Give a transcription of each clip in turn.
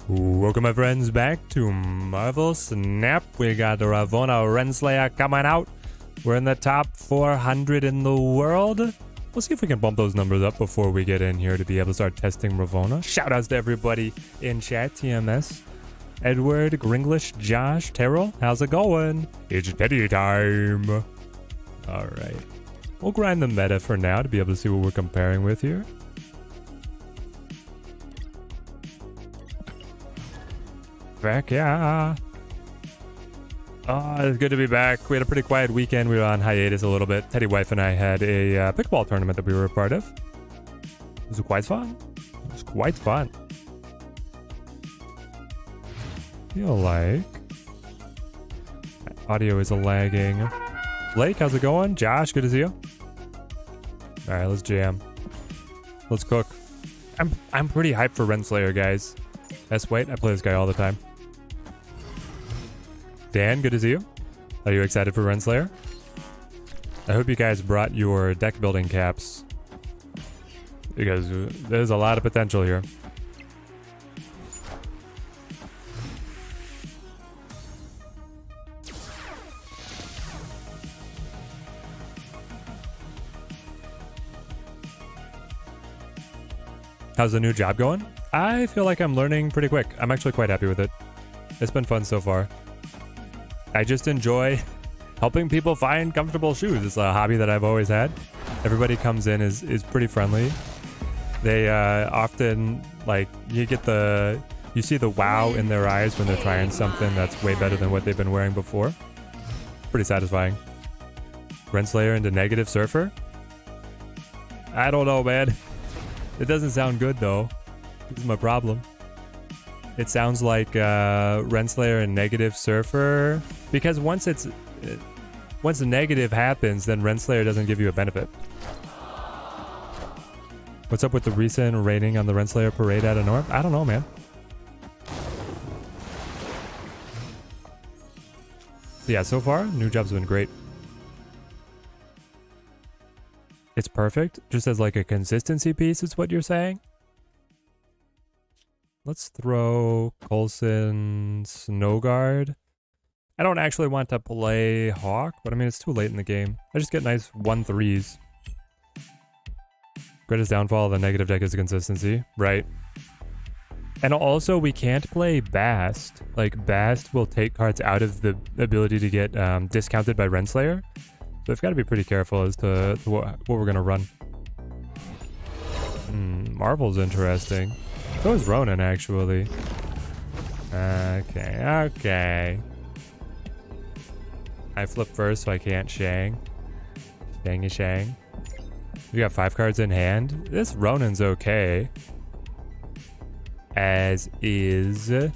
Welcome my friends back to Marvel Snap. We got the Ravonna Renslayer coming out. We're in the top 400 in the world. We'll see if we can bump those numbers up before we get in here to be able to start testing Ravonna. Shoutouts to everybody in chat, TMS. Edward, Gringlish, Josh, Terrell, how's it going? It's Teddy time. Alright. We'll grind the meta for now to be able to see what we're comparing with here. Back, yeah. Oh, it's good to be back. We had a pretty quiet weekend. We were on hiatus a little bit. Teddy Wife and I had a pickleball tournament that we were a part of. It was quite fun. It was quite fun. Feel like audio is lagging. Blake, how's it going? Josh, good to see you. All right, let's jam. Let's cook. I'm pretty hyped for Renslayer, guys. Wait, I play this guy all the time. Dan, good to see you. Are you excited for Renslayer? I hope you guys brought your deck building caps, because there's a lot of potential here. How's the new job going? I feel like I'm learning pretty quick. I'm actually quite happy with it. It's been fun so far. I just enjoy helping people find comfortable shoes. It's a hobby that I've always had. Everybody comes in is pretty friendly. They often, like, you see the wow in their eyes when they're trying something that's way better than what they've been wearing before. Pretty satisfying. Renslayer into negative surfer? I don't know, man. It doesn't sound good though. This is my problem. It sounds like Renslayer and negative surfer, because once the negative happens, then Renslayer doesn't give you a benefit. What's up with the recent rating on the Renslayer parade out of North? I don't know, man. Yeah, so far, new job's been great. It's perfect, just as like a consistency piece is what you're saying? Let's throw Coulson Snowguard. I don't actually want to play Hawk, but I mean, it's too late in the game. I just get nice 1/3s. Greatest downfall of the negative deck is consistency, right? And also, we can't play Bast. Like, Bast will take cards out of the ability to get discounted by Renslayer. So we've got to be pretty careful as to what we're going to run. Marvel's interesting. So is Ronan, actually. Okay. I flip first, so I can't Shang. Shang. We got 5 cards in hand. This Ronan's okay. As is the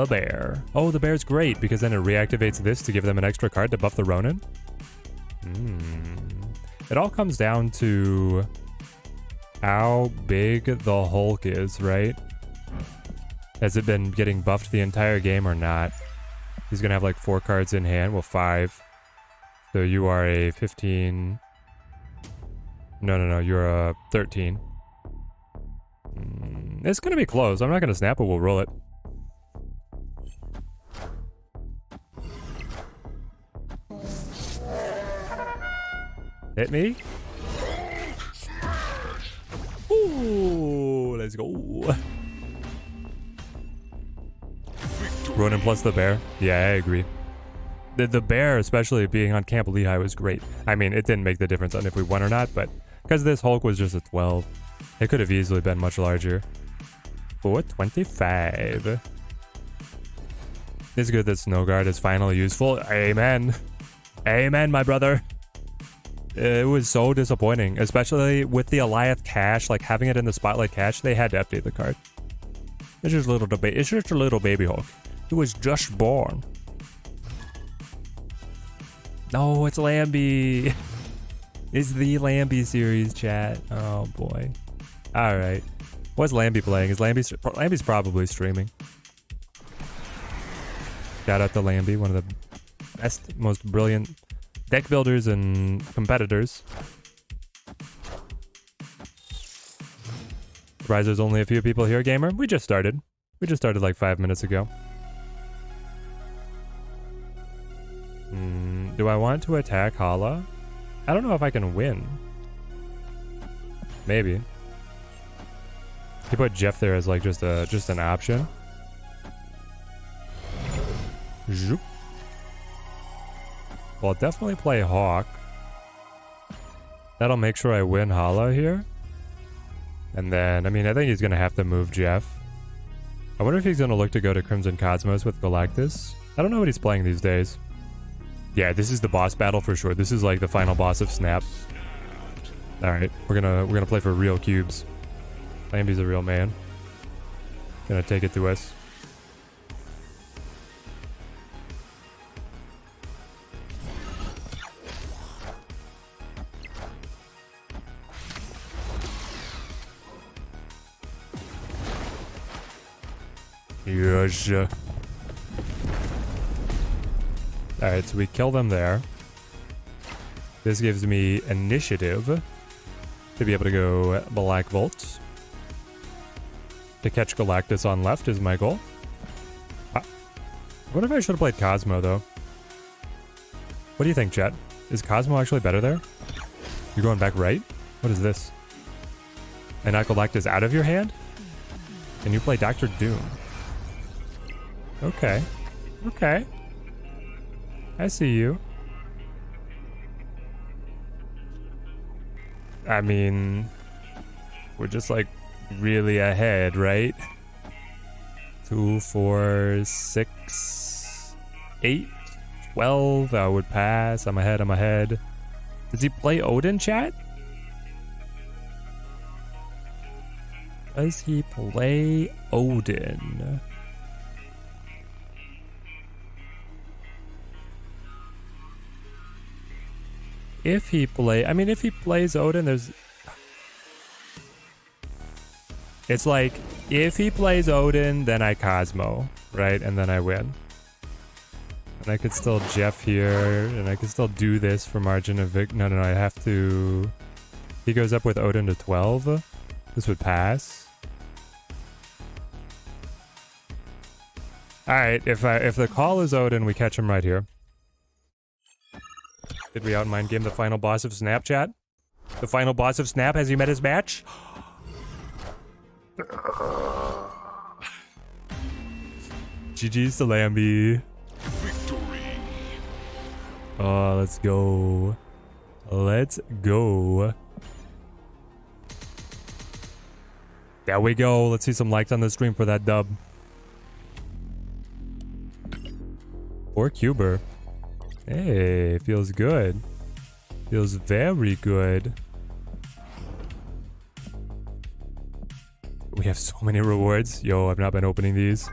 bear. Oh, the bear's great, because then it reactivates this to give them an extra card to buff the Ronan. It all comes down to how big the Hulk is, right? Has it been getting buffed the entire game or not? He's gonna have like 4 cards in hand. Well, 5. So you are a 15. No. You're a 13. It's gonna be close. I'm not gonna snap it. We'll roll it. Hit me. Ooh, let's go. Ronan plus the bear. Yeah, I agree. The bear, especially being on Camp Lehigh, was great. I mean, it didn't make the difference on if we won or not, but because this Hulk was just a 12, it could have easily been much larger. 425. It's good that Snowguard is finally useful. Amen. Amen, my brother. It was so disappointing, especially with the Alioth cache, like having it in the Spotlight cache. They had to update the card. It's just a little baby Hulk. He was just born. No, it's Lambie. It's the Lambie series, chat. Oh boy. All right. What's Lambie playing? Lambie's probably streaming. Shout out to Lambie, one of the best, most brilliant deck builders and competitors. Surprised there's only a few people here, gamer. We just started. We just started like 5 minutes ago. Do I want to attack Hala? I don't know if I can win. Maybe. He put Jeff there as like just an option. Zoop. Well, I'll definitely play Hawk. That'll make sure I win Hala here. And then, I mean, I think he's gonna have to move Jeff. I wonder if he's gonna look to go to Crimson Cosmos with Galactus. I don't know what he's playing these days. Yeah, this is the boss battle for sure. This is like the final boss of Snap. Alright, we're gonna play for real cubes. Lamby's a real man. Gonna take it to us. Yes. Alright, so we kill them there. This gives me initiative to be able to go Black Volt. To catch Galactus on left is my goal. What if I should have played Cosmo, though? What do you think, chat? Is Cosmo actually better there? You're going back right? What is this? I knock Galactus out of your hand? And you play Dr. Doom. Okay. Okay. I see you. I mean, we're just like really ahead, right? 2, 4, 6, 8, 12. I would pass. I'm ahead. I'm ahead. Does he play Odin, chat? Does he play Odin? If he plays Odin, it's like, if he plays Odin, then I Cosmo, right? And then I win. And I could still Jeff here, and I could still do this for margin of no, I have to... He goes up with Odin to 12. This would pass. Alright, if the call is Odin, we catch him right here. Did we outmind game the final boss of Snapchat? The final boss of Snap, has he met his match? GG's to Lamby. Victory. Oh, let's go. Let's go. There we go. Let's see some likes on the stream for that dub. Or Cuber. Hey, feels good. Feels very good. We have so many rewards. Yo, I've not been opening these.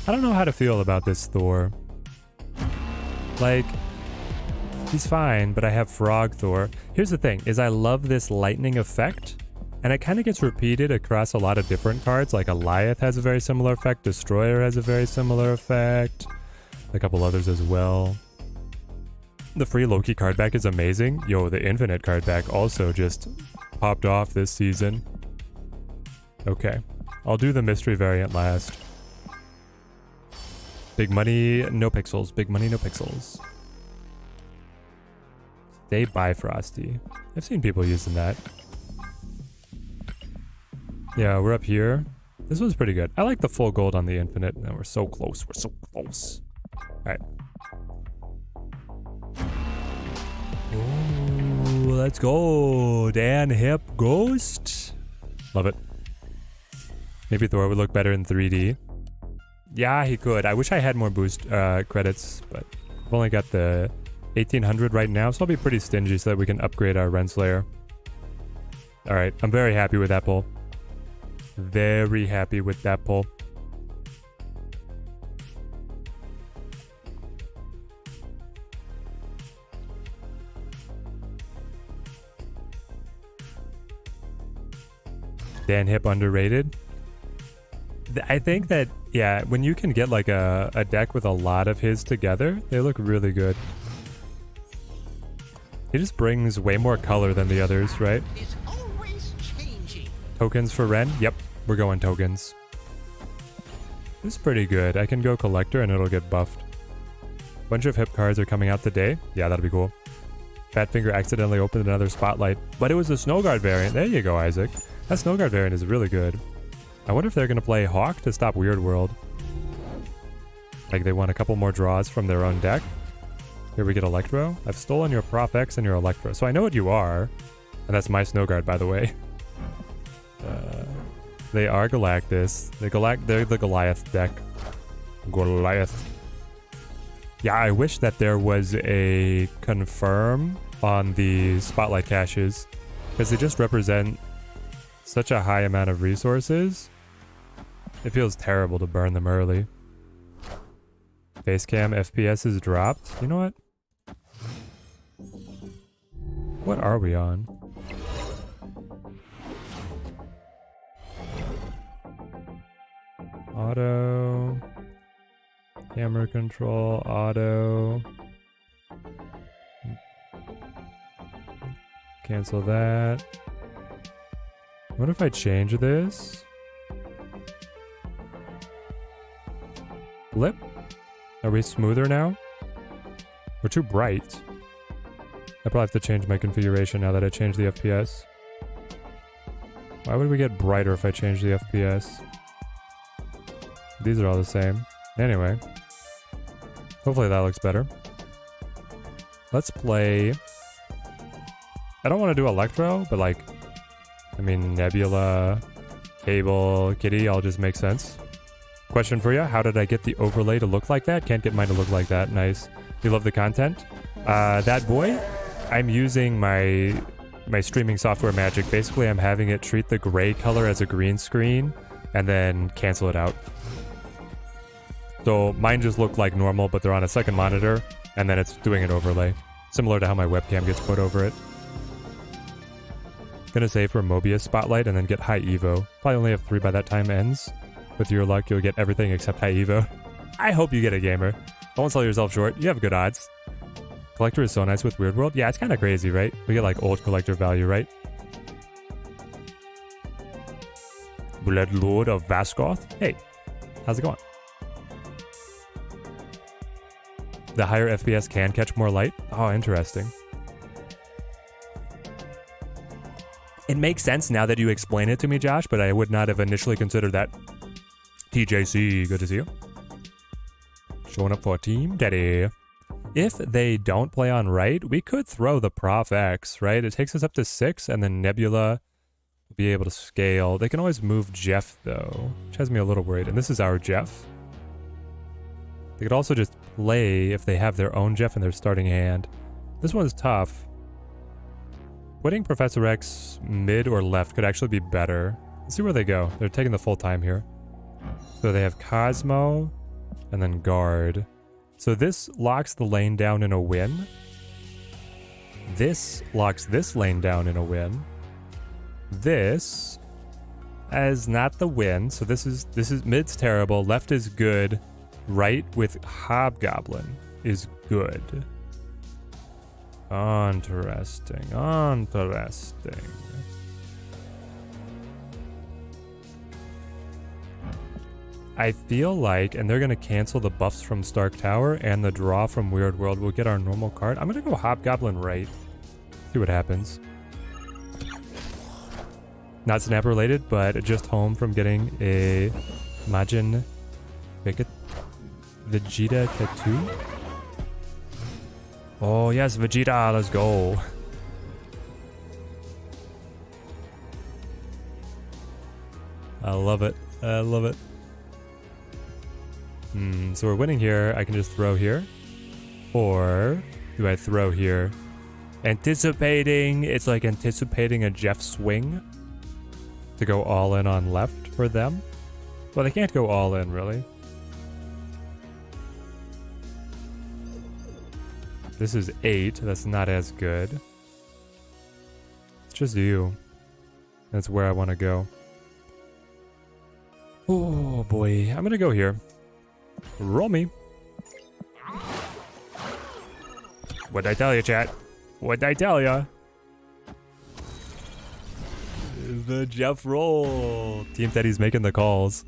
I don't know how to feel about this Thor. Like, he's fine, but I have Frog Thor. Here's the thing, is I love this lightning effect. And it kind of gets repeated across a lot of different cards. Like Goliath has a very similar effect. Destroyer has a very similar effect. A couple others as well. The free Loki card back is amazing. Yo, the Infinite card back also just popped off this season. Okay. I'll do the mystery variant last. Big money, no pixels. Big money, no pixels. Stay Bifrosty. I've seen people using that. Yeah, we're up here. This was pretty good. I like the full gold on the Infinite. And we're so close. We're so close. Alright. Ooh, let's go. Dan Hip Ghost. Love it. Maybe Thor would look better in 3D. Yeah, he could. I wish I had more boost credits, but I've only got the 1800 right now, so I'll be pretty stingy so that we can upgrade our Renslayer. Alright, I'm very happy with that pull. Very happy with that pull. Dan Hip underrated. I think that, yeah, when you can get like a deck with a lot of his together, they look really good. He just brings way more color than the others, right? Is always Tokens for Ren? Yep, we're going tokens. This is pretty good. I can go collector and it'll get buffed. Bunch of hip cards are coming out today. Yeah, that'll be cool. Fatfinger accidentally opened another spotlight, but it was the Snowguard variant. There you go, Isaac. That Snowguard variant is really good. I wonder if they're going to play Hawk to stop Weird World. Like they want a couple more draws from their own deck. Here we get Electro. I've stolen your Prof X and your Electro. So I know what you are. And that's my Snowguard, by the way. They are Galactus. They're the Goliath deck. Goliath. Yeah, I wish that there was a confirm on the Spotlight caches. Because they just represent such a high amount of resources. It feels terrible to burn them early. Facecam FPS is dropped. You know what? What are we on? Auto. Camera control, auto. Cancel that. What if I change this? Flip? Are we smoother now? We're too bright. I probably have to change my configuration now that I changed the FPS. Why would we get brighter if I change the FPS? These are all the same. Anyway. Hopefully that looks better. Let's play... I don't want to do Electro, but like... I mean, Nebula, Cable, Kitty all just make sense. Question for you, how did I get the overlay to look like that? Can't get mine to look like that. Nice. You love the content? That boy, I'm using my streaming software magic. Basically, I'm having it treat the gray color as a green screen and then cancel it out. So mine just look like normal, but they're on a second monitor, and then it's doing an overlay. Similar to how my webcam gets put over it. Gonna save for Mobius Spotlight and then get High Evo. Probably only have 3 by that time ends. With your luck, you'll get everything except High Evo. I hope you get a gamer. Don't sell yourself short. You have good odds. Collector is so nice with Weird World. Yeah, it's kind of crazy, right? We get like old collector value, right? Blood Lord of Vaskoth. Hey, how's it going? The higher FPS can catch more light? Oh, interesting. It makes sense now that you explain it to me, Josh, but I would not have initially considered that. TJC, good to see you. Showing up for Team Daddy. If they don't play on right, we could throw the Prof X, right? It takes us up to 6, and then Nebula will be able to scale. They can always move Jeff, though, which has me a little worried. And this is our Jeff. They could also just play if they have their own Jeff in their starting hand. This one's tough. Putting Professor X mid or left could actually be better. Let's see where they go. They're taking the full time here. So they have Cosmo and then Guard. So this locks the lane down in a win. This locks this lane down in a win. This is not the win. So this is mid's terrible. Left is good. Right with Hobgoblin is good. Interesting. Interesting. I feel like, and they're going to cancel the buffs from Stark Tower and the draw from Weird World. We'll get our normal card. I'm going to go Hobgoblin right. See what happens. Not snap related, but just home from getting a Majin Vegeta tattoo. Oh yes, Vegeta, let's go. I love it. I love it. So we're winning here. I can just throw here. Or do I throw here? Anticipating, it's like anticipating a Jeff swing to go all in on left for them. Well, they can't go all in, really. This is 8. That's not as good. It's just you. That's where I want to go. Oh boy. I'm going to go here. Roll me. What'd I tell you, chat? What'd I tell ya? The Jeff roll. Team Teddy's making the calls.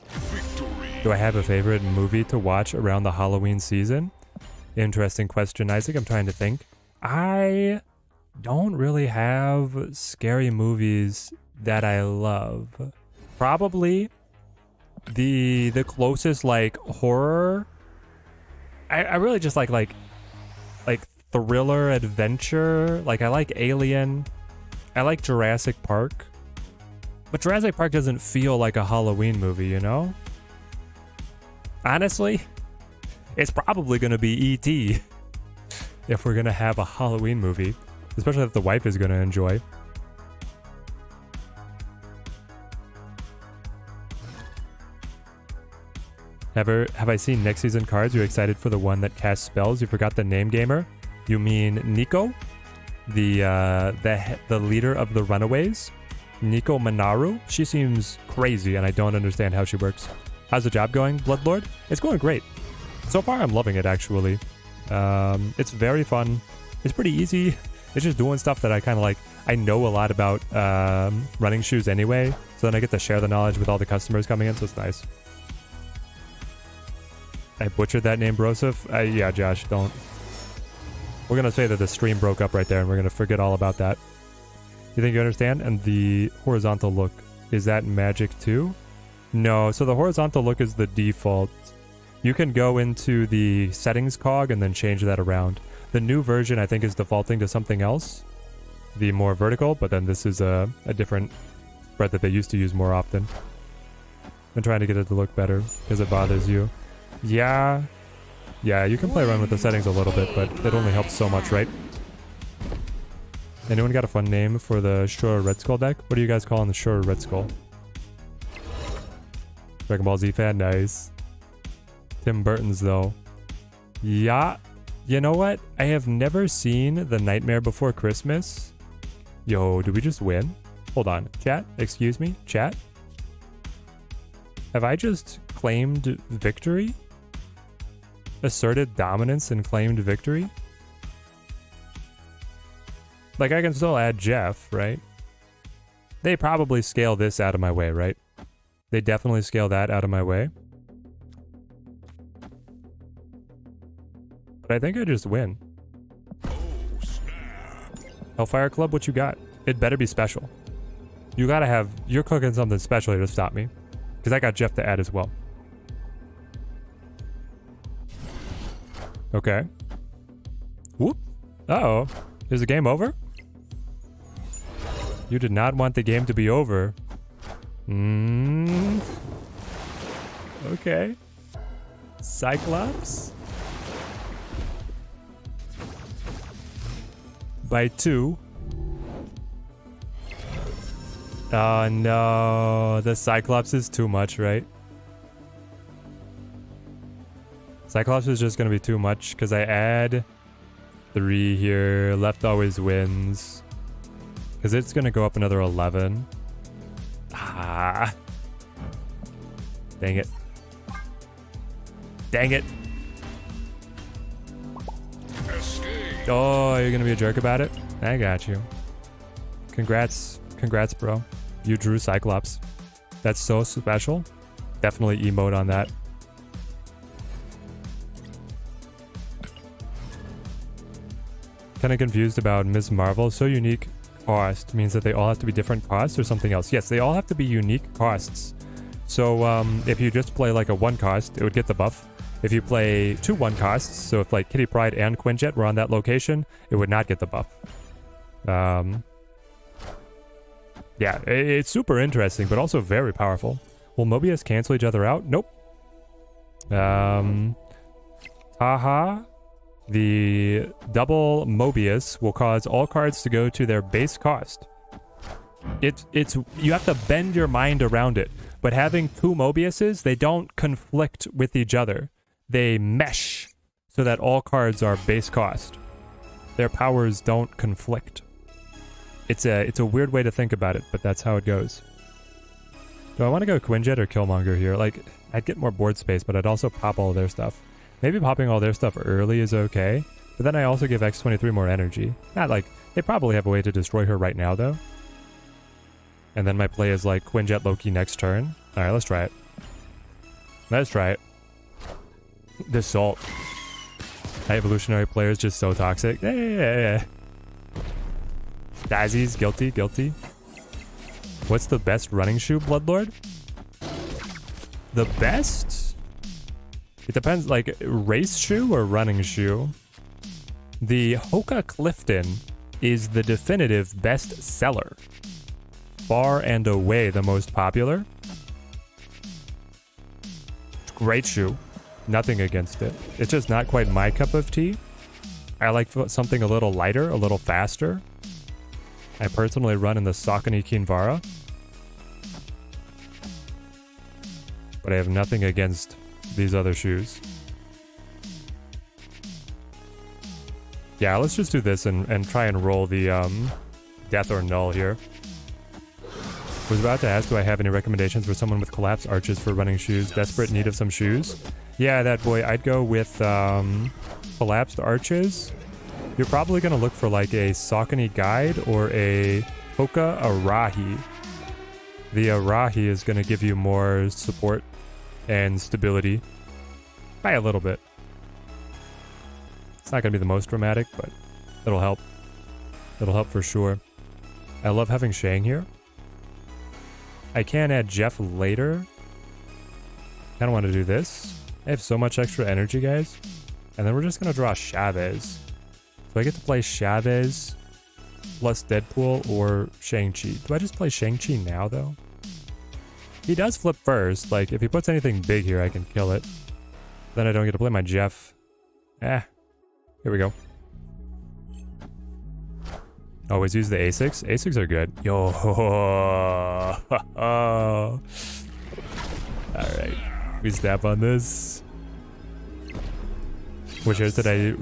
Victory. Do I have a favorite movie to watch around the Halloween season? Interesting question, Isaac. I'm trying to think. I don't really have scary movies that I love. Probably the closest like horror. I really just like thriller adventure. Like I like Alien. I like Jurassic Park. But Jurassic Park doesn't feel like a Halloween movie, you know? Honestly, it's probably going to be E.T. if we're going to have a Halloween movie. Especially if the wife is going to enjoy. Have I seen next season cards? You excited for the one that casts spells? You forgot the name, gamer? You mean Nico? The leader of the Runaways? Nico Manaru? She seems crazy and I don't understand how she works. How's the job going, Bloodlord? It's going great. So far I'm loving it actually. It's very fun. It's pretty easy. It's just doing stuff that I kind of like. I know a lot about running shoes anyway, so then I get to share the knowledge with all the customers coming in, so it's nice. I butchered that name, Broseph. Yeah, Josh, don't. We're going to say that the stream broke up right there, and we're going to forget all about that. You think you understand? And the horizontal look, is that magic too? No, so the horizontal look is the default. You can go into the settings cog and then change that around. The new version, I think, is defaulting to something else. The more vertical, but then this is a different spread that they used to use more often. I'm trying to get it to look better because it bothers you. Yeah, you can play around with the settings a little bit, but it only helps so much, right? Anyone got a fun name for the Sure Red Skull deck? What do you guys call on the Sure Red Skull? Dragon Ball Z fan? Nice. Tim Burton's, though. Yeah. You know what? I have never seen The Nightmare Before Christmas. Yo, did we just win? Hold on. Chat? Excuse me? Chat? Have I just claimed victory? Asserted dominance and claimed victory? Like, I can still add Jeff, right? They probably scale this out of my way, right? They definitely scale that out of my way. But I think I just win. Hellfire Club, what you got? It better be special. You gotta have... You're cooking something special here to stop me. Because I got Jeff to add as well. Okay. Whoop. Uh-oh. Is the game over? You did not want the game to be over. Okay. Cyclops? By 2. Oh no. The Cyclops is too much, right? Cyclops is just going to be too much because I add 3 here. Left always wins. Because it's going to go up another 11. Ah. Dang it. Dang it. Escape. Oh, you're going to be a jerk about it? I got you. Congrats. Congrats, bro. You drew Cyclops. That's so special. Definitely emote on that. Kind of confused about Ms. Marvel. So unique cost means that they all have to be different costs or something else. Yes, they all have to be unique costs. So if you just play like a 1 cost, it would get the buff. If you play 2 1 costs, so if like Kitty Pryde and Quinjet were on that location, it would not get the buff. Yeah, it's super interesting, but also very powerful. Will Mobius cancel each other out? Nope. Haha. The double Mobius will cause all cards to go to their base cost. It's you have to bend your mind around it. But having 2 Mobiuses, they don't conflict with each other. They mesh so that all cards are base cost. Their powers don't conflict. It's a weird way to think about it, but that's how it goes. Do I want to go Quinjet or Killmonger here? Like, I'd get more board space, but I'd also pop all of their stuff. Maybe popping all their stuff early is okay, but then I also give X-23 more energy. Not like, they probably have a way to destroy her right now, though. And then my play is like Quinjet Loki next turn. Alright, let's try it. Let's try it. This Salt. High evolutionary player is just so toxic. Yeah. Dazzy's guilty. What's the best running shoe, Bloodlord? The best? It depends, like, race shoe or running shoe? The Hoka Clifton is the definitive best seller. Far and away the most popular. Great shoe. Nothing against it. It's just not quite my cup of tea. I like something a little lighter, a little faster. I personally run in the Saucony Kinvara. But I have nothing against these other shoes. Yeah, let's just do this and try and roll the death or null here. Was about to ask, do I have any recommendations for someone with collapsed arches for running shoes? Desperate need of some shoes? Yeah, that boy, I'd go with collapsed arches. You're probably going to look for like a Saucony Guide or a Hoka Arahi. The Arahi is going to give you more support and stability by a little bit. It's not going to be the most dramatic, but it'll help. It'll help for sure. I love having Shang here. I can add Jeff later. Kind of want to do this. I have so much extra energy, guys. And then we're just going to draw Chavez. So I get to play Chavez plus Deadpool or Shang-Chi. Do I just play Shang-Chi now, though? He does flip first. Like, if he puts anything big here, I can kill it. Then I don't get to play my Jeff. Here we go. Always use the A6. A6 are good. Yo. Alright. We step on this. Which hairs did I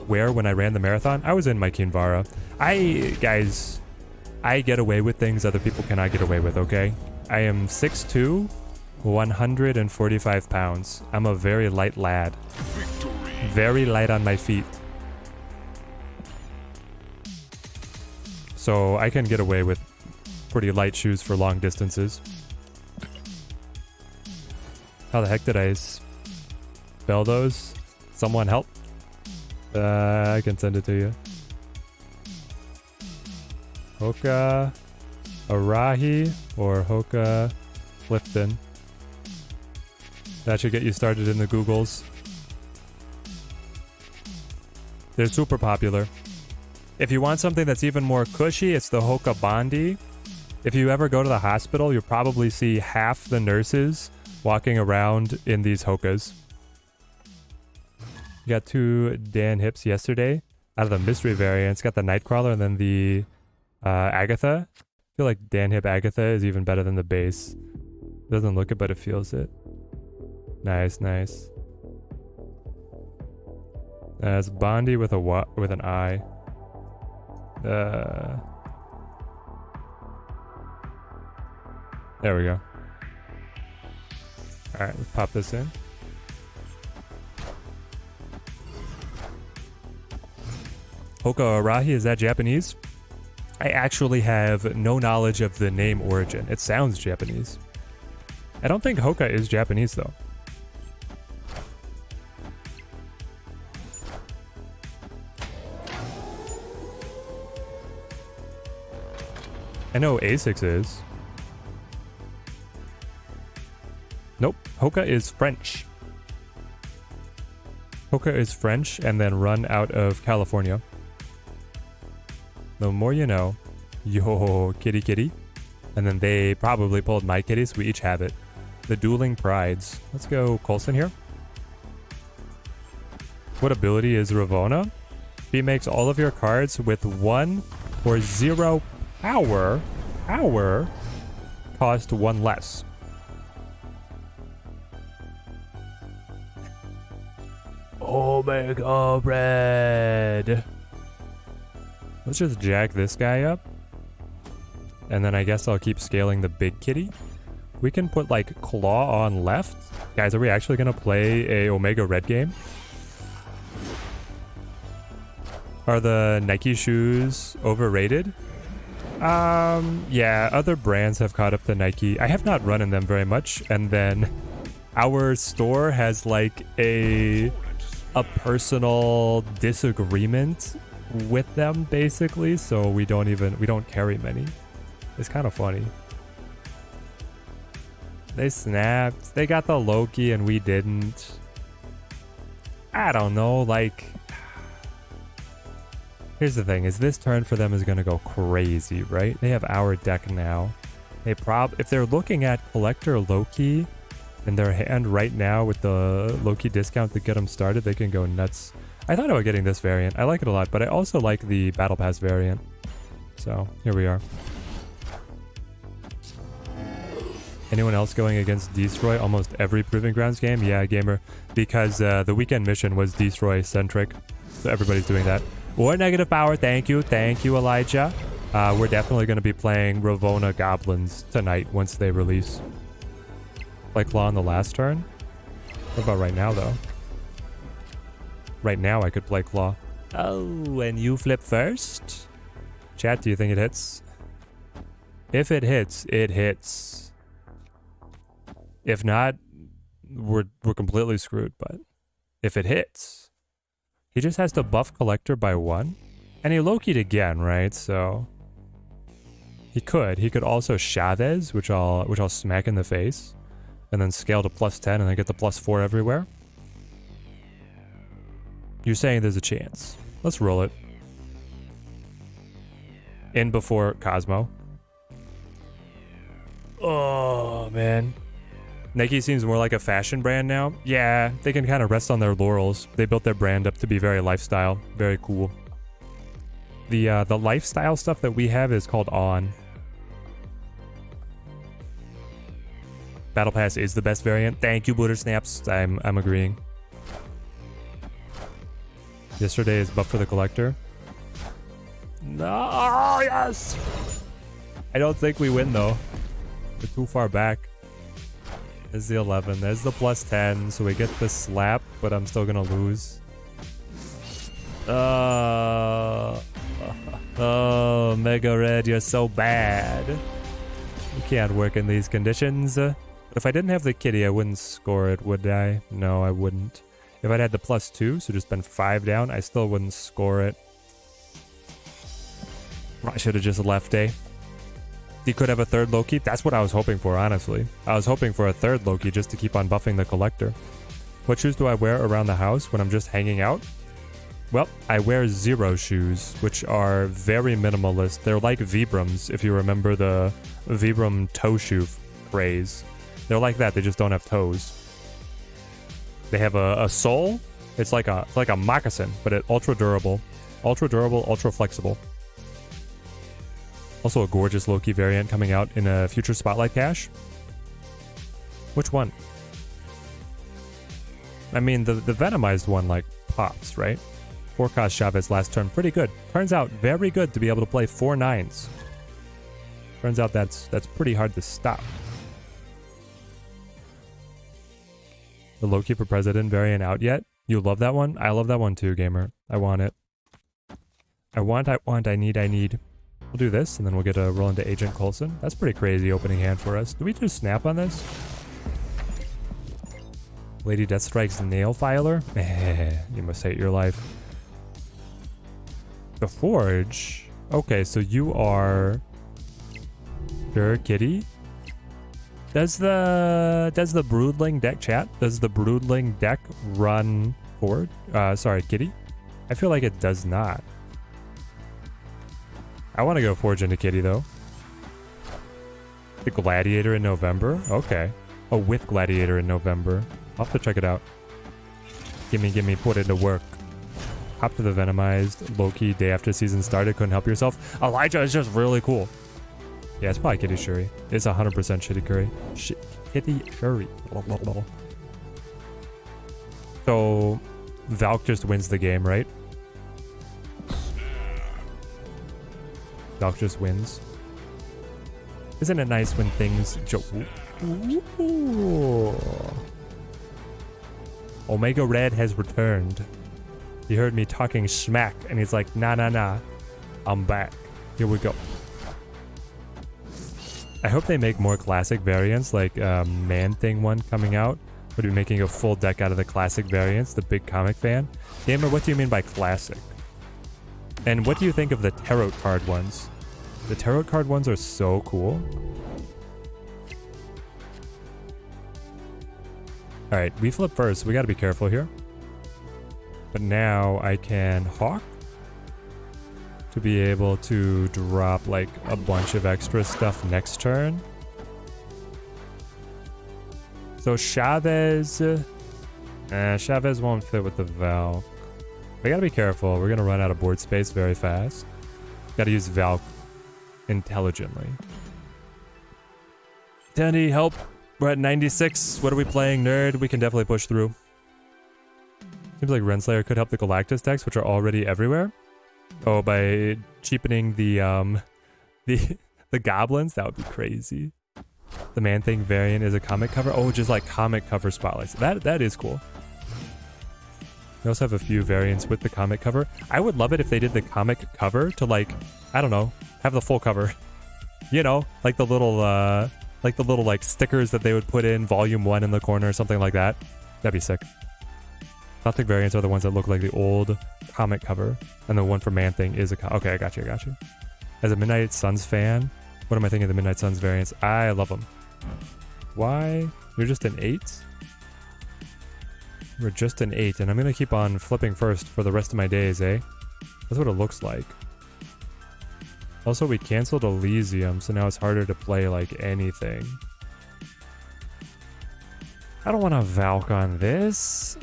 wear when I ran the marathon? I was in my Kinvara. Guys, I get away with things other people cannot get away with, okay? I am 6'2", 145 pounds. I'm a very light lad. Victory. Very light on my feet. So I can get away with pretty light shoes for long distances. How the heck did I spell those? Someone help? I can send it to you. Hoka Arahi or Hoka Clifton. That should get you started in the Googles. They're super popular. If you want something that's even more cushy, it's the Hoka Bondi. If you ever go to the hospital, you'll probably see half the nurses walking around in these Hokas. You got 2 Dan Hips yesterday out of the mystery variants. Got the Nightcrawler and then the Agatha. I feel like Dan Hip Agatha is even better than the base. Doesn't look it, but it feels it. Nice, nice. It's Bondi with an I. There we go. Alright, let's pop this in. Hoka Arahi, is that Japanese? I actually have no knowledge of the name origin. It sounds Japanese. I don't think Hoka is Japanese though. I know A6 is. Nope, Hoka is French. Hoka is French and then run out of California. The more you know. Yo, kitty kitty. And then they probably pulled my kitty, so we each have it. The Dueling Prides. Let's go Coulson here. What ability is Ravonna? He makes all of your cards with 1 or 0 power cost 1 less. Omega Red. Let's just jack this guy up. And then I guess I'll keep scaling the big kitty. We can put like Claw on left. Guys, are we actually going to play a Omega Red game? Are the Nike shoes overrated? Yeah, other brands have caught up to Nike. I have not run in them very much, and then our store has like a personal disagreement with them basically, so we don't carry many. It's kind of funny. They snapped. They got the Loki and we didn't. I don't know, like, here's the thing, is this turn for them is going to go crazy, right? They have our deck now. If they're looking at collector Loki in their hand right now with the Loki discount to get them started, they can go nuts. I thought about getting this variant. I like it a lot, but I also like the Battle Pass variant. So, here we are. Anyone else going against Destroy almost every Proving Grounds game? Yeah, gamer. Because the weekend mission was Destroy-centric. So everybody's doing that. Or negative power. Thank you. Thank you, Elijah. We're definitely going to be playing Ravonna Goblins tonight once they release. Play Claw on the last turn? What about right now, though? Right now, I could play Claw. Oh, and you flip first? Chat, do you think it hits? If it hits, it hits. If not, we're completely screwed, but if it hits, he just has to buff Collector by 1. And he Loki'd again, right? So he could also Chavez, which I'll smack in the face, and then scale to +10 and then get the +4 everywhere. You're saying there's a chance. Let's roll it. In before Cosmo. Oh, man. Nike seems more like a fashion brand now. Yeah, they can kind of rest on their laurels. They built their brand up to be very lifestyle, very cool. The lifestyle stuff that we have is called On. Battle Pass is the best variant. Thank you, Butter Snaps. I'm agreeing. Yesterday is buff for the collector. No, yes. I don't think we win though. We're too far back. There's the 11. There's the +10, so we get the slap, but I'm still gonna lose. Oh, Mega Red, you're so bad. You can't work in these conditions. But if I didn't have the kitty, I wouldn't score it, would I? No, I wouldn't. If I'd had the +2, so just been 5 down, I still wouldn't score it. I should have just left, eh? He could have a third Loki. That's what I was hoping for, honestly. I was hoping for a third Loki just to keep on buffing the collector. What shoes do I wear around the house when I'm just hanging out? Well, I wear zero shoes, which are very minimalist. They're like Vibrams, if you remember the Vibram toe shoe craze. They're like that, they just don't have toes. They have a sole. It's like a moccasin, but it's ultra durable, ultra flexible. Also a gorgeous Loki variant coming out in a future Spotlight cache. Which one? I mean, the Venomized one, like, pops, right? 4-cost Chavez last turn, pretty good. Turns out very good to be able to play 4 9s. Turns out that's pretty hard to stop. The Loki for President variant out yet? You love that one? I love that one too, gamer. I want it. I need. We'll do this, and then we'll get a roll into Agent Coulson. That's pretty crazy opening hand for us. Do we just snap on this? Lady Deathstrike's Nail Filer? You must hate your life. The Forge? Okay, so you are... Sure, Kitty? Does the Broodling deck, chat? Does the Broodling deck run Forge? Sorry, Kitty? I feel like it does not. I want to go Forge into Kitty, though. The Gladiator in November? Okay. Oh, with Gladiator in November. I'll have to check it out. Gimme, put it to work. Hop to the Venomized. Loki, day after season started, couldn't help yourself. Elijah is just really cool. Yeah, it's probably Kitty Shuri. It's 100% Kitty Curry. Kitty Shuri. So, Valk just wins the game, right? Valk just wins. Isn't it nice when things... Ooh. Omega Red has returned. He heard me talking smack, and he's like, nah. I'm back. Here we go. I hope they make more classic variants, like Man-Thing one coming out. Would be making a full deck out of the classic variants, the big comic fan. Gamer, what do you mean by classic? And what do you think of the tarot card ones? The tarot card ones are so cool. Alright, we flip first. We gotta be careful here. But now I can Hawk to be able to drop like a bunch of extra stuff next turn. So Chavez... Chavez won't fit with the Valk. We gotta be careful. We're gonna run out of board space very fast. Gotta use Valk intelligently. Danny, help! We're at 96. What are we playing, nerd? We can definitely push through. Seems like Renslayer could help the Galactus decks, which are already everywhere. Oh, by cheapening the the goblins? That would be crazy. The Man-Thing variant is a comic cover. Oh, just like comic cover spotlights. That is cool. We also have a few variants with the comic cover. I would love it if they did the comic cover to like, I don't know, have the full cover. You know, like the little like stickers that they would put in volume 1 in the corner or something like that. That'd be sick. Gothic variants are the ones that look like the old comic cover, and the one for Man-Thing is a okay, I got you. As a Midnight Suns fan, what am I thinking of the Midnight Suns variants? I love them. Why? You're just an 8? We're just an 8, and I'm gonna keep on flipping first for the rest of my days, eh? That's what it looks like. Also, we canceled Elysium, so now it's harder to play like anything. I don't want to Valk on this.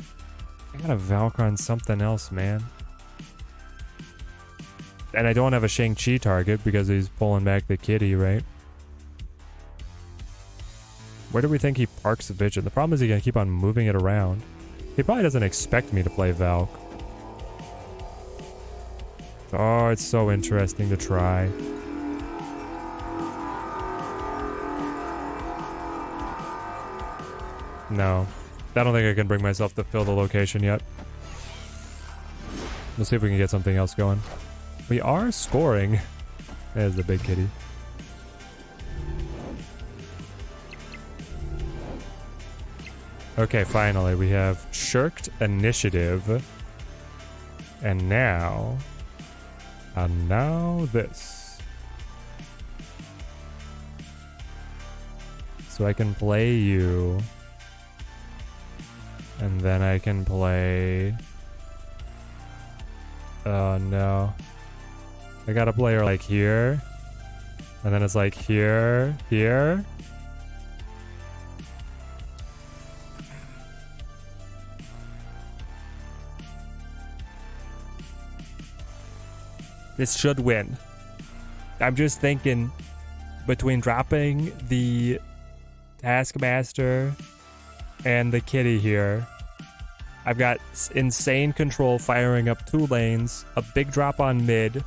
I gotta Valk on something else, man. And I don't have a Shang-Chi target because he's pulling back the kitty, right? Where do we think he parks Vision? The problem is he's gonna keep on moving it around. He probably doesn't expect me to play Valk. Oh, it's so interesting to try. No. I don't think I can bring myself to fill the location yet. We'll see if we can get something else going. We are scoring. There's the big kitty. Okay, finally, we have shirked initiative. And now this. So I can play you. And then I can play... Oh no. I gotta play her like here. And then it's like here, here. This should win. I'm just thinking between dropping the Taskmaster and the kitty here. I've got insane control firing up 2 lanes, a big drop on mid.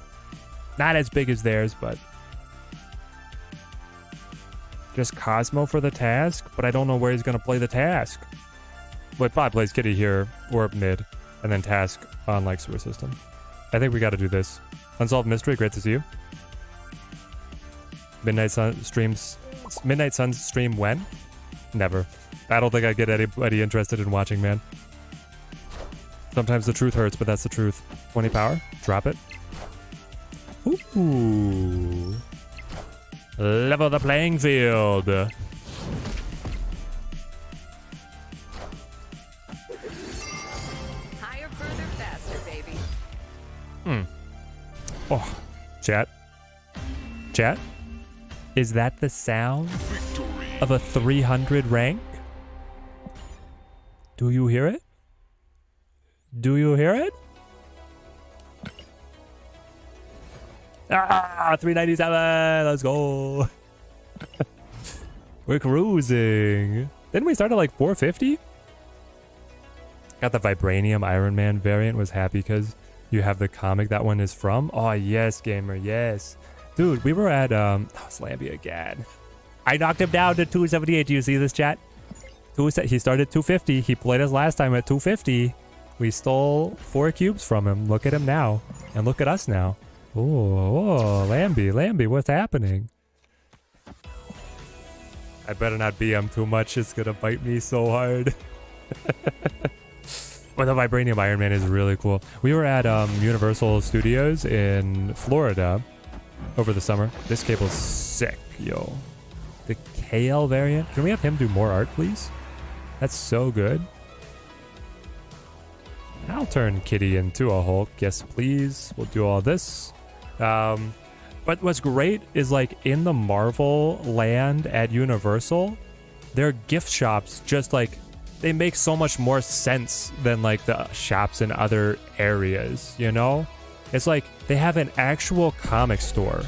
Not as big as theirs, but just Cosmo for the task, but I don't know where he's going to play the task. Well, he probably plays kitty here or mid, and then task on like sewer system. I think we got to do this. Unsolved Mystery, great to see you. Midnight Suns stream when? Never. I don't think I get anybody interested in watching, man. Sometimes the truth hurts, but that's the truth. 20 power. Drop it. Ooh. Level the playing field. Higher, further, faster, baby. Oh. Chat. Chat. Is that the sound Victory. of a 300 rank? Do you hear it? Do you hear it? Ah, 397. Let's go. We're cruising. Didn't we start at like 450? Got the Vibranium Iron Man variant. Was happy because you have the comic that one is from. Oh, yes, gamer. Yes. Dude, we were at, Slamby again. I knocked him down to 278. Do you see this, chat? He started 250. He played us last time at 250. We stole 4 cubes from him. Look at him now. And look at us now. Oh, Lamby, what's happening? I better not BM too much. It's gonna bite me so hard. But the Vibranium Iron Man is really cool. We were at Universal Studios in Florida over the summer. This cable's sick, yo. The KL variant. Can we have him do more art, please? That's so good. I'll turn Kitty into a Hulk. Yes, please. We'll do all this. But what's great is, like, in the Marvel land at Universal, their gift shops just, like, they make so much more sense than, like, the shops in other areas, you know? It's like they have an actual comic store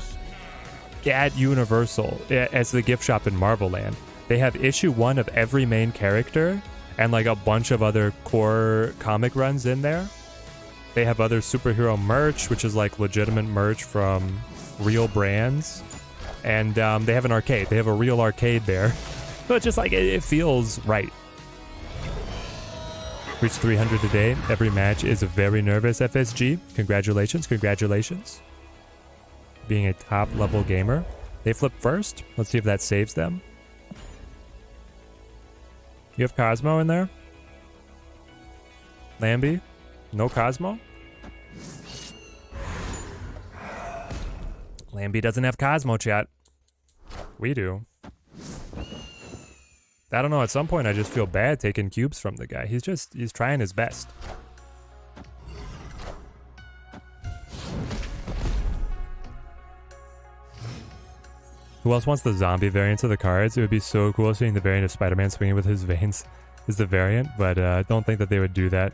at Universal as the gift shop in Marvel land. They have issue 1 of every main character and, like, a bunch of other core comic runs in there. They have other superhero merch, which is, like, legitimate merch from real brands. And they have an arcade. They have a real arcade there. So it's just like, it feels right. Reach 300 a day. Every match is very nervous, FSG. Congratulations, congratulations. Being a top level gamer. They flip first. Let's see if that saves them. You have Cosmo in there? Lambie? No Cosmo? Lambie doesn't have Cosmo, chat. We do. I don't know, at some point I just feel bad taking cubes from the guy. He's trying his best. Who else wants the zombie variants of the cards? It would be so cool seeing the variant of Spider-Man swinging with his veins is the variant, but I don't think that they would do that.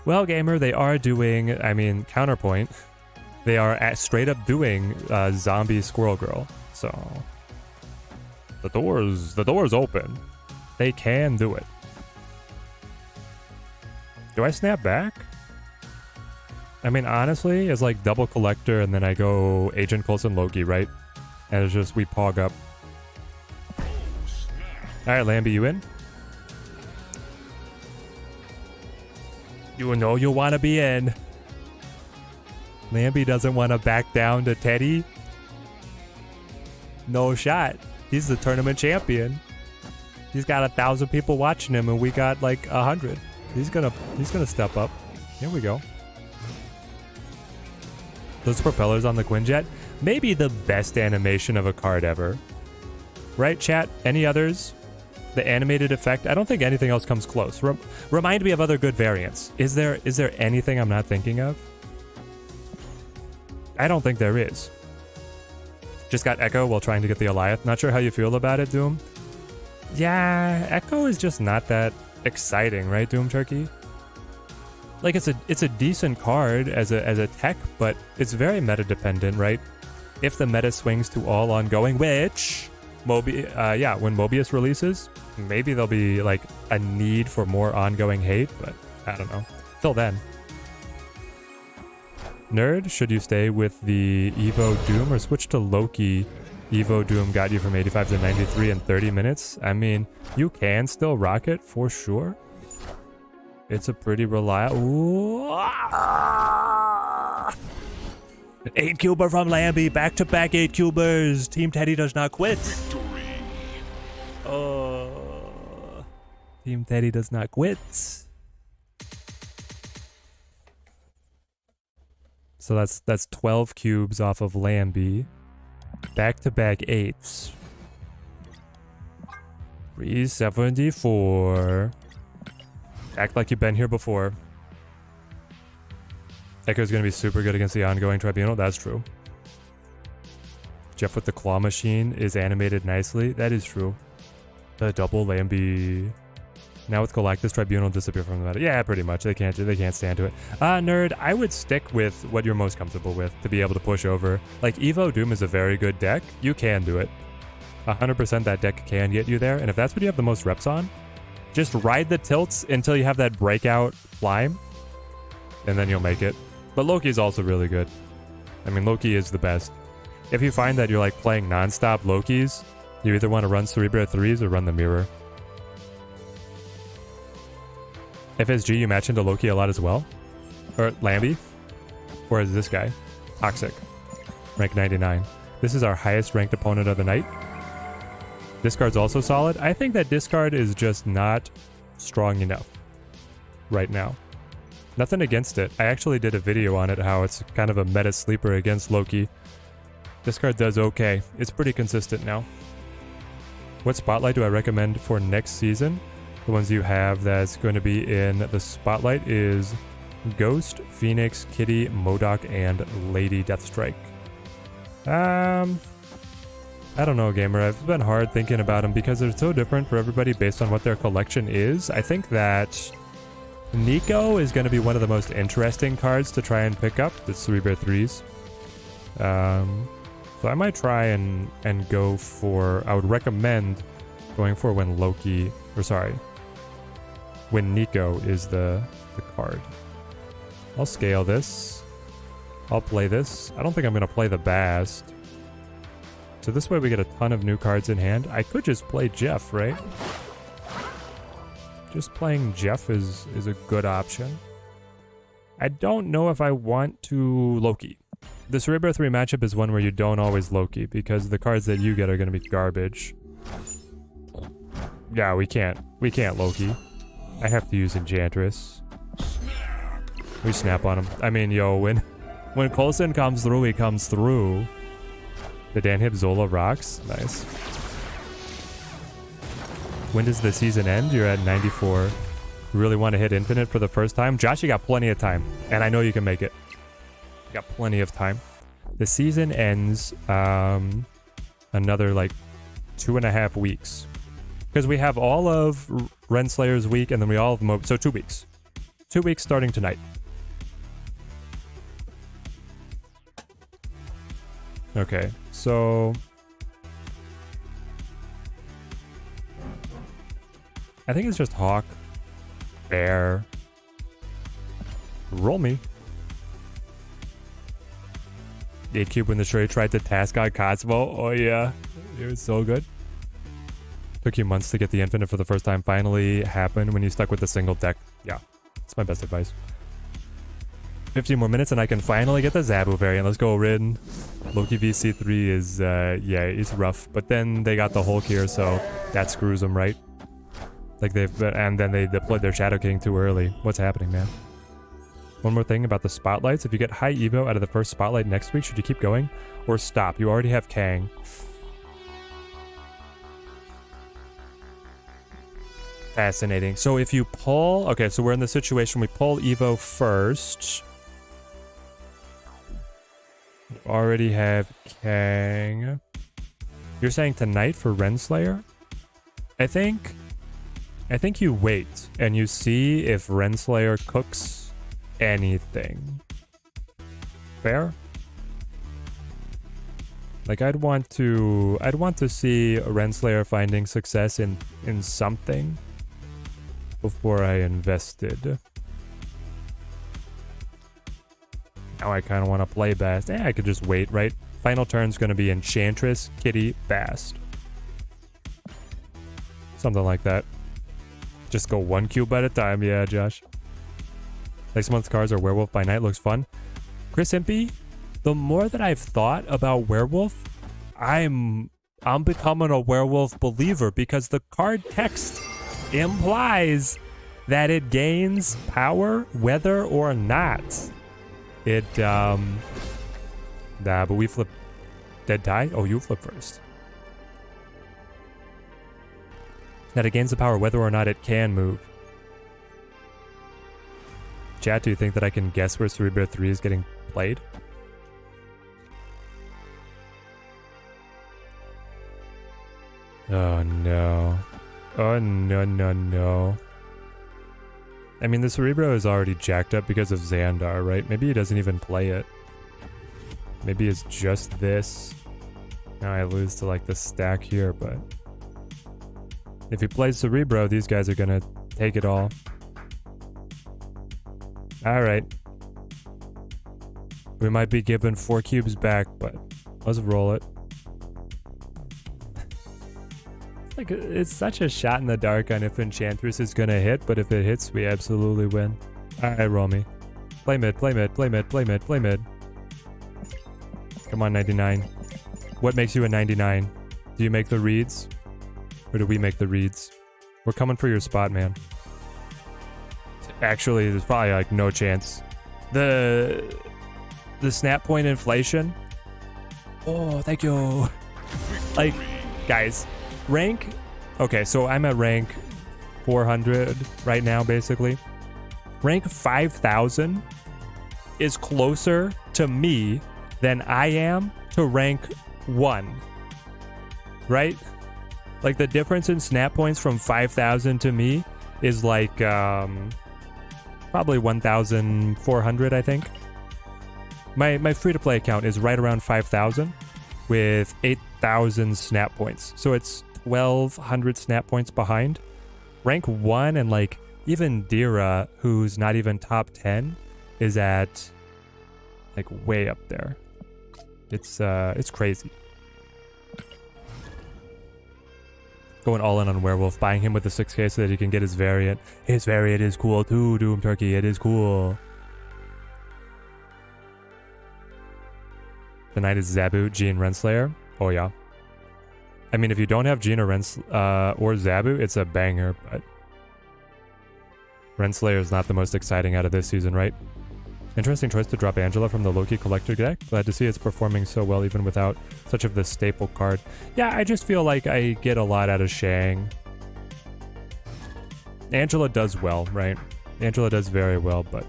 Well, gamer, they are doing, I mean, counterpoint. They are straight up doing zombie Squirrel Girl. So the door's open. They can do it. Do I snap back? I mean, honestly, it's like double collector and then I go Agent Coulson Loki, right? And it's just we pog up. Alright, Lambie, you in? You know you want to be in. Lambie doesn't want to back down to Teddy. No shot. He's the tournament champion. He's got 1,000 people watching him, and we got like 100. He's gonna step up. Here we go. Those propellers on the Quinjet, maybe the best animation of a card ever. Right, chat? Any others? The animated effect. I don't think anything else comes close. Remind me of other good variants. Is there anything I'm not thinking of? I don't think there is. Just got Echo while trying to get the Goliath. Not sure how you feel about it, Doom. Yeah, Echo is just not that exciting, right, Doom Turkey? Like, it's a decent card as a tech, but it's very meta dependent, right? If the meta swings to all ongoing, which when Mobius releases, maybe there'll be like a need for more ongoing hate, but I don't know. Till then. Nerd, should you stay with the Evo Doom or switch to Loki? Evo Doom got you from 85 to 93 in 30 minutes. I mean, you can still rock it for sure. It's a pretty reliable... 8-cuber from Lambie. Back-to-back 8-cubers. Team Teddy does not quit. Victory. Oh. Team Teddy does not quit. So that's 12 cubes off of Lambie. Back-to-back 8s. 374. Act like you've been here before. Echo's going to be super good against the ongoing tribunal. That's true. Jeff with the claw machine is animated nicely. That is true. The double Lambie. Now with Galactus, Tribunal disappear from the meta. Yeah, pretty much. They can't stand to it. Nerd, I would stick with what you're most comfortable with to be able to push over. Like, Evo Doom is a very good deck. You can do it. 100% that deck can get you there. And if that's what you have the most reps on, just ride the tilts until you have that breakout climb. And then you'll make it. But Loki is also really good. I mean, Loki is the best. If you find that you're like playing non-stop Lokis, you either want to run Cerebra 3s or run the Mirror. FSG, you match into Loki a lot as well? Or Lambie? Or is this guy? Toxic. Rank 99. This is our highest ranked opponent of the night. Discard's also solid. I think that discard is just not strong enough right now. Nothing against it. I actually did a video on it, how it's kind of a meta sleeper against Loki. Discard does okay. It's pretty consistent now. What spotlight do I recommend for next season? The ones you have that's going to be in the spotlight is Ghost, Phoenix, Kitty, MODOK, and Lady Deathstrike. I don't know, Gamer. It's been hard thinking about them because they're so different for everybody based on what their collection is. I think that Nico is going to be one of the most interesting cards to try and pick up. It's 3x3s. So I might try and go for... I would recommend going for when Loki... Or sorry. When Nico is the card. I'll scale this. I'll play this. I don't think I'm going to play the Bast. So this way we get a ton of new cards in hand. I could just play Jeff, right? Just playing Jeff is a good option. I don't know if I want to Loki. The Cerebro 3 matchup is one where you don't always Loki because the cards that you get are going to be garbage. Yeah, we can't Loki. I have to use Enchantress. We snap on him. I mean, yo, when Coulson comes through, he comes through. The Dan Hip Zola rocks. Nice. When does the season end? You're at 94. You really want to hit Infinite for the first time? Josh, you got plenty of time. And I know you can make it. You got plenty of time. The season ends another like 2.5 weeks. Because we have all of Renslayer's week and then we all have... So 2 weeks. 2 weeks starting tonight. Okay, so... I think it's just Hawk, Bear, roll me. 8-cube when the Shuri tried to task on Cosmo. Oh yeah, it was so good. Took you months to get the Infinite for the first time. Finally happened when you stuck with the single deck. Yeah, that's my best advice. 15 more minutes and I can finally get the Zabu variant. Let's go, Rin. Loki VC3 is, yeah, it's rough. But then they got the Hulk here, so that screws them, right? Like and then they deployed their Shadow King too early. What's happening, man? One more thing about the spotlights. If you get high Evo out of the first spotlight next week, should you keep going or stop? You already have Kang. Fascinating. So if you pull... Okay, so we're in the situation we pull Evo first. You already have Kang. You're saying tonight for Renslayer? I think you wait and you see if Renslayer cooks anything. Fair? Like I'd want to see Renslayer finding success in something before I invested. Now I kind of want to play Bast. I could just wait, right? Final turn's going to be Enchantress, Kitty, Bast. Something like that. Just go 1 cube at a time. Yeah, Josh. Next month's cards are Werewolf by Night. Looks fun. Chris Impey, the more that I've thought about Werewolf, I'm becoming a Werewolf believer because the card text implies that it gains power whether or not it nah, but we flip Dead Die. Oh, you flip first. That it gains the power whether or not it can move. Chat, do you think that I can guess where Cerebro 3 is getting played? Oh no. Oh no. I mean, the Cerebro is already jacked up because of Xandar, right? Maybe he doesn't even play it. Maybe it's just this. Now I lose to like the stack here, but... If he plays Cerebro, these guys are gonna take it all. Alright. We might be given 4 cubes back, but let's roll it. Like, it's such a shot in the dark on if Enchantress is gonna hit, but if it hits, we absolutely win. Alright, roll me. Play mid, play mid, play mid, play mid, play mid. Come on, 99. What makes you a 99? Do you make the reads? Or do we make the reads? We're coming for your spot, man. Actually, there's probably like no chance. The snap point inflation. Oh, thank you. Like, guys, rank. Okay, so I'm at rank 400 right now, basically. Rank 5,000 is closer to me than I am to rank 1. Right? Like, the difference in snap points from 5,000 to me is like probably 1,400, I think. My free-to-play account is right around 5,000 with 8,000 snap points. So it's 1,200 snap points behind. Rank 1 and like even Dira, who's not even top 10, is at like way up there. It's crazy. Going all in on Werewolf, buying him with the 6k so that he can get his variant. His variant is cool too, Doom Turkey. It is cool. The knight is Zabu, Jean, Renslayer. Oh yeah. I mean, if you don't have Jean or or Zabu, it's a banger, but Renslayer is not the most exciting out of this season, right? Interesting choice to drop Angela from the Loki collector deck. Glad to see it's performing so well even without such of the staple card. Yeah, I just feel like I get a lot out of Shang. Angela does well, right? Angela does very well, but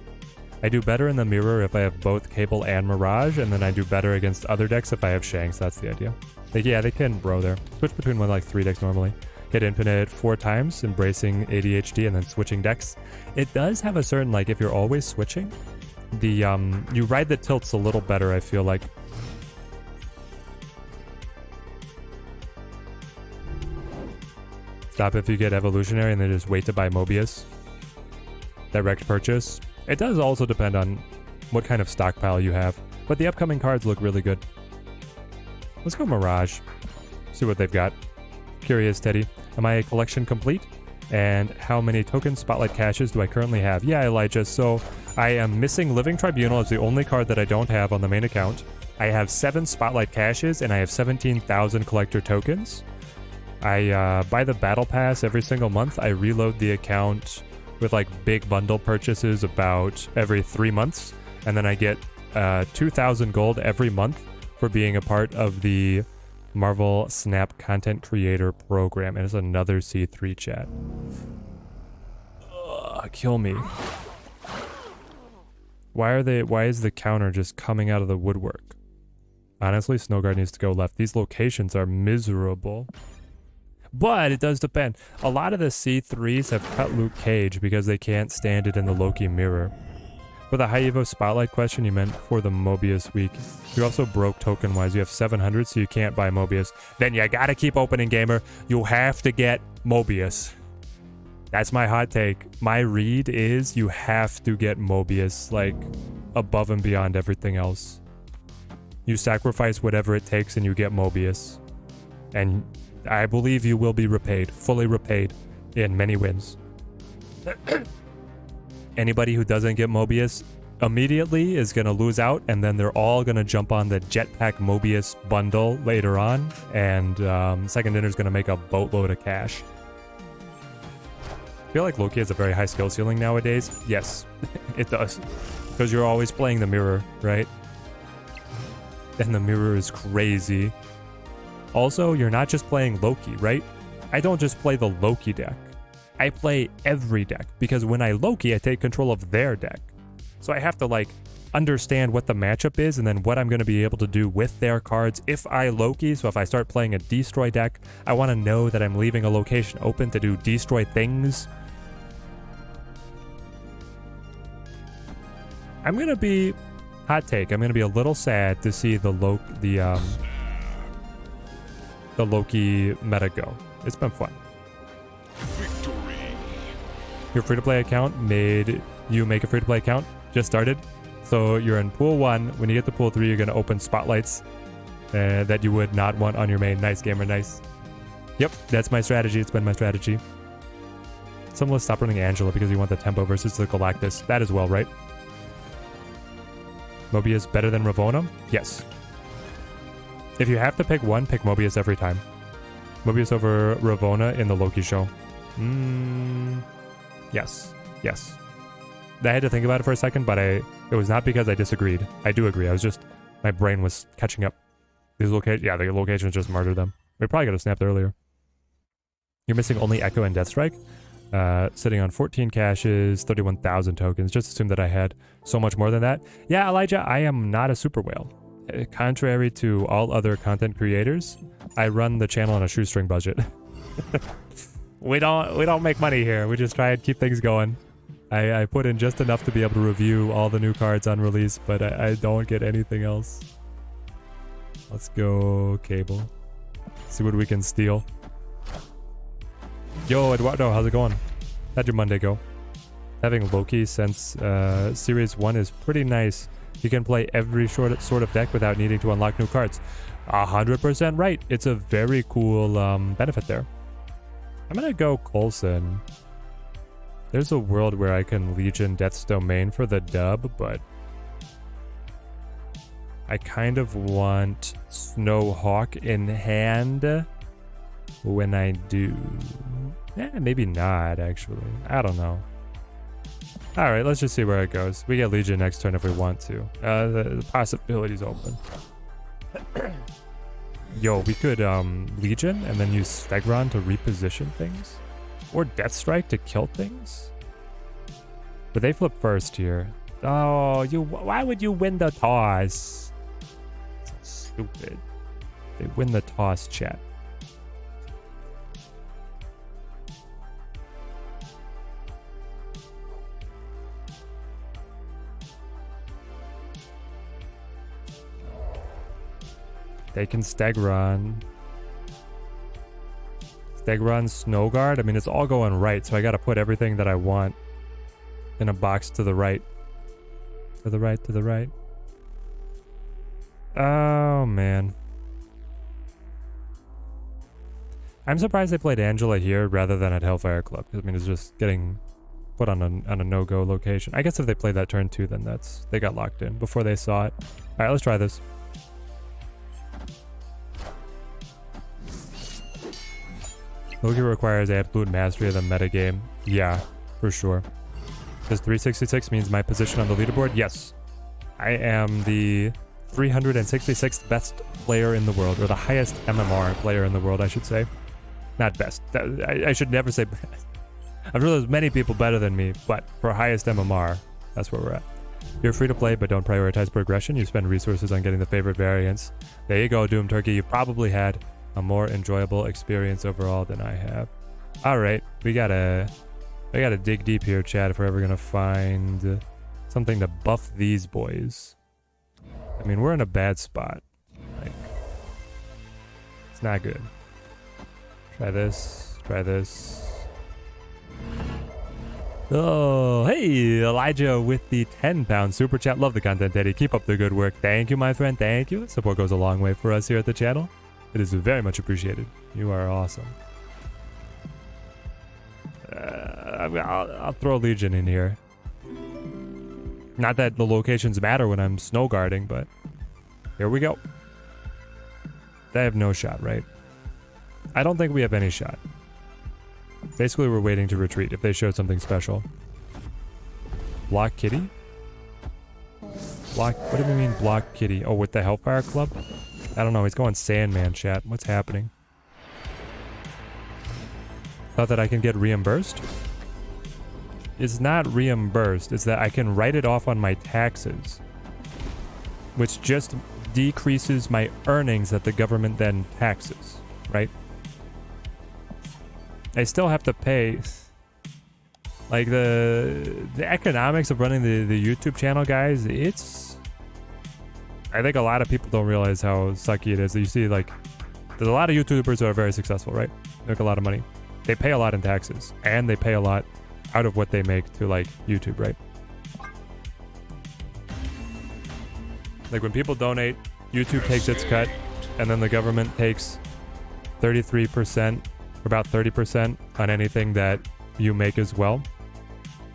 I do better in the mirror if I have both Cable and Mirage, and then I do better against other decks if I have Shang, so that's the idea. Yeah, they can bro there. Switch between like 3 decks normally. Hit Infinite 4 times, embracing ADHD, and then switching decks. It does have a certain, like, if you're always switching, you ride the tilts a little better, I feel like. Stop if you get Evolutionary and then just wait to buy Mobius. Direct purchase. It does also depend on what kind of stockpile you have, but the upcoming cards look really good. Let's go Mirage. See what they've got. Curious, Teddy. Am my collection complete? And how many token spotlight caches do I currently have? Yeah, Elijah, so I am missing Living Tribunal as the only card that I don't have on the main account. I have 7 spotlight caches and I have 17,000 collector tokens. I buy the battle pass every single month. I reload the account with like big bundle purchases about every 3 months, and then I get 2,000 gold every month for being a part of the Marvel Snap Content Creator Program. And it's another C3 chat. Ugh, kill me. Why is the counter just coming out of the woodwork? Honestly, Snowguard needs to go left. These locations are miserable. But it does depend. A lot of the C3s have cut Luke Cage because they can't stand it in the Loki mirror. For the high Evo spotlight question, you meant for the Mobius week. You also broke token-wise. You have 700, so you can't buy Mobius. Then you gotta keep opening, gamer. You have to get Mobius. That's my hot take. My read is you have to get Mobius, like, above and beyond everything else. You sacrifice whatever it takes and you get Mobius. And I believe you will be repaid, fully repaid, in many wins. Anybody who doesn't get Mobius immediately is going to lose out, and then they're all going to jump on the Jetpack Mobius bundle later on, and Second Dinner is going to make a boatload of cash. I feel like Loki has a very high skill ceiling nowadays. Yes, it does. Because you're always playing the mirror, right? And the mirror is crazy. Also, you're not just playing Loki, right? I don't just play the Loki deck. I play every deck, because when I Loki, I take control of their deck. So I have to, like, understand what the matchup is and then what I'm going to be able to do with their cards if I Loki. So if I start playing a destroy deck, I want to know that I'm leaving a location open to do destroy things. I'm going to be, hot take, I'm going to be a little sad to see the Loki meta go. It's been fun. Your free-to-play account made you make a free-to-play account. Just started. So you're in pool 1. When you get to pool 3, you're going to open spotlights that you would not want on your main. Nice, gamer, nice. Yep, that's my strategy. It's been my strategy. Someone will stop running Angela because you want the tempo versus the Galactus. That as well, right? Mobius better than Ravonna? Yes. If you have to pick one, pick Mobius every time. Mobius over Ravonna in the Loki show. Yes. Yes. I had to think about it for a second, but it was not because I disagreed. I do agree. I was just, my brain was catching up. These yeah, the locations just murdered them. We probably got have snapped earlier. You're missing only Echo and Deathstrike. Sitting on 14 caches, 31,000 tokens. Just assume that I had so much more than that. Yeah, Elijah, I am not a super whale. Contrary to all other content creators, I run the channel on a shoestring budget. we don't make money here. We just try and keep things going. I put in just enough to be able to review all the new cards on release, but I don't get anything else. Let's go Cable. See what we can steal. Yo, Eduardo, how's it going? How'd your Monday go? Having Loki since Series 1 is pretty nice. You can play every sort of deck without needing to unlock new cards. 100% right. It's a very cool benefit there. I'm gonna go Coulson. There's a world where I can Legion Death's Domain for the dub, but I kind of want Snowhawk in hand when I do. Maybe not, actually. I don't know. Alright, let's just see where it goes. We get Legion next turn if we want to. The possibility's open. Yo, we could Legion and then use Stegron to reposition things. Or Deathstrike to kill things. But they flip first here. Oh, why would you win the toss? So stupid. They win the toss, chat. They can Stegron. Stegron, Snowguard. I mean, it's all going right, so I gotta put everything that I want in a box to the right. To the right, to the right. Oh, man. I'm surprised they played Angela here rather than at Hellfire Club. I mean, it's just getting put on a no-go location. I guess if they played that turn too, then they got locked in before they saw it. All right, let's try this. Loki requires absolute mastery of the metagame. Yeah, for sure. Does 366 means my position on the leaderboard? Yes. I am the 366th best player in the world, or the highest MMR player in the world, I should say. Not best. I should never say best. I'm sure there's many people better than me, but for highest MMR, that's where we're at. You're free to play, but don't prioritize progression. You spend resources on getting the favorite variants. There you go, Doom Turkey. You probably had a more enjoyable experience overall than I have. All right, we gotta dig deep here, chat, if we're ever gonna find something to buff these boys. I mean, we're in a bad spot. Like, it's not good. Try this. Try this. Oh, hey, Elijah with the 10-pound super chat. Love the content, Teddy. Keep up the good work. Thank you, my friend. Thank you. Support goes a long way for us here at the channel. It is very much appreciated. You are awesome. I'll throw Legion in here. Not that the locations matter when I'm snow guarding, but here we go. They have no shot, right? I don't think we have any shot. Basically, we're waiting to retreat if they show something special. Block Kitty? Block, what do we mean block Kitty? Oh, with the Hellfire Club? I don't know, he's going Sandman, chat. What's happening? Thought that I can get reimbursed? It's not reimbursed, it's that I can write it off on my taxes, which just decreases my earnings that the government then taxes, right? I still have to pay. Like the economics of running the YouTube channel, guys, I think a lot of people don't realize how sucky it is. You see, like, there's a lot of YouTubers who are very successful, right? They make a lot of money. They pay a lot in taxes, and they pay a lot out of what they make to, like, YouTube, right? Like, when people donate, YouTube takes its cut, and then the government takes 33%, or about 30% on anything that you make as well.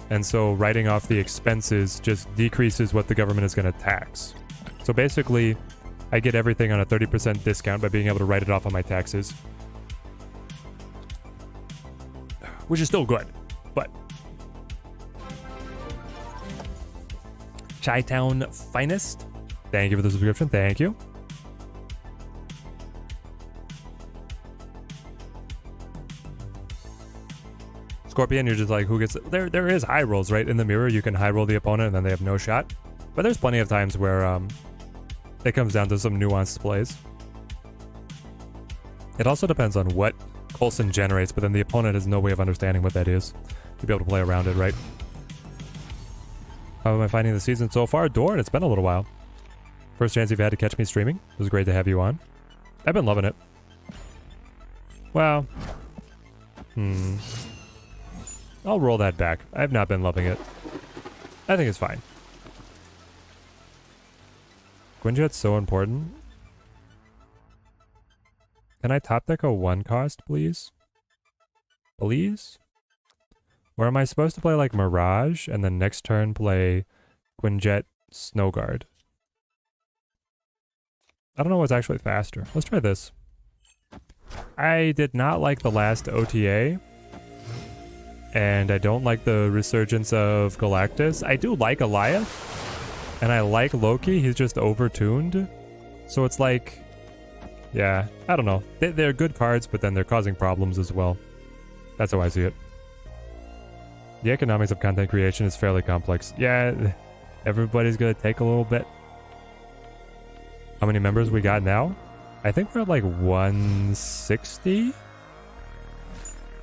And so writing off the expenses just decreases what the government is going to tax. So basically, I get everything on a 30% discount by being able to write it off on my taxes. which is still good, but Chi-Town Finest, thank you for the subscription. Thank you. Scorpion, you're just like, who gets it? There is high rolls, right? In the mirror, you can high roll the opponent and then they have no shot. But there's plenty of times where it comes down to some nuanced plays. It also depends on what Coulson generates, but then the opponent has no way of understanding what that is to be able to play around it, right? How am I finding the season so far? Dorn, it's been a little while. First chance you've had to catch me streaming. It was great to have you on. I've been loving it. Well, I'll roll that back. I've not been loving it. I think it's fine. Quinjet's so important. Can I top deck a 1 cost, please? Please? Or am I supposed to play like Mirage and then next turn play Quinjet Snowguard? I don't know what's actually faster. Let's try this. I did not like the last OTA. And I don't like the resurgence of Galactus. I do like Eliath. And I like Loki. He's just overtuned. So it's like... yeah, I don't know. They're good cards, but then they're causing problems as well. That's how I see it. The economics of content creation is fairly complex. Yeah, everybody's gonna take a little bit. How many members we got now? I think we're at like 160?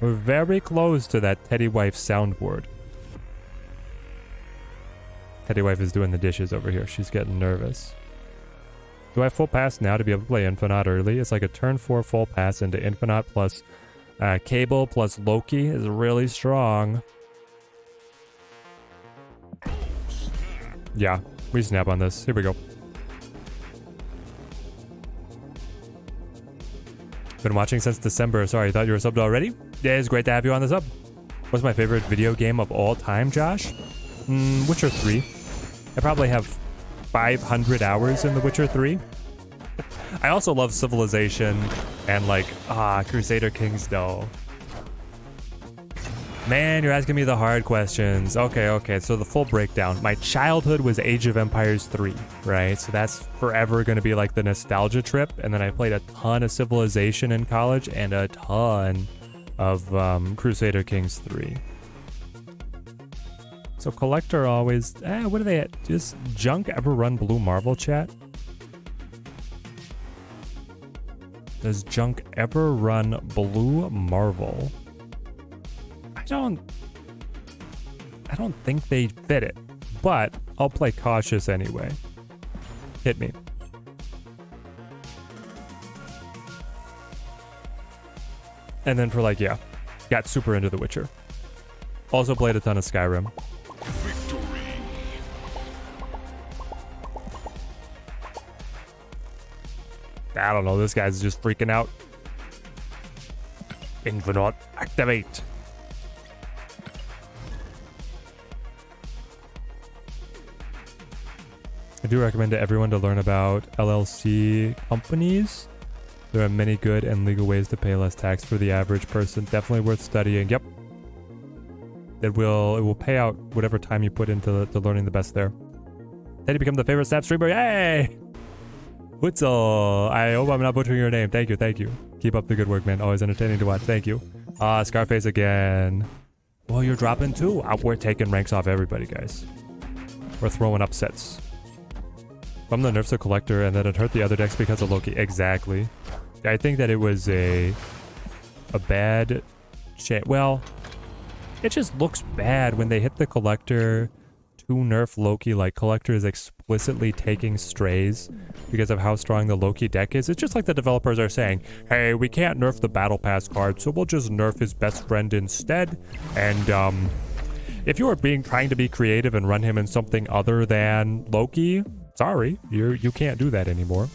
We're very close to that Teddy Wife soundboard. Teddy Wife is doing the dishes over here. She's getting nervous. Do I have full pass now to be able to play Infinite early? It's like a turn 4 full pass into Infinite plus Cable plus Loki is really strong. Yeah, we snap on this. Here we go. Been watching since December. Sorry, I thought you were subbed already. Yeah, it's great to have you on the sub. What's my favorite video game of all time, Josh? Witcher 3. I probably have 500 hours in The Witcher 3. I also love Civilization and like, Crusader Kings though. Man, you're asking me the hard questions. Okay, so the full breakdown. My childhood was Age of Empires 3, right? So that's forever going to be like the nostalgia trip. And then I played a ton of Civilization in college and a ton of Crusader Kings 3. So Collector always... what are they at? Does Junk ever run Blue Marvel, chat? Does Junk ever run Blue Marvel? I don't think they fit it, but I'll play cautious anyway. Hit me. And then for like, yeah, got super into The Witcher. Also played a ton of Skyrim. Victory. I don't know, this guy's just freaking out. Infinite activate. I do recommend to everyone to learn about LLC companies. There are many good and legal ways to pay less tax for the average person. Definitely worth studying. Yep. It will pay out whatever time you put into learning the best there. Then you become the favorite Snap streamer. Yay! Witzel. I hope I'm not butchering your name. Thank you. Keep up the good work, man. Always entertaining to watch. Thank you. Scarface again. Well, you're dropping too. We're taking ranks off everybody, guys. We're throwing upsets. From the nerfs of Collector and then it hurt the other decks because of Loki. Exactly. I think that it was a bad well, it just looks bad when they hit the Collector to nerf Loki. Like Collector is explicitly taking strays because of how strong the Loki deck is. It's just like the developers are saying, hey, we can't nerf the Battle Pass card, so we'll just nerf his best friend instead. And if you are trying to be creative and run him in something other than Loki, sorry, you can't do that anymore.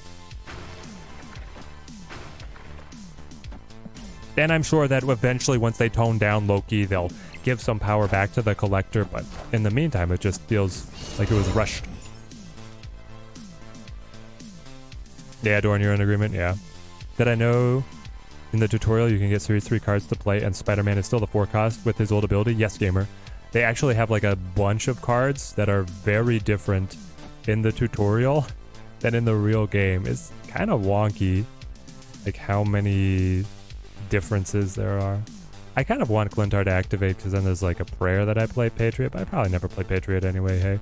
And I'm sure that eventually once they tone down Loki, they'll give some power back to the Collector, but in the meantime, it just feels like it was rushed. Yeah, Dorn, you're in agreement? Yeah. Did I know In the tutorial, you can get Series 3 cards to play, and Spider-Man is still the 4 cost with his old ability. Yes, gamer. They actually have like a bunch of cards that are very different in the tutorial than in the real game. It's kind of wonky, like how many differences there are. I kind of want Glintar to activate because then there's like a prayer that I play Patriot, but I probably never play Patriot anyway, hey.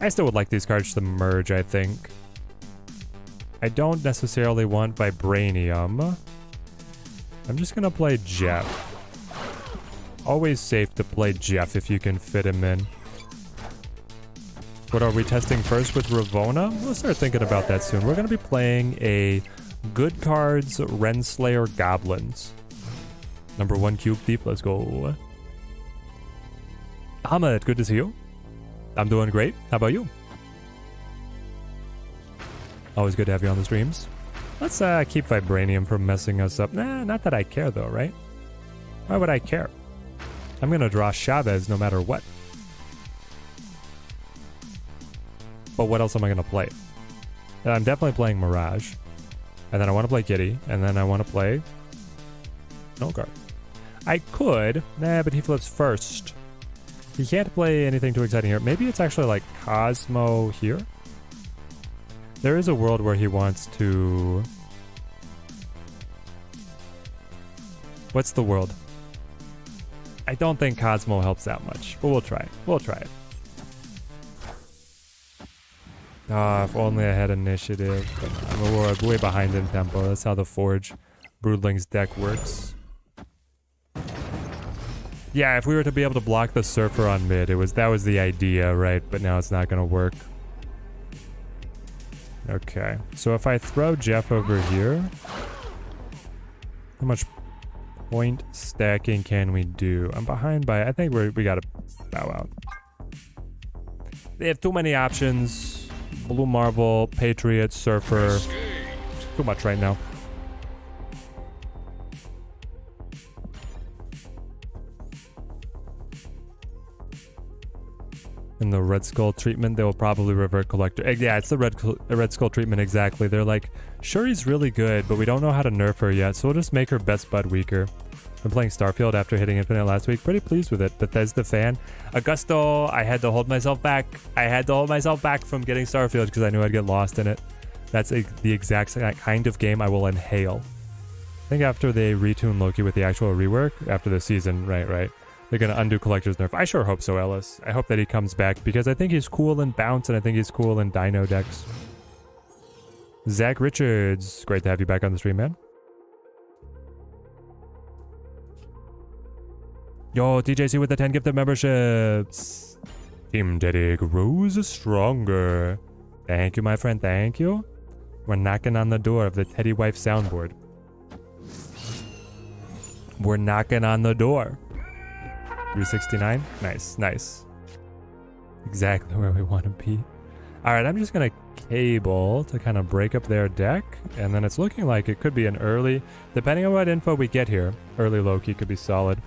I still would like these cards to merge, I think. I don't necessarily want Vibranium. I'm just gonna play Jeff. Always safe to play Jeff if you can fit him in. What are we testing first with Ravonna? We'll start thinking about that soon. We're gonna be playing a Good Cards Renslayer Goblins. Number 1 Cube Thief, let's go. Ahmed, good to see you. I'm doing great. How about you? Always good to have you on the streams. Let's keep Vibranium from messing us up. Nah, not that I care though, right? Why would I care? I'm gonna draw Chavez no matter what. But what else am I gonna play? And I'm definitely playing Mirage. And then I want to play Giddy. And then I want to play Nolgar. I could. Nah, but he flips first. He can't play anything too exciting here. Maybe it's actually like Cosmo here. There is a world where he wants to... What's the world? I don't think Cosmo helps that much, but we'll try it. We'll try it. Ah, if only I had initiative. But we're way behind in tempo. That's how the Forge Broodlings deck works. Yeah, if we were to be able to block the Surfer on mid, that was the idea, right? But now it's not gonna work. Okay, so if I throw Jeff over here, how much point stacking can we do? I'm behind by, I think we gotta bow out. They have too many options. Blue Marble, Patriot, Surfer. Too much right now. In the Red Skull treatment, they will probably revert Collector. Yeah, it's the Red Skull treatment exactly. They're like, sure, he's really good, but we don't know how to nerf her yet, so we'll just make her best bud weaker. I'm playing Starfield after hitting Infinite last week. Pretty pleased with it. Bethesda fan. Augusto, I had to hold myself back. I had to hold myself back from getting Starfield because I knew I'd get lost in it. That's the exact kind of game I will inhale. I think after they retune Loki with the actual rework, after the season, right, they're going to undo Collector's nerf. I sure hope so, Ellis. I hope that he comes back because I think he's cool in Bounce and I think he's cool in Dino decks. Zach Richards, great to have you back on the stream, man. Yo, TJC with the 10 gifted memberships. Team Teddy grows stronger. Thank you, my friend. Thank you. We're knocking on the door of the Teddy Wife soundboard. We're knocking on the door. 369. Nice, nice. Exactly where we want to be. All right, I'm just going to cable to kind of break up their deck. And then it's looking like it could be an early, depending on what info we get here, early Loki could be solid.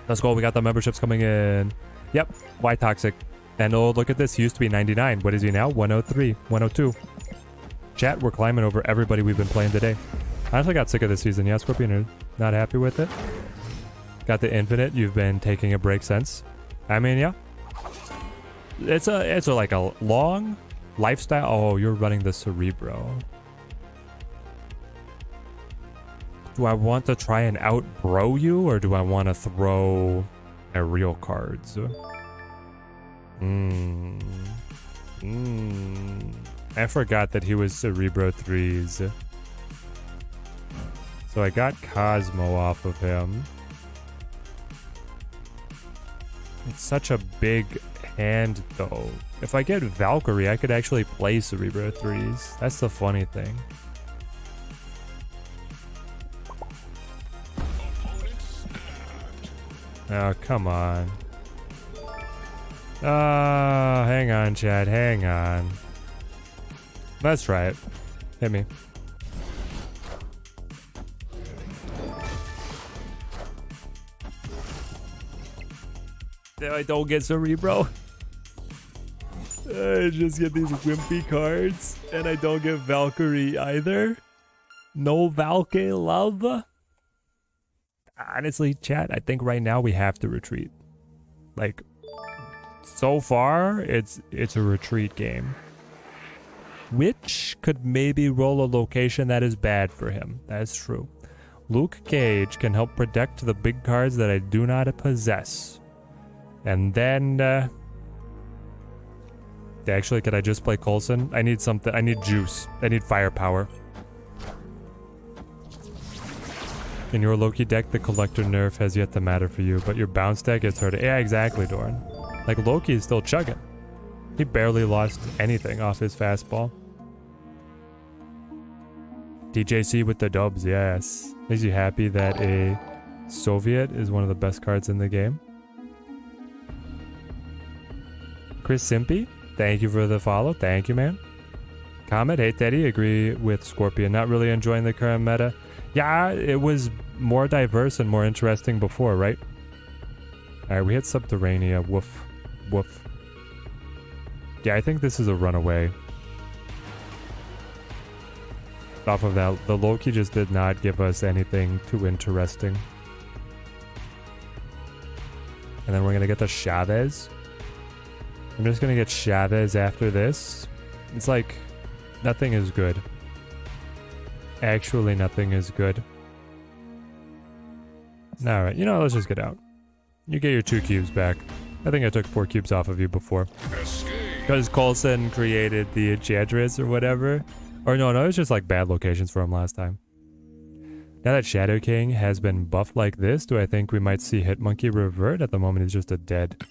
Let's go. We got the memberships coming in. Yep. Why Toxic? And oh, look at this. He used to be 99. What is he now? 103. 102. Chat, we're climbing over everybody we've been playing today. I honestly got sick of this season. Yeah, Scorpion, you're not happy with it? Got the Infinite. You've been taking a break since. I mean, yeah. It's like a long lifestyle. Oh, you're running the Cerebro. Do I want to try and out-bro you, or do I want to throw my real cards? I forgot that he was Cerebro 3s. So I got Cosmo off of him. It's such a big hand, though. If I get Valkyrie, I could actually play Cerebro 3s. That's the funny thing. Oh, come on. Hang on, Chad. Hang on. Let's try it. Hit me. I don't get Cerebro. I just get these wimpy cards, and I don't get Valkyrie either. No Valky love. Honestly, chat, I think right now we have to retreat. Like, so far, it's a retreat game. Which could maybe roll a location that is bad for him. That's true. Luke Cage can help protect the big cards that I do not possess. And then, actually, could I just play Coulson? I need something. I need juice. I need firepower. In your Loki deck, the collector nerf has yet to matter for you, but your bounce deck gets hurt. Yeah, exactly, Dorn. Like, Loki is still chugging. He barely lost anything off his fastball. DJC with the dubs, yes. Makes you happy that a Soviet is one of the best cards in the game. Chris Simpy, thank you for the follow. Thank you, man. Comet, hey Teddy, agree with Scorpion. Not really enjoying the current meta. Yeah, it was more diverse and more interesting before, right? Alright, we hit Subterranea. Woof. Woof. Yeah, I think this is a runaway. Off of that, the Loki just did not give us anything too interesting. And then we're gonna get the Chavez. I'm just gonna get Chavez after this. It's like, nothing is good. Actually, nothing is good. Alright, you know, let's just get out. You get your 2 cubes back. I think I took 4 cubes off of you before. Because Coulson created the Enchantress or whatever. Or no, it was just like bad locations for him last time. Now that Shadow King has been buffed like this, do I think we might see Hitmonkey revert? At the moment, he's just a dead.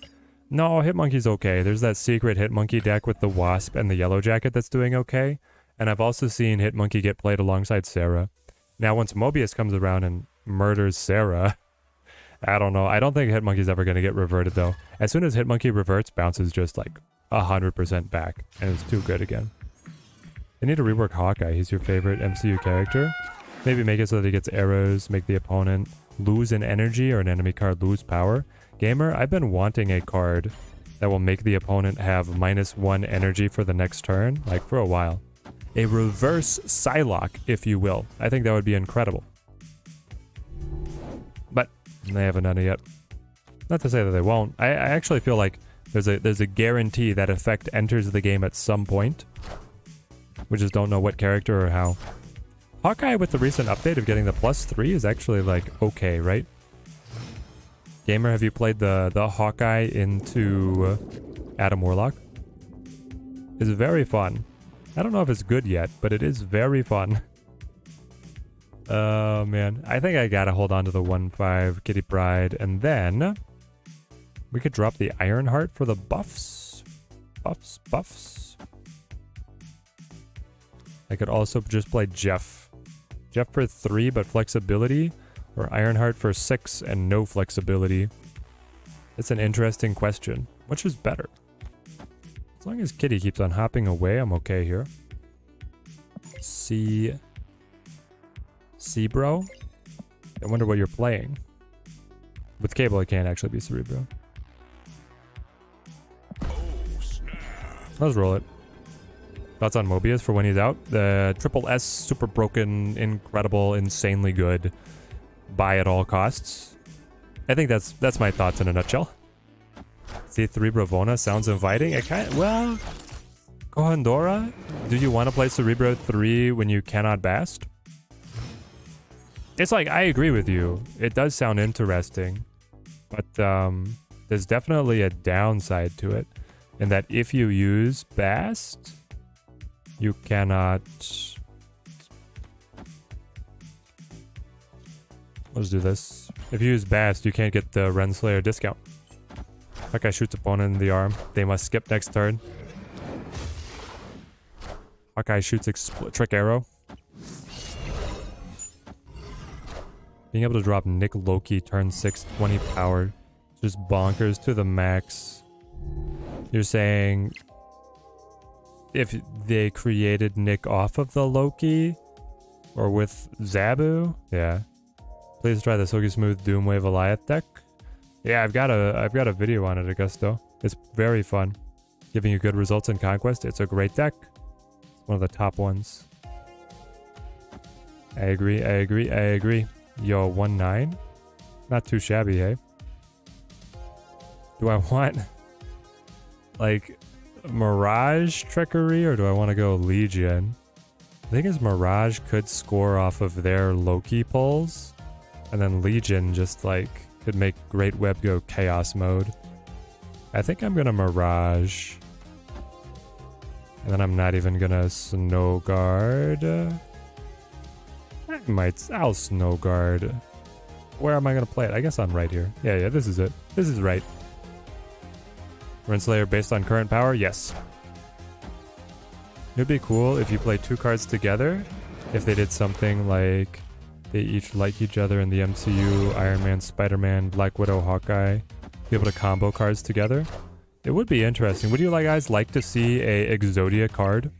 No, Hitmonkey's okay. There's that secret Hitmonkey deck with the Wasp and the Yellow Jacket that's doing okay. And I've also seen Hitmonkey get played alongside Sarah. Now, once Mobius comes around and murders Sarah, I don't know. I don't think Hitmonkey's ever going to get reverted, though. As soon as Hitmonkey reverts, Bounce is just like 100% back. And it's too good again. They need to rework Hawkeye. He's your favorite MCU character. Maybe make it so that he gets arrows, make the opponent lose an energy or an enemy card lose power. Gamer, I've been wanting a card that will make the opponent have -1 energy for the next turn, like for a while. A reverse Psylocke, if you will. I think that would be incredible. But they haven't done it yet. Not to say that they won't. I actually feel like there's a guarantee that effect enters the game at some point. We just don't know what character or how. Hawkeye with the recent update of getting the +3 is actually like okay, right? Gamer, have you played the Hawkeye into Adam Warlock? It's very fun. I don't know if it's good yet, but it is very fun. Oh man, I think I gotta hold on to the 1/5 Kitty Pride, and then we could drop the Ironheart for the buffs. Buffs. I could also just play Jeff. Jeff for 3 but flexibility, or Ironheart for 6 and no flexibility. It's an interesting question. Which is better? As long as Kitty keeps on hopping away, I'm okay here. Bro? I wonder what you're playing. With Cable, it can't actually be Cerebro. Let's roll it. Thoughts on Mobius for when he's out? The triple S, super broken, incredible, insanely good. Buy at all costs. I think that's my thoughts in a nutshell. C3 Ravonna sounds inviting. It kind of, well, Kohandora, do you want to play Cerebro 3 when you cannot Bast? It's like, I agree with you. It does sound interesting. But there's definitely a downside to it. In that if you use Bast, you cannot... Let's do this. If you use Bast, you can't get the Renslayer discount. That guy shoots opponent in the arm. They must skip next turn. Hawkeye shoots trick arrow. Being able to drop Nick Loki turn 6, 20 power. Just bonkers to the max. You're saying if they created Nick off of the Loki or with Zabu? Yeah. Please try the Silky Smooth Doomwave Goliath deck. Yeah, I've got a video on it, Augusto. It's very fun. Giving you good results in Conquest. It's a great deck. It's one of the top ones. I agree. Yo, 1-9? Not too shabby, hey? Do I want, like, Mirage Trickery, or do I want to go Legion? I think his Mirage could score off of their Loki pulls, and then Legion just, like, could make Great Web go Chaos Mode. I think I'm gonna Mirage. And then I'm not even gonna Snow Guard. I'll Snow Guard. Where am I gonna play it? I guess on right here. Yeah, this is it. This is right. Renslayer based on current power? Yes. It'd be cool if you play 2 cards together. If they did something like they each like each other in the MCU, Iron Man, Spider-Man, Black Widow, Hawkeye. Be able to combo cards together. It would be interesting. Would you guys like to see a Exodia card?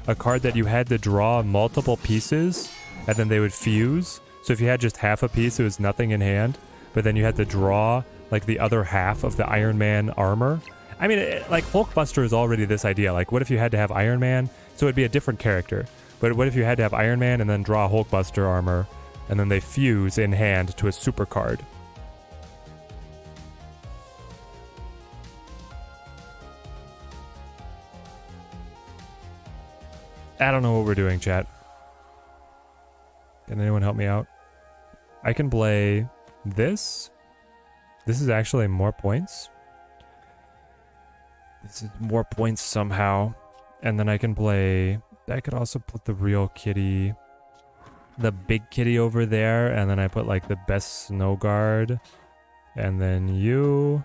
A card that you had to draw multiple pieces and then they would fuse. So if you had just half a piece, it was nothing in hand. But then you had to draw like the other half of the Iron Man armor. I mean, like Hulkbuster is already this idea. Like what if you had to have Iron Man? So it'd be a different character. But what if you had to have Iron Man and then draw Hulkbuster armor and then they fuse in hand to a super card? I don't know what we're doing, chat. Can anyone help me out? I can play this. This is actually more points. This is more points somehow. And then I can play... I could also put the real kitty... the big kitty over there. And then I put like the best Snow Guard. And then you.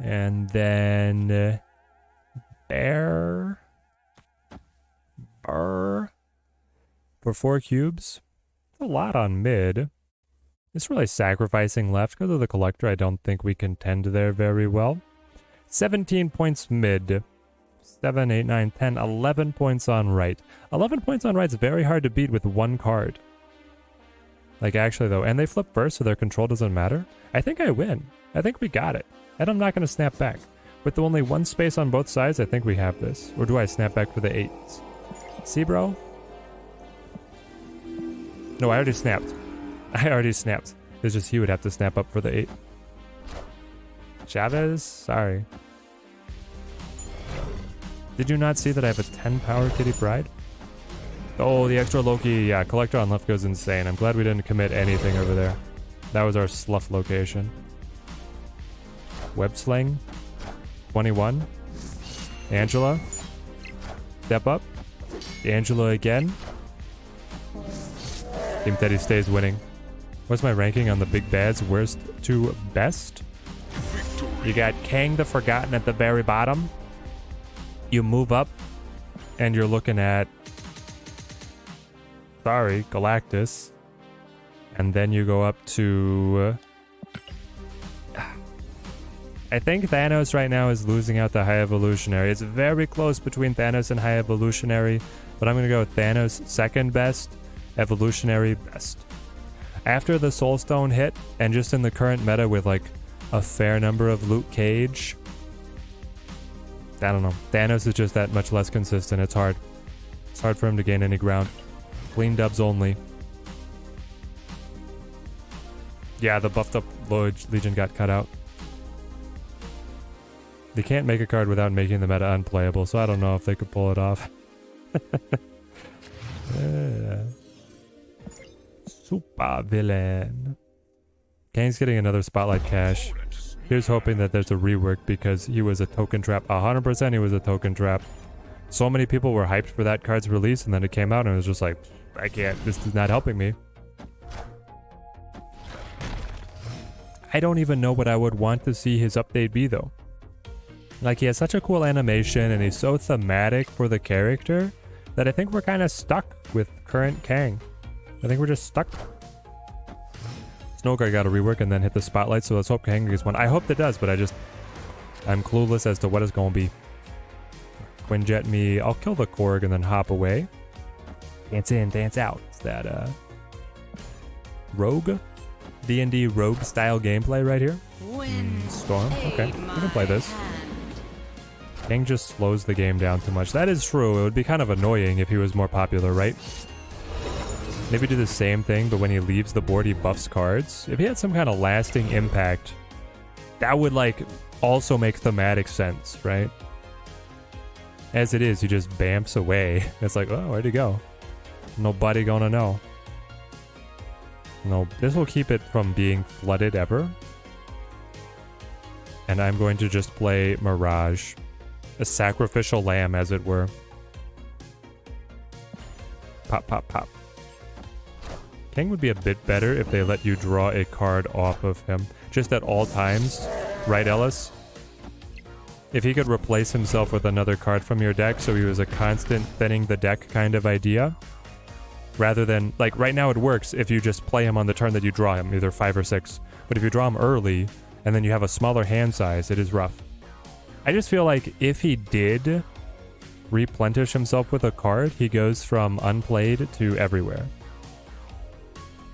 And then... Bear... for 4 cubes. That's a lot on mid. It's really sacrificing left because of the collector. I don't think we contend there very well. 17 points mid. 7, 8, 9, 10, 11 points on right. 11 points on right is very hard to beat with 1 card. Like actually though, and they flip first so their control doesn't matter. I think I win. I think we got it. And I'm not going to snap back. With only 1 space on both sides, I think we have this. Or do I snap back for the 8s? See, bro? No, I already snapped. It's just he would have to snap up for the 8. Chavez? Sorry. Did you not see that I have a 10 power Kitty Pride? Oh, the extra Loki. Yeah, collector on left goes insane. I'm glad we didn't commit anything over there. That was our slough location. Web Sling. 21. Angela. Step up. Angela again. Team Teddy stays winning. What's my ranking on the big bads? Worst to best? You got Kang the Forgotten at the very bottom. You move up and you're looking at... sorry, Galactus. And then you go up to... I think Thanos right now is losing out to High Evolutionary. It's very close between Thanos and High Evolutionary, but I'm going to go with Thanos second best, Evolutionary best. After the Soul Stone hit, and just in the current meta with like a fair number of Luke Cage, I don't know. Thanos is just that much less consistent. It's hard. It's hard for him to gain any ground. Clean dubs only. Yeah, the buffed up Legion got cut out. They can't make a card without making the meta unplayable, so I don't know if they could pull it off. Yeah. Super villain. Kang's getting another spotlight cash. Here's hoping that there's a rework because he was a token trap. 100% he was a token trap. So many people were hyped for that card's release, and then it came out and it was just like, I can't, this is not helping me. I don't even know what I would want to see his update be though. Like, he has such a cool animation and he's so thematic for the character that I think we're kind of stuck with current Kang. I think we're just stuck. Snowguard got a rework and then hit the spotlight, so let's hope Kang gets one. I hope it does, but I'm clueless as to what it's going to be. Quinjet me. I'll kill the Korg and then hop away. Dance in, dance out. It's that Rogue? D&D Rogue style gameplay right here. Storm. Okay, we can play this. Kang just slows the game down too much. That is true. It would be kind of annoying if he was more popular, right? Maybe do the same thing, but when he leaves the board, he buffs cards. If he had some kind of lasting impact, that would, like, also make thematic sense, right? As it is, he just bamps away. It's like, oh, where'd he go? Nobody gonna know. No, this will keep it from being flooded ever. And I'm going to just play Mirage. A sacrificial lamb, as it were. Pop, pop, pop. King would be a bit better if they let you draw a card off of him. Just at all times. Right, Ellis? If he could replace himself with another card from your deck, so he was a constant thinning the deck kind of idea. Rather than, like, right now it works if you just play him on the turn that you draw him, either 5 or 6. But if you draw him early, and then you have a smaller hand size, it is rough. I just feel like if he did replenish himself with a card, he goes from unplayed to everywhere.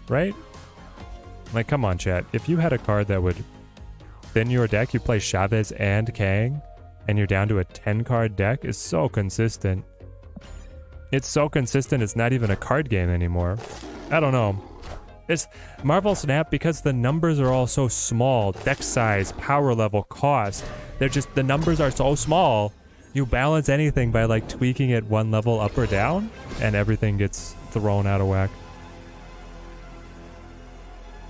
Right? Like, come on, chat. If you had a card that would thin your deck, you play Chavez and Kang, and you're down to a 10-card deck, is so consistent. It's so consistent, it's not even a card game anymore. I don't know. It's Marvel Snap, because the numbers are all so small. Deck size, power level, cost. They're just, the numbers are so small. You balance anything by, like, tweaking it one level up or down, and everything gets thrown out of whack.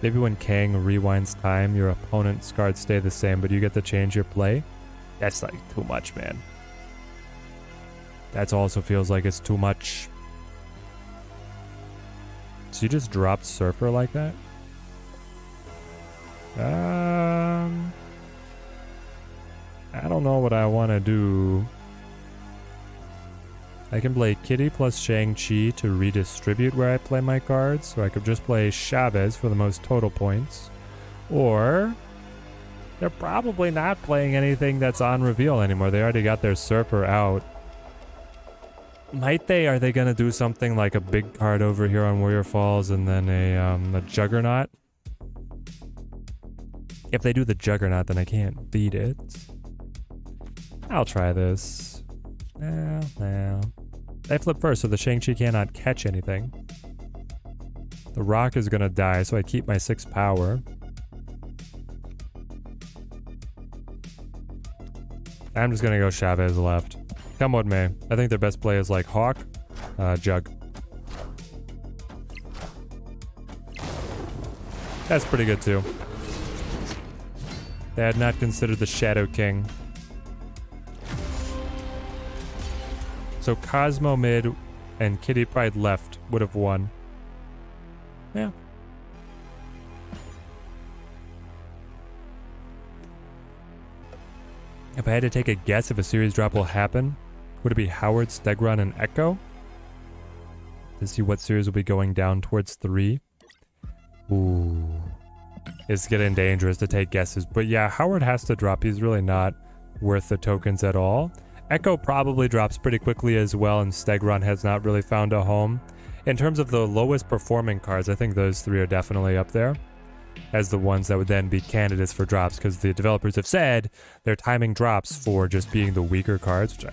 Maybe when Kang rewinds time, your opponent's cards stay the same, but you get to change your play. That's, like, too much, man. That also feels like it's too much. So you just dropped Surfer like that? I don't know what I want to do. I can play Kitty plus Shang-Chi to redistribute where I play my cards, so I could just play Chavez for the most total points. Or they're probably not playing anything that's on reveal anymore. They already got their Surfer out. Might they? Are they going to do something like a big card over here on Warrior Falls and then a Juggernaut? If they do the Juggernaut, then I can't beat it. I'll try this. No. They flip first, so the Shang-Chi cannot catch anything. The Rock is going to die, so I keep my 6 power. I'm just going to go Chavez left. Come what may. I think their best play is like Hawk, Jug. That's pretty good too. They had not considered the Shadow King. So Cosmo mid and Kitty Pride left would have won. Yeah. If I had to take a guess if a series drop will happen, would it be Howard, Stegron, and Echo? To see what series will be going down towards 3. Ooh. It's getting dangerous to take guesses. But yeah, Howard has to drop. He's really not worth the tokens at all. Echo probably drops pretty quickly as well, and Stegron has not really found a home. In terms of the lowest performing cards, I think those 3 are definitely up there as the ones that would then be candidates for drops, because the developers have said they're timing drops for just being the weaker cards, which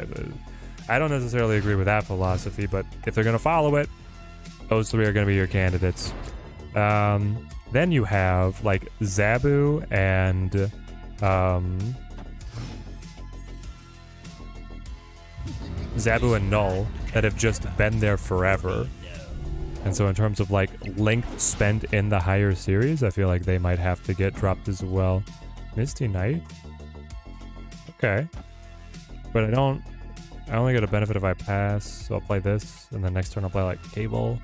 I don't necessarily agree with that philosophy, but if they're going to follow it, those 3 are going to be your candidates. Then you have like Zabu and Null that have just been there forever. And so in terms of like length spent in the higher series, I feel like they might have to get dropped as well. Misty Knight? Okay. But I only get a benefit if I pass, so I'll play this, and then next turn I'll play like Cable.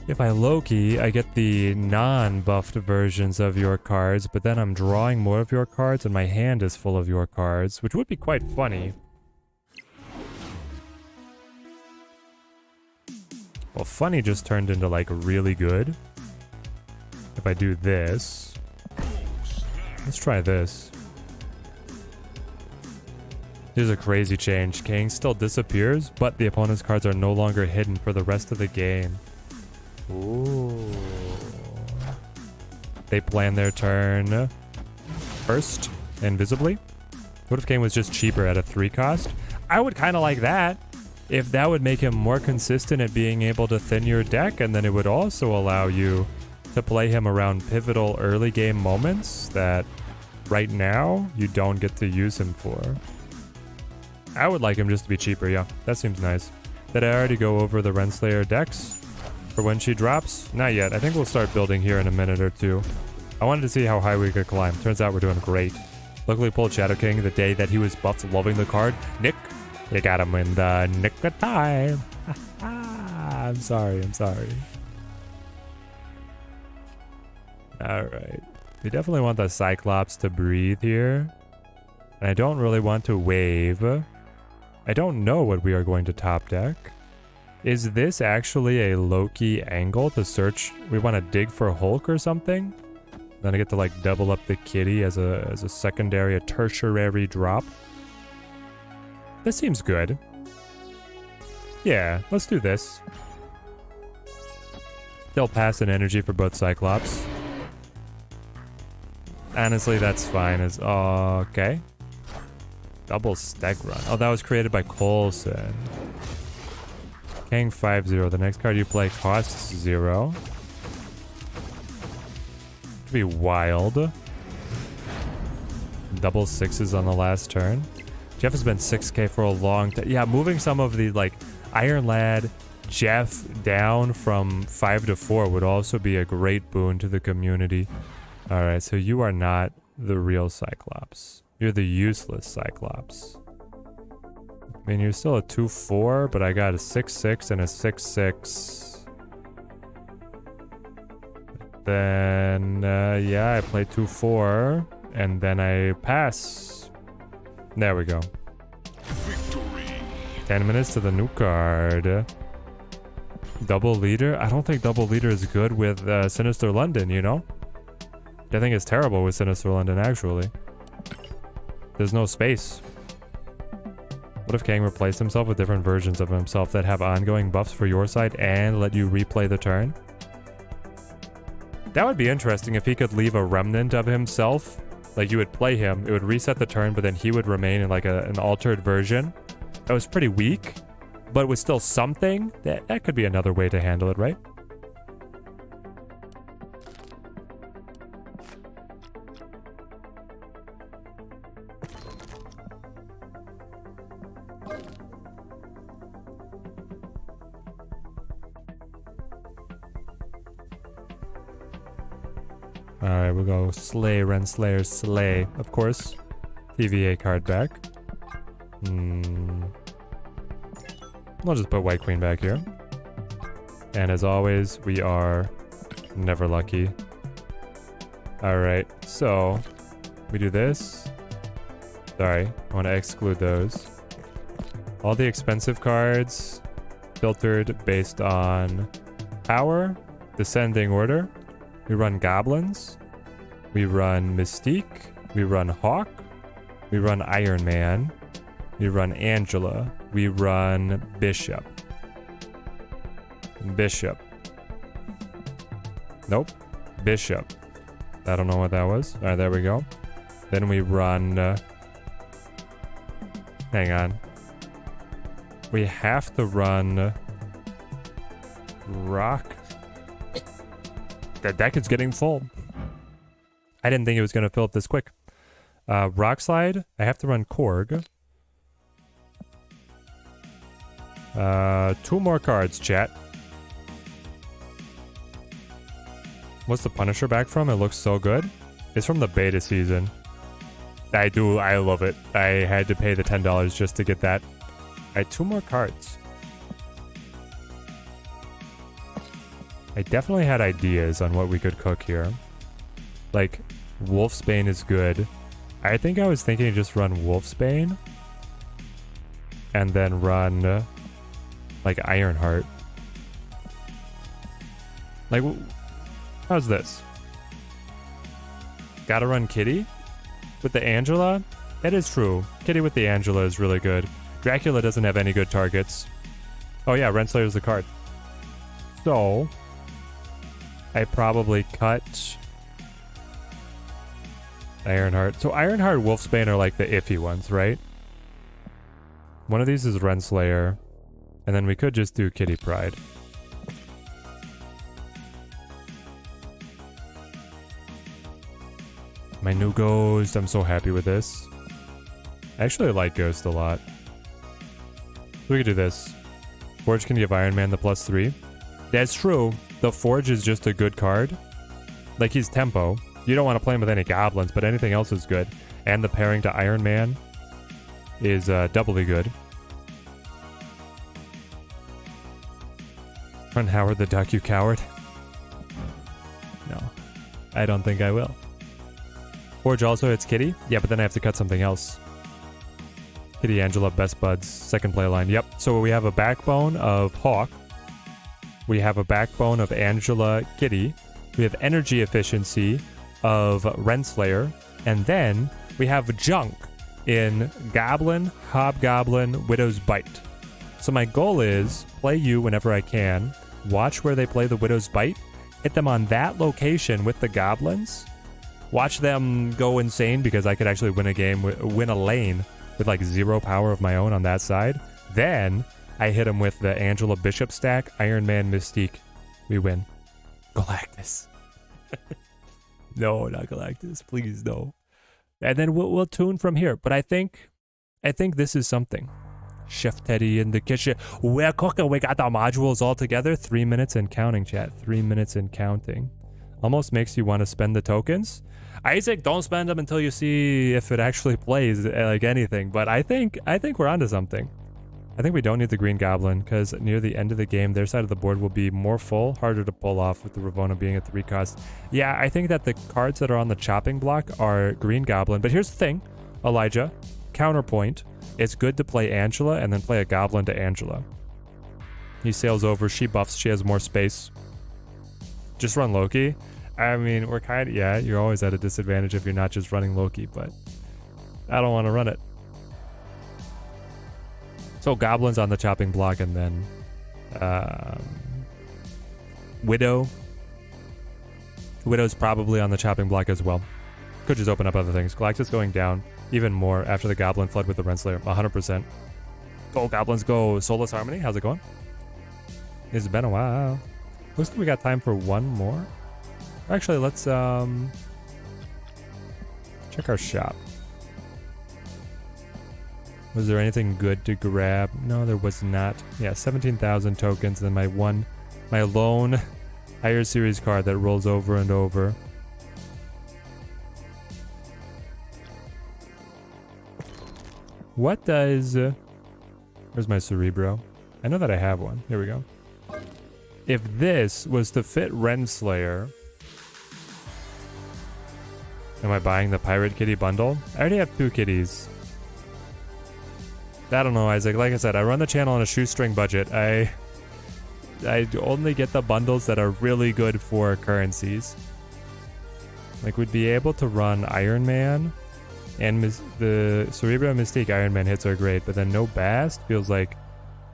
If I Loki, I get the non-buffed versions of your cards, but then I'm drawing more of your cards and my hand is full of your cards, which would be quite funny. Well, funny just turned into like really good. If I do this, let's try this. Here's a crazy change. King still disappears, but the opponent's cards are no longer hidden for the rest of the game. Ooh. They plan their turn first, invisibly. What if King was just cheaper at a 3 cost? I would kind of like that. if that would make him more consistent at being able to thin your deck, and then it would also allow you to play him around pivotal early game moments that right now you don't get to use him for. I would like him just to be cheaper, yeah. That seems nice. Did I already go over the Renslayer decks for when she drops? Not yet. I think we'll start building here in a minute or two. I wanted to see how high we could climb. Turns out we're doing great. Luckily pulled Shadow King the day that he was buffed, loving the card. Nick, you got him in the nick of time. I'm sorry. Alright. We definitely want the Cyclops to breathe here. And I don't really want to wave. I don't know what we are going to top deck. Is this actually a low-key angle to search? We want to dig for Hulk or something? Then I get to like double up the kitty as a secondary, a tertiary drop. This seems good. Yeah, let's do this. They'll pass an energy for both Cyclops. Honestly, that's fine. Okay. Double Steg Run. Oh, that was created by Coulson. Kang 5-0. The next card you play costs 0. Could be wild. Double 6s on the last turn. Jeff has been 6k for a long time. Yeah, moving some of the like Iron Lad, Jeff down from 5 to 4 would also be a great boon to the community. Alright, so you are not the real Cyclops. You're the useless Cyclops. I mean, you're still a 2-4, but I got a 6-6 and a 6-6. Then, yeah, I play 2-4, and then I pass. There we go. Victory. 10 minutes to the new card. Double leader? I don't think double leader is good with Sinister London, you know? I think it's terrible with Sinister London, actually. There's no space. What if Kang replaced himself with different versions of himself that have ongoing buffs for your side and let you replay the turn? That would be interesting if he could leave a remnant of himself. Like, you would play him, it would reset the turn, but then he would remain in like an altered version. That was pretty weak, but was still something. That could be another way to handle it, right? Alright, we'll go Slay, Renslayer, Slay. Of course. TVA card back. I'll just put White Queen back here. And as always, we are never lucky. Alright, so we do this. Sorry, I want to exclude those. All the expensive cards filtered based on power, descending order. We run Goblins, we run Mystique, we run Hawk, we run Iron Man, we run Angela, we run Bishop. Nope. Bishop. I don't know what that was. Alright, there we go. Then we run... hang on. We have to run... Rock... The deck is getting full. I didn't think it was going to fill up this quick. Rock Slide. I have to run Korg. 2 more cards, chat. What's the Punisher back from? It looks so good. It's from the beta season. I love it. I had to pay the $10 just to get that. Alright, 2 more cards. I definitely had ideas on what we could cook here. Like, Wolfsbane is good. I think I was thinking just run Wolfsbane. And then run, like, Ironheart. Like, how's this? Gotta run Kitty? With the Angela? That is true. Kitty with the Angela is really good. Dracula doesn't have any good targets. Oh yeah, Renslayer's the card. So... I probably cut Ironheart. So Ironheart, Wolfsbane are like the iffy ones, right? One of these is Renslayer. And then we could just do Kitty Pride. My new Ghost. I'm so happy with this. I actually like Ghost a lot. We could do this. Forge can give Iron Man the +3. That's true. The Forge is just a good card. Like, he's tempo. You don't want to play him with any goblins, but anything else is good. And the pairing to Iron Man is doubly good. Run Howard the Duck, you coward. No. I don't think I will. Forge also hits Kitty? Yeah, but then I have to cut something else. Kitty, Angela, Best Buds, second play line. Yep. So we have a backbone of Hawk. We have a backbone of Angela, Kitty. We have energy efficiency of Renslayer. And then we have junk in Goblin, Hobgoblin, Widow's Bite. So my goal is play you whenever I can. Watch where they play the Widow's Bite. Hit them on that location with the Goblins. Watch them go insane because I could actually win a game, win a lane with like 0 power of my own on that side. Then I hit him with the Angela Bishop stack, Iron Man, Mystique. We win. Galactus. No, not Galactus. Please, no. And then we'll tune from here. But I think this is something. Chef Teddy in the kitchen. We're cooking. We got the modules all together. 3 minutes and counting, chat. 3 minutes and counting. Almost makes you want to spend the tokens. Isaac, don't spend them until you see if it actually plays like anything. But I think we're onto something. I think we don't need the Green Goblin because near the end of the game, their side of the board will be more full, harder to pull off with the Ravonna being at 3 cost. Yeah, I think that the cards that are on the chopping block are Green Goblin. But here's the thing, Elijah, counterpoint. It's good to play Angela and then play a Goblin to Angela. He sails over, she buffs, she has more space. Just run Loki. I mean, we're kind of, yeah, you're always at a disadvantage if you're not just running Loki, but I don't want to run it. So Goblins on the chopping block and then Widow. Widow's probably on the chopping block as well. Could just open up other things. Galactus going down even more after the Goblin flood with the Renslayer. 100%. Go Goblins, go. Soulless Harmony, how's it going? It's been a while. Looks like we got time for one more. Actually, let's check our shop. Was there anything good to grab? No, there was not. Yeah, 17,000 tokens, and then my lone higher series card that rolls over and over. What does... where's my Cerebro? I know that I have one. Here we go. If this was to fit Renslayer... Am I buying the Pirate Kitty bundle? I already have 2 kitties. I don't know, Isaac. Like I said, I run the channel on a shoestring budget. I only get the bundles that are really good for currencies. Like, we'd be able to run Iron Man and the Cerebro and Mystique Iron Man hits are great, but then no Bast feels like...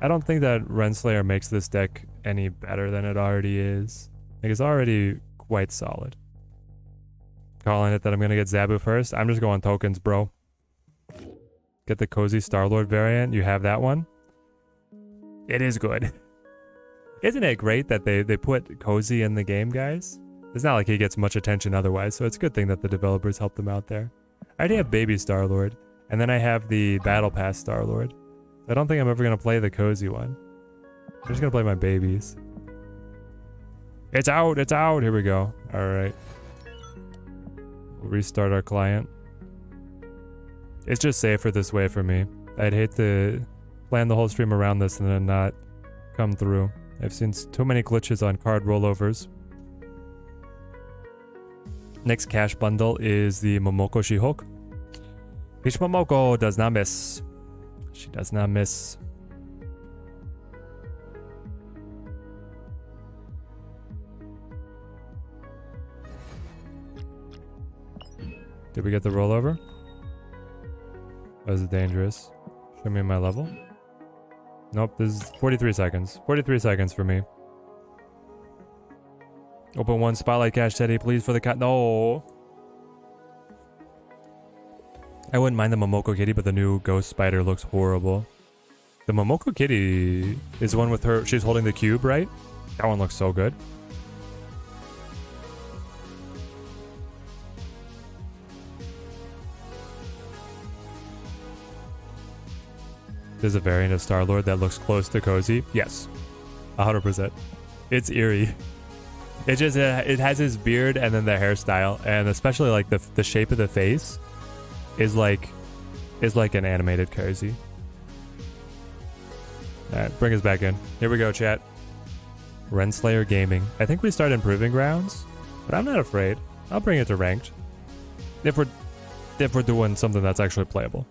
I don't think that Renslayer makes this deck any better than it already is. Like, it's already quite solid. Calling it that I'm going to get Zabu first. I'm just going tokens, bro. Get the Cozy Star-Lord variant. You have that one? It is good. Isn't it great that they put Cozy in the game, guys? It's not like he gets much attention otherwise, so it's a good thing that the developers helped him out there. I already have Baby Star-Lord, and then I have the Battle Pass Star-Lord. I don't think I'm ever going to play the Cozy one. I'm just going to play my babies. It's out! It's out! Here we go. Alright. We'll restart our client. It's just safer this way for me. I'd hate to plan the whole stream around this and then not come through. I've seen too many glitches on card rollovers. Next cash bundle is the Momoko She-Hulk. Peach Momoko does not miss. She does not miss. Did we get the rollover? Was it dangerous? Show me my level. Nope, this is 43 seconds. 43 seconds for me. Open one Spotlight Cash Teddy, please, for the cat. No! I wouldn't mind the Momoko Kitty, but the new Ghost Spider looks horrible. The Momoko Kitty is the one with her. She's holding the cube, right? That one looks so good. There's a variant of Star-Lord that looks close to Cozy. Yes, 100%. It's eerie. It just it has his beard and then the hairstyle, and especially like the shape of the face is like an animated Cozy. All right, bring us back in. Here we go, chat. Renslayer Gaming. I think we start improving rounds, but I'm not afraid. I'll bring it to ranked if we're doing something that's actually playable.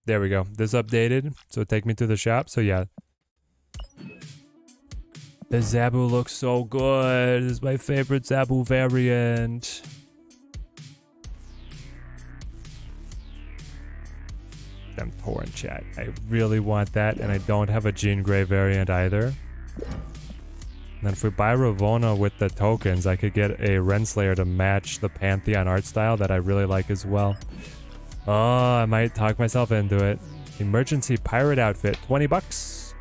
There we go. This updated, so take me to the shop. So yeah, the Zabu looks so good. This is my favorite Zabu variant. I'm torn, chat. I really want that, and I don't have a Jean Grey variant either. And then if we buy Ravonna with the tokens, I could get a Renslayer to match the Pantheon art style that I really like as well. Oh, I might talk myself into it. Emergency pirate outfit, 20 bucks.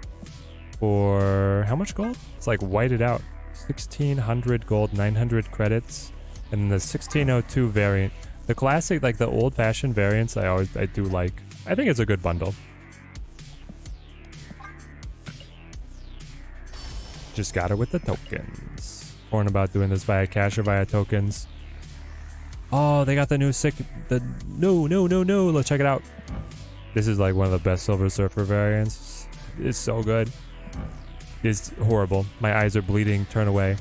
For how much gold? It's like whited out. 1600 gold, 900 credits. And the 1602 variant. The classic, like the old fashioned variants, I do like. I think it's a good bundle. Just got it with the tokens. Torn about doing this via cash or via tokens. Oh, they got the new no. Let's check it out. This is like one of the best Silver Surfer variants. It's so good. It's horrible. My eyes are bleeding. Turn away.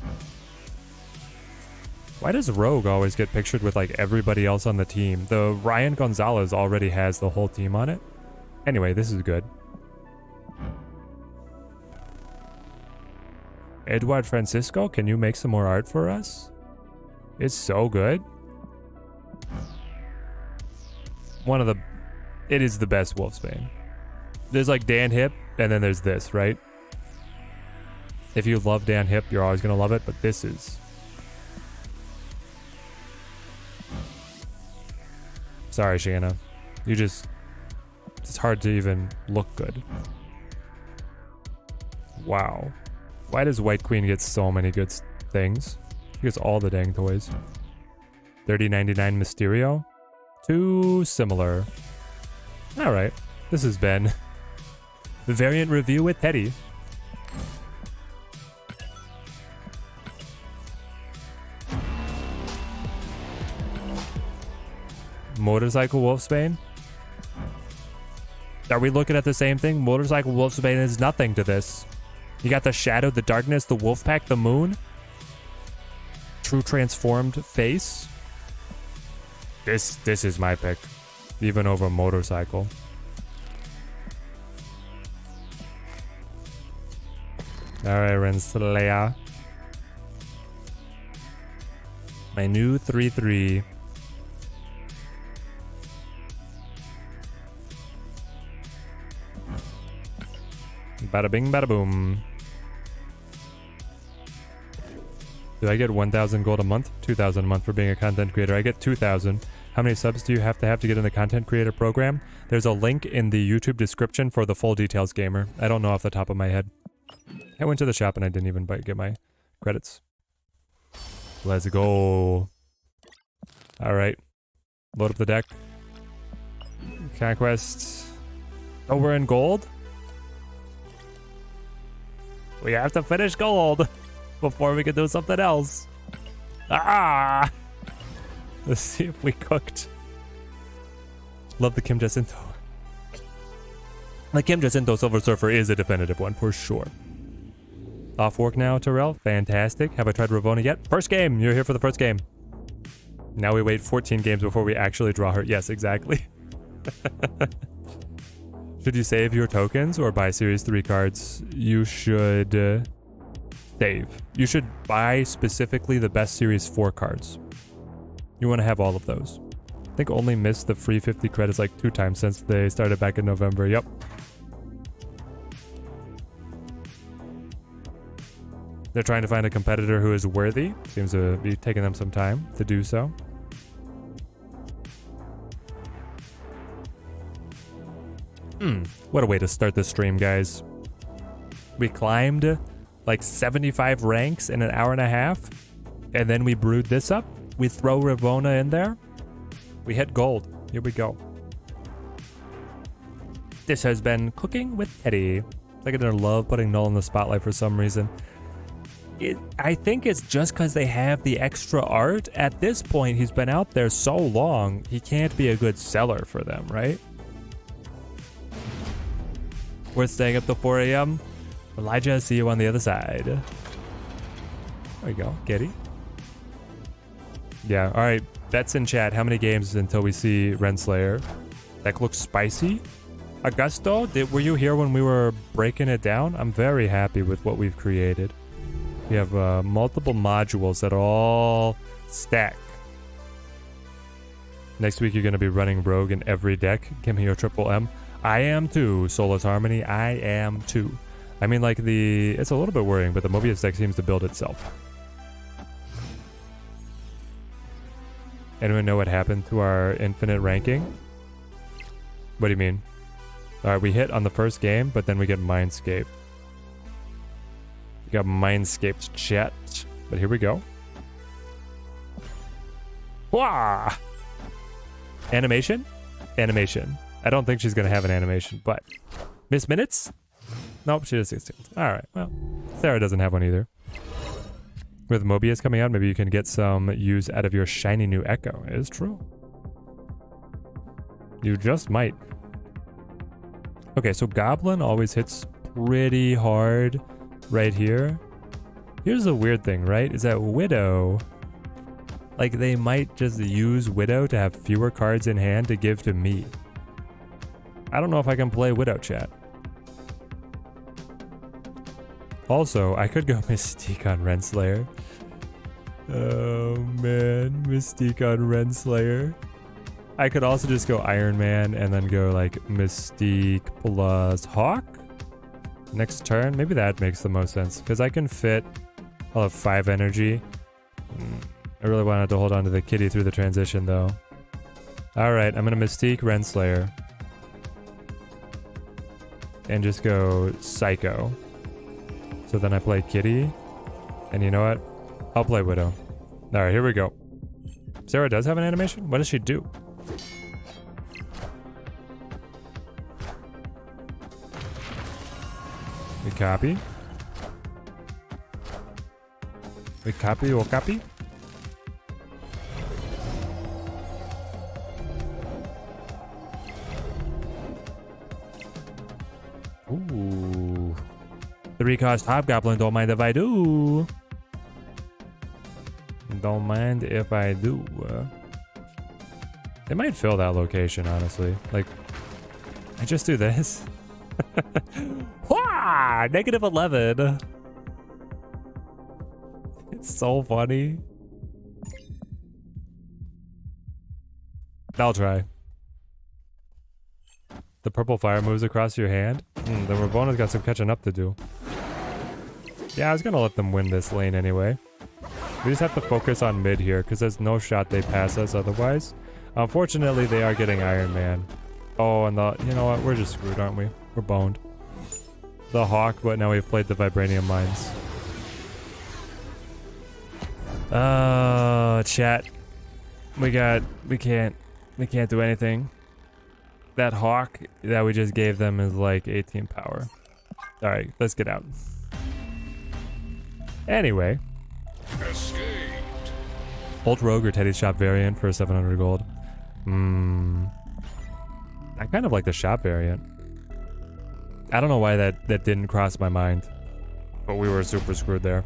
Why does Rogue always get pictured with like everybody else on the team? The Ryan Gonzalez already has the whole team on it. Anyway, this is good. Edward Francisco, can you make some more art for us? It's so good. It is the best Wolfsbane. There's like Dan Hip, and then there's this, right? If you love Dan Hip, you're always gonna love it, but this is... Sorry, Shanna. It's hard to even look good. Wow. Why does White Queen get so many good things? She gets all the dang toys. 30.99 Mysterio. Too similar. Alright. This has been the variant review with Teddy. Motorcycle Wolfsbane? Are we looking at the same thing? Motorcycle Wolfsbane is nothing to this. You got the shadow, the darkness, the wolf pack, the moon. True transformed face. This is my pick. Even over motorcycle. Alright, Renslayer. My new 3-3. Bada bing, bada boom. Do I get 1,000 gold a month? 2,000 a month for being a content creator. I get 2,000. How many subs do you have to get in the content creator program? There's a link in the YouTube description for the full details, gamer. I don't know off the top of my head. I went to the shop and I didn't even get my credits. Let's go. Alright. Load up the deck. Conquest. Oh, we're in gold? We have to finish gold before we can do something else. Ah! Let's see if we cooked. Love the Kim Jacinto. The Kim Jacinto Silver Surfer is a definitive one for sure. Off work now, Terrell. Fantastic. Have I tried Ravonna yet? First game. You're here for the first game. Now we wait 14 games before we actually draw her. Yes, exactly. Should you save your tokens or buy Series 3 cards? You should save. You should buy specifically the best Series 4 cards. You want to have all of those. I think only missed the free 50 credits like 2 times since they started back in November. Yep. They're trying to find a competitor who is worthy. Seems to be taking them some time to do so. What a way to start the stream, guys. We climbed like 75 ranks in an hour and a half, and then we brewed this up. We throw Ravonna in there. We hit gold. Here we go. This has been Cooking with Teddy. Like I didn't love putting Null in the spotlight for some reason. I think it's just because they have the extra art. At this point, he's been out there so long, he can't be a good seller for them, right? We're staying up till 4 a.m. Elijah, see you on the other side. There we go, Kitty. Yeah, all right. Bets in chat. How many games until we see Renslayer? That looks spicy. Augusto, were you here when we were breaking it down? I'm very happy with what we've created. We have multiple modules that all stack. Next week, you're going to be running Rogue in every deck. Give me your triple M. I am too, Soulless Harmony. I am too. I mean, like it's a little bit worrying, but the Mobius deck seems to build itself. Anyone know what happened to our infinite ranking? What do you mean? All right, we hit on the first game, but then we get Mindscape. We got Mindscape's chat, but here we go. Wah! Animation? Animation. I don't think she's going to have an animation, but... Miss Minutes? Nope, she does 16. Alright, well, Sarah doesn't have one either. With Mobius coming out, maybe you can get some use out of your shiny new Echo. It is true. You just might. Okay, so Goblin always hits pretty hard right here. Here's the weird thing, right? Is that Widow... Like, they might just use Widow to have fewer cards in hand to give to me. I don't know if I can play Widow, chat. Also, I could go Mystique on Renslayer. Oh man, Mystique on Renslayer. I could also just go Iron Man and then go like Mystique plus Hawk. Next turn, maybe that makes the most sense. Because I can fit, I'll have 5 energy. I really wanted to hold on to the kitty through the transition though. Alright, I'm going to Mystique Renslayer. And just go Psycho. So then I play Kitty. And you know what? I'll play Widow. Alright, here we go. Sarah does have an animation? What does she do? We copy. We copy or copy? Ooh. 3-cost Hobgoblin, don't mind if I do. Don't mind if I do. They might fill that location, honestly. Like, I just do this. Wah! -11. It's so funny. I'll try. The purple fire moves across your hand. The Ravonna's got some catching up to do. Yeah, I was gonna let them win this lane anyway. We just have to focus on mid here, because there's no shot they pass us otherwise. Unfortunately, they are getting Iron Man. Oh, and you know what? We're just screwed, aren't we? We're boned. The Hawk, but now we've played the Vibranium Mines. Oh, chat. We can't do anything. That Hawk that we just gave them is like 18 power. Alright, let's get out. Anyway. Escaped. Old Rogue or Teddy's Shop variant for 700 gold. I kind of like the shop variant. I don't know why that didn't cross my mind. But we were super screwed there.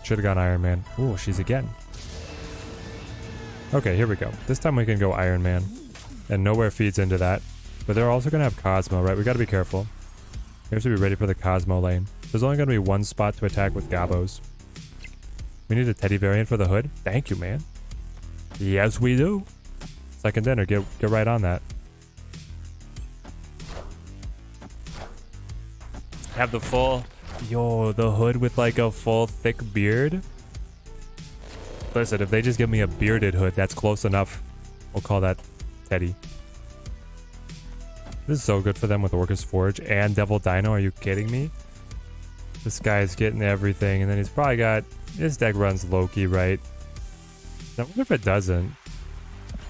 Should have gone Iron Man. Ooh, she's again. Okay, here we go. This time we can go Iron Man. And nowhere feeds into that. But they're also going to have Cosmo, right? We got to be careful. We have to be ready for the Cosmo lane. There's only going to be one spot to attack with Gabos. We need a Teddy variant for the hood. Thank you, man. Yes, we do. Second dinner. Get right on that. Have the full... Yo, the hood with like a full thick beard. Listen, if they just give me a bearded hood, that's close enough. We'll call that Teddy. This is so good for them with Orcus Forge and Devil Dino. Are you kidding me? This guy's getting everything, and then he's probably got... His deck runs Loki, right? I wonder if it doesn't.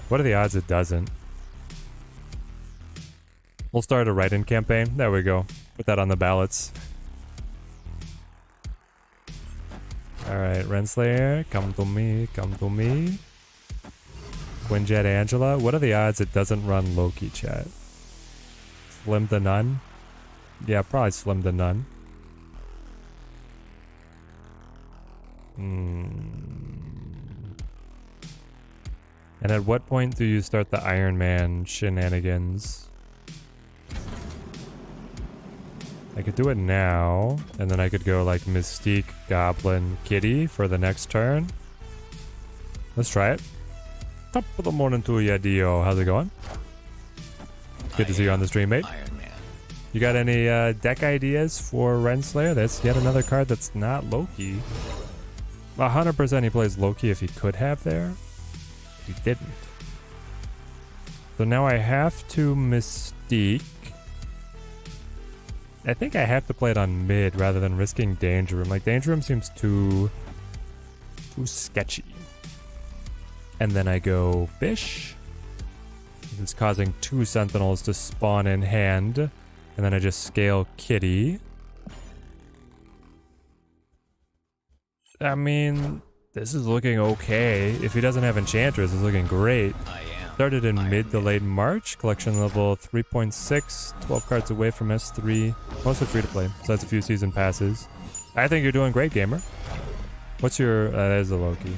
What are the odds it doesn't? We'll start a write-in campaign. There we go. Put that on the ballots. Alright, Renslayer, come to me, come to me. Quinjet Angela. What are the odds it doesn't run Loki, chat? Slim to none? Yeah, probably slim to none. And at what point do you start the Iron Man shenanigans? I could do it now, and then I could go like Mystique, Goblin, Kitty for the next turn. Let's try it. Top of the morning to ya, Dio. How's it going? Good to see you on the stream, mate. You got any deck ideas for Renslayer? That's yet another card that's not Loki. 100% he plays Loki if he could have there. He didn't. So now I have to Mystique. I think I have to play it on mid rather than risking Danger Room. Like, Danger Room seems too sketchy. And then I go Fish. It's causing 2 Sentinels to spawn in hand. And then I just scale Kitty. I mean, this is looking okay. If he doesn't have Enchantress, it's looking great. Started in mid to late March. Collection level 3.6. 12 cards away from S3. Mostly free to play. So that's a few season passes. I think you're doing great, gamer. What's your... that is a Loki.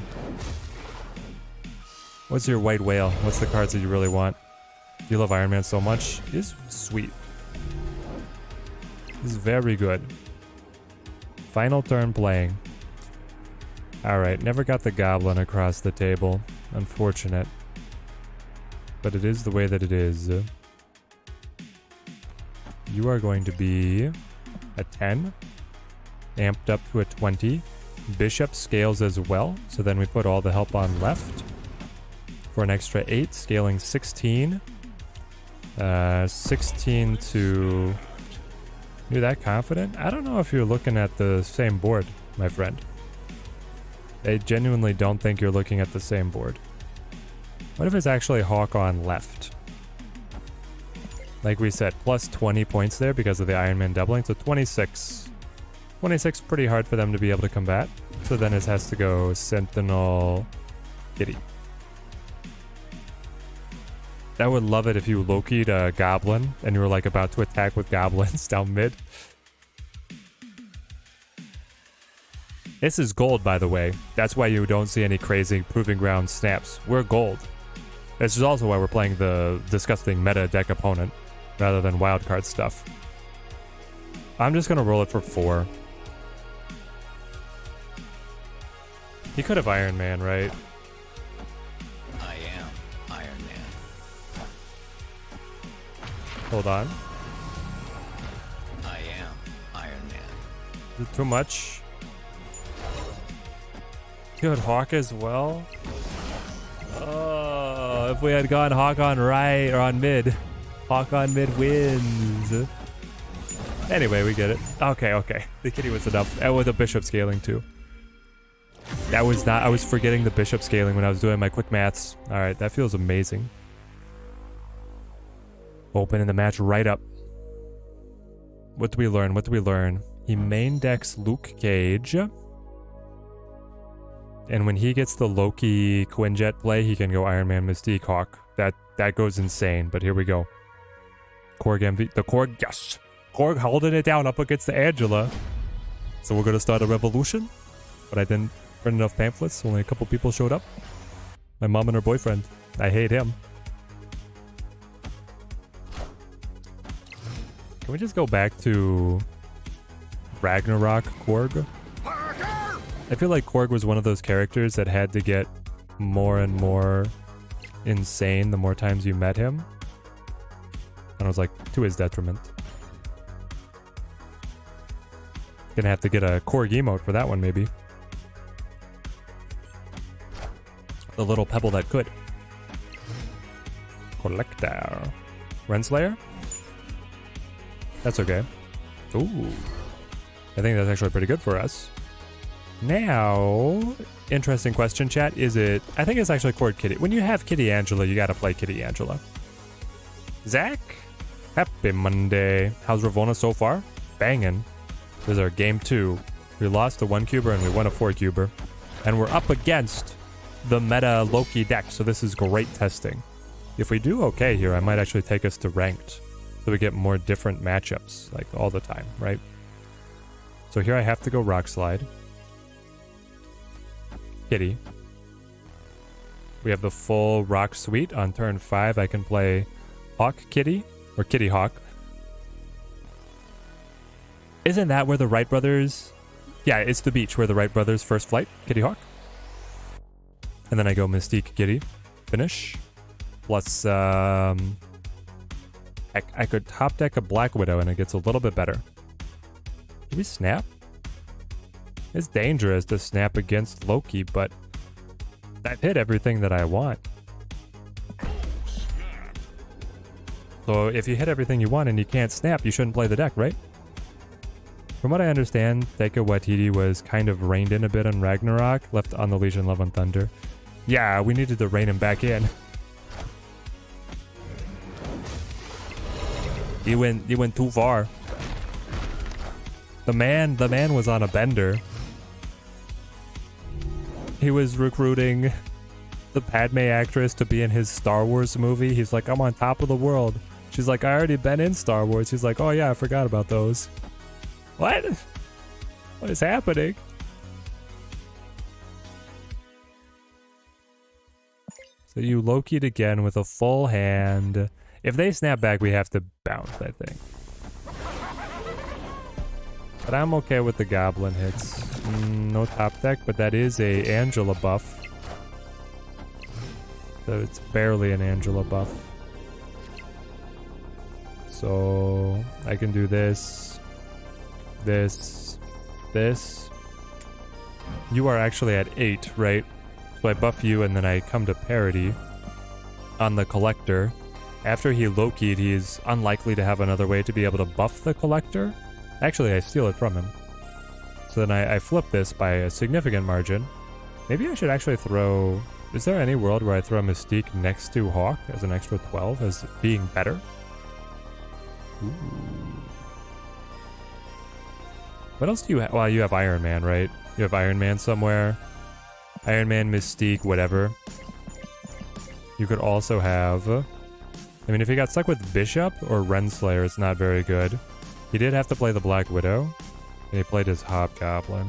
What's your White Whale? What's the cards that you really want? You love Iron Man so much. He's sweet. He's very good. Final turn playing. Alright, never got the Goblin across the table. Unfortunate. But it is the way that it is. You are going to be a 10. Amped up to a 20. Bishop scales as well. So then we put all the help on left. For an extra 8. Scaling 16. 16 to... You're that confident? I don't know if you're looking at the same board, my friend. I genuinely don't think you're looking at the same board. What if it's actually Hawk on left? Like we said, plus 20 points there because of the Iron Man doubling, so 26. 26, pretty hard for them to be able to combat. So then it has to go Sentinel Kitty. I would love it if you Loki'd a Goblin and you were like about to attack with Goblins down mid. This is gold, by the way. That's why you don't see any crazy Proving Ground snaps. We're gold. This is also why we're playing the disgusting meta deck opponent rather than wildcard stuff. I'm just going to roll it for 4. He could have Iron Man, right? I am Iron Man. Hold on. I am Iron Man. Is it too much? Good Hawk as well. Oh, if we had gone Hawk on right or on mid, Hawk on mid wins. Anyway, we get it. Okay. The Kitty was enough. And with the Bishop scaling too. That was not. I was forgetting the Bishop scaling when I was doing my quick maths. All right, that feels amazing. Opening the match right up. What do we learn? He main decks Luke Cage. And when he gets the Loki Quinjet play, he can go Iron Man, Mystique, Hawk. That goes insane, but here we go. Korg MV, the Korg, yes! Korg holding it down up against the Angela. So we're gonna start a revolution, but I didn't print enough pamphlets, only a couple people showed up. My mom and her boyfriend, I hate him. Can we just go back to Ragnarok Korg? I feel like Korg was one of those characters that had to get more and more insane the more times you met him. And I was like, to his detriment. Gonna have to get a Korg emote for that one, maybe. The little pebble that could. Collector. Renslayer? That's okay. Ooh. I think that's actually pretty good for us. Now, interesting question, chat. Is it... I think it's actually Court Kitty. When you have Kitty Angela, you gotta play Kitty Angela. Zach? Happy Monday. How's Ravonna so far? Banging. This is our game 2. We lost a 1-cuber and we won a 4-cuber. And we're up against the meta Loki deck, so this is great testing. If we do okay here, I might actually take us to ranked. So we get more different matchups, like all the time, right? So here I have to go Rock Slide. Kitty. We have the full Rock Suite. On turn 5, I can play Hawk Kitty, or Kitty Hawk. Isn't that where the Wright brothers... Yeah, it's the beach where the Wright brothers first flight, Kitty Hawk. And then I go Mystique Kitty, finish. Plus, I could top deck a Black Widow and it gets a little bit better. Do we snap? It's dangerous to snap against Loki, but I've hit everything that I want. So if you hit everything you want and you can't snap, you shouldn't play the deck, right? From what I understand, Taika Waititi was kind of reined in a bit on Ragnarok, left on the Legion Love and Thunder. Yeah, we needed to rein him back in. He went too far. The man was on a bender. He was recruiting the Padme actress to be in his Star Wars movie. He's like, I'm on top of the world. She's like, I already been in Star Wars. He's like, oh yeah, I forgot about those. What? What is happening? So you Loki'd again with a full hand. If they snap back, we have to bounce, I think. But I'm okay with the goblin hits. No top deck, but that is a Angela buff. So it's barely an Angela buff. So I can do this. This. You are actually at 8, right? So I buff you and then I come to parity on the Collector. After he Loki'd, he's unlikely to have another way to be able to buff the Collector. Actually, I steal it from him. So then I flip this by a significant margin. Maybe I should actually throw... Is there any world where I throw Mystique next to Hawk as an extra 12 as being better? Ooh. What else do you have? Well, you have Iron Man, right? You have Iron Man somewhere. Iron Man, Mystique, whatever. You could also have... I mean, if he got stuck with Bishop or Renslayer, it's not very good. He did have to play the Black Widow. And he played his Hobgoblin.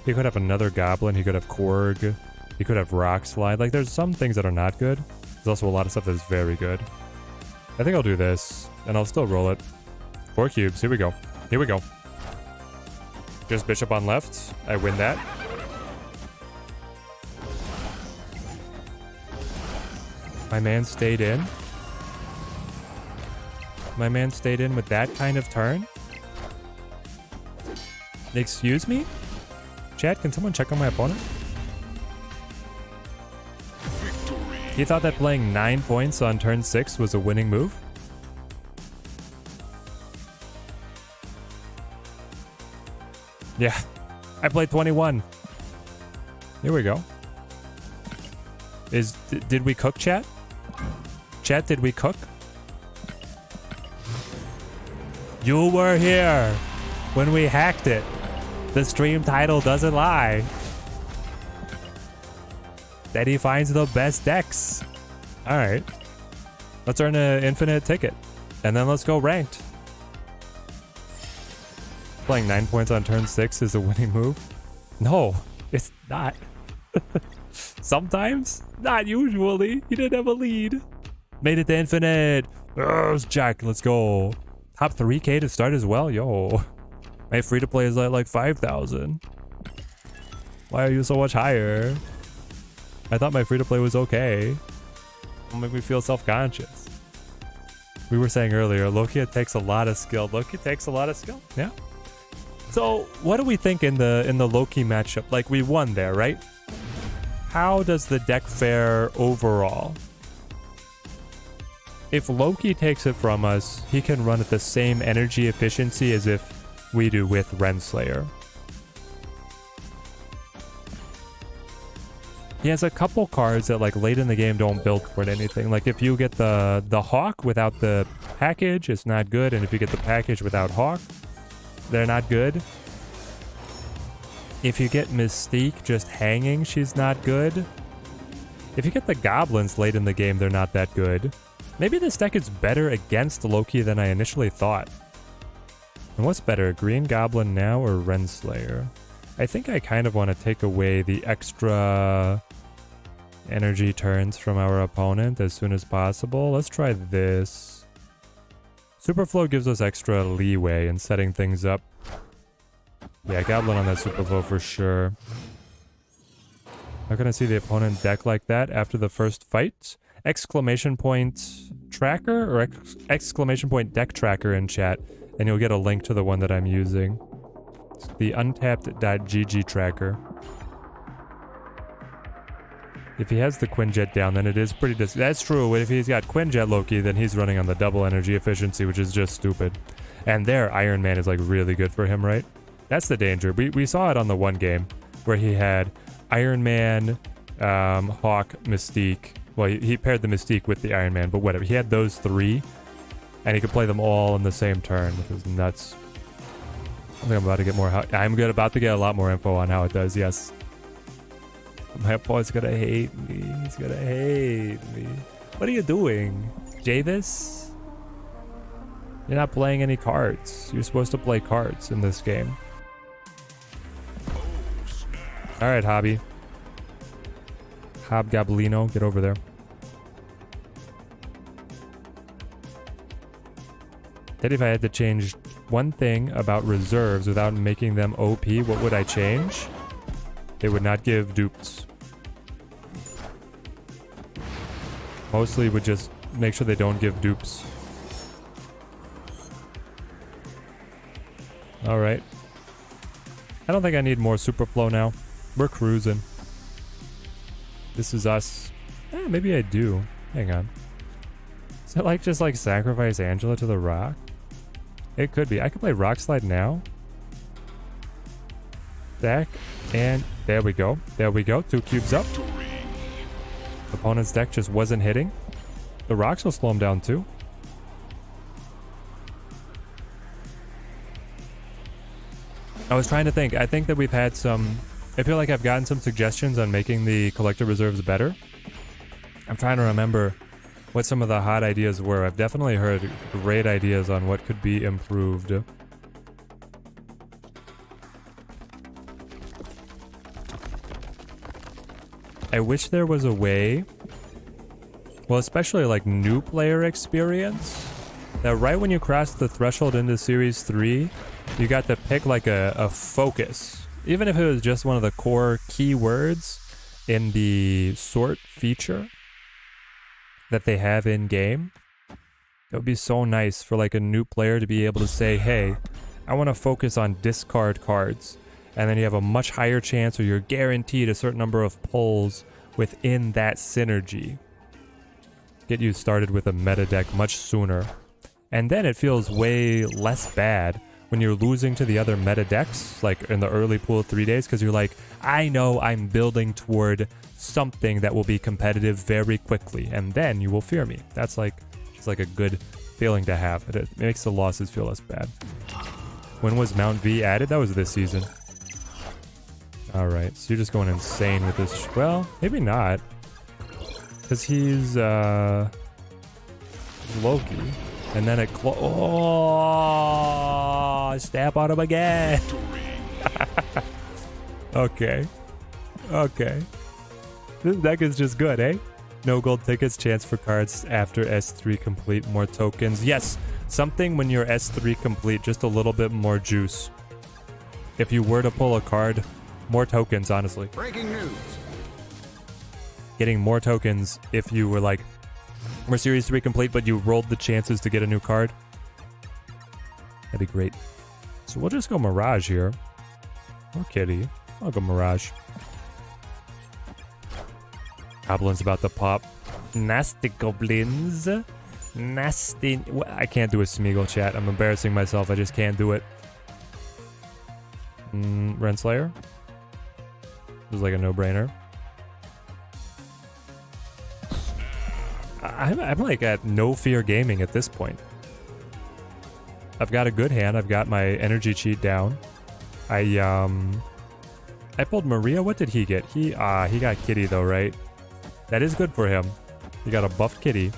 He could have another Goblin. He could have Korg. He could have Rock Slide. Like, there's some things that are not good. There's also a lot of stuff that's very good. I think I'll do this. And I'll still roll it. 4 cubes. Here we go. Here we go. Just Bishop on left. I win that. My man stayed in. My man stayed in with that kind of turn. Excuse me? Chat, can someone check on my opponent? He thought that playing 9 points on turn 6 was a winning move? Yeah, I played 21. Here we go. Did we cook, chat? Chat, did we cook? You were here when we hacked it. The stream title doesn't lie. Daddy finds the best decks. All right. Let's earn an infinite ticket. And then let's go ranked. Playing 9 points on turn 6 is a winning move? No, it's not. Sometimes, not usually. You didn't have a lead. Made it to infinite. Jack, let's go. Top 3K to start as well? Yo. My free to play is at like 5,000. Why are you so much higher? I thought my free to play was okay. Don't make me feel self-conscious. We were saying earlier, Loki takes a lot of skill. Loki takes a lot of skill. Yeah. So what do we think in the Loki matchup? Like, we won there, right? How does the deck fare overall? if Loki takes it from us, he can run at the same energy efficiency as if we do with Renslayer. He has a couple cards that like late in the game don't build toward anything. Like if you get the Hawk without the package, it's not good. And if you get the package without Hawk, they're not good. If you get Mystique just hanging, she's not good. If you get the Goblins late in the game, they're not that good. Maybe this deck is better against Loki than I initially thought. And what's better, Green Goblin now or Renslayer? I think I kind of want to take away the extra energy turns from our opponent as soon as possible. Let's try this. Superflow gives us extra leeway in setting things up. Yeah, Goblin on that Superflow for sure. Not gonna see the opponent deck like that after the first fight. Exclamation point tracker or exclamation point deck tracker in chat, and you'll get a link to the one that I'm using. It's the untapped.gg tracker. If he has the Quinjet down, then it is pretty that's true. If he's got Quinjet Loki, then he's running on the double energy efficiency, which is just stupid. And there, Iron Man is like really good for him, right? That's the danger. We saw it on the one game where he had Iron Man, Hawk, Mystique. Well, he paired the Mystique with the Iron Man, but whatever. He had those three, and he could play them all in the same turn, which is nuts. I think I'm about to get more. About to get a lot more info on how it does. Yes. My opponent's gonna hate me. He's gonna hate me. What are you doing, Javis? You're not playing any cards. You're supposed to play cards in this game. All right, Hobby. Hobgoblino, get over there. That if I had to change one thing about reserves without making them OP, what would I change? They would not give dupes. Mostly would just make sure they don't give dupes. Alright. I don't think I need more Superflow now. We're cruising. This is us. Maybe I do. Hang on. Is it like just like sacrifice Angela to the rock? It could be. I could play Rock Slide now. Deck. And there we go. There we go. 2 cubes up. Opponent's deck just wasn't hitting. The rocks will slow him down too. I was trying to think. I think that we've had some... I feel like I've gotten some suggestions on making the collector reserves better. I'm trying to remember what some of the hot ideas were. I've definitely heard great ideas on what could be improved. I wish there was a way, well, especially like new player experience, that right when you cross the threshold into Series 3, you got to pick like a focus. Even if it was just one of the core keywords in the sort feature that they have in game. It would be so nice for like a new player to be able to say, hey, I want to focus on discard cards. And then you have a much higher chance, or you're guaranteed a certain number of pulls within that synergy. Get you started with a meta deck much sooner. And then it feels way less bad when you're losing to the other meta decks, like in the early pool 3 days, because you're like, I know I'm building toward something that will be competitive very quickly, and then you will fear me. That's like just like a good feeling to have. It makes the losses feel less bad. When was Mount V added? That was this season. Alright, so you're just going insane with this. Well, maybe not. Because he's Loki. And then it step on him again. Okay. Okay. This deck is just good, eh? No gold tickets, chance for cards after S3 complete, more tokens. Yes, something when you're S3 complete, just a little bit more juice. If you were to pull a card, more tokens, honestly. Breaking news. Getting more tokens if you were like, we're Series 3 complete, but you rolled the chances to get a new card. That'd be great. So we'll just go Mirage here. Or Kitty. I'll go Mirage. Goblin's about to pop. Nasty Goblins. Nasty. I can't do a Smeagol chat. I'm embarrassing myself. I just can't do it. Renslayer. This is like a no-brainer. I'm like at no fear gaming at this point. I've got a good hand. I've got my energy cheat down. I pulled Maria. What did he get? He got Kitty though, right? That is good for him. He got a buffed Kitty.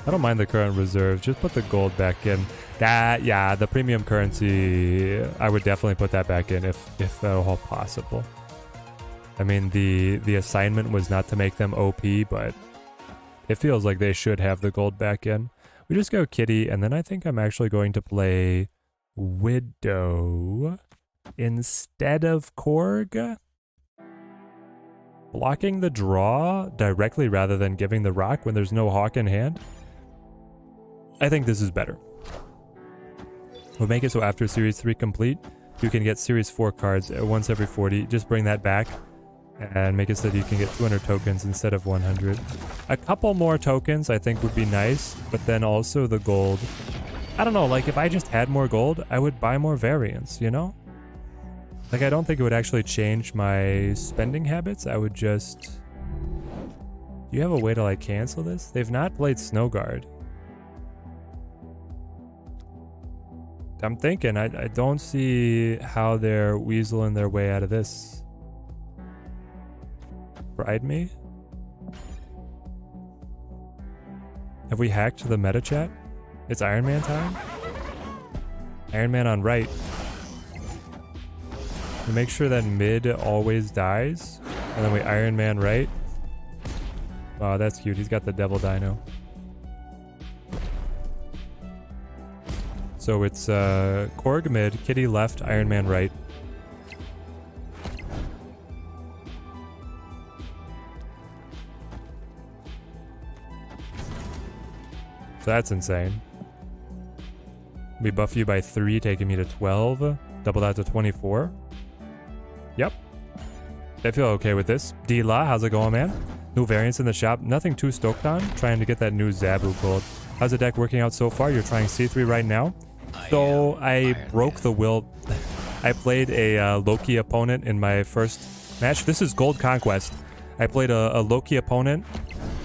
I don't mind the current reserve. Just put the gold back in. That, yeah, the premium currency, I would definitely put that back in if at all possible. I mean, the assignment was not to make them OP, but it feels like they should have the gold back in. We just go Kitty, and then I think I'm actually going to play Widow instead of Korg. Blocking the draw directly rather than giving the rock when there's no Hawk in hand. I think this is better. We'll make it so after Series 3 complete, you can get Series 4 cards once every 40. Just bring that back and make it so that you can get 200 tokens instead of 100. A couple more tokens I think would be nice, but then also the gold. I don't know, like if I just had more gold, I would buy more variants, you know? Like I don't think it would actually change my spending habits. I would just... Do you have a way to like cancel this? They've not played Snowguard. I'm thinking, I don't see how they're weaseling their way out of this. Ride me? Have we hacked the meta chat? It's Iron Man time? Iron Man on right. We make sure that mid always dies. And then we Iron Man right. Oh, that's cute. He's got the Devil Dino. So it's Korg mid, Kitty left, Iron Man right. So that's insane. We buff you by 3, taking me to 12. Double that to 24. Yep. I feel okay with this. D-La, how's it going, man? New variants in the shop. Nothing too stoked on. Trying to get that new Zabu gold. How's the deck working out so far? You're trying C3 right now? So I broke the will. I played a Loki opponent in my first match. This is Gold Conquest. I played a Loki opponent.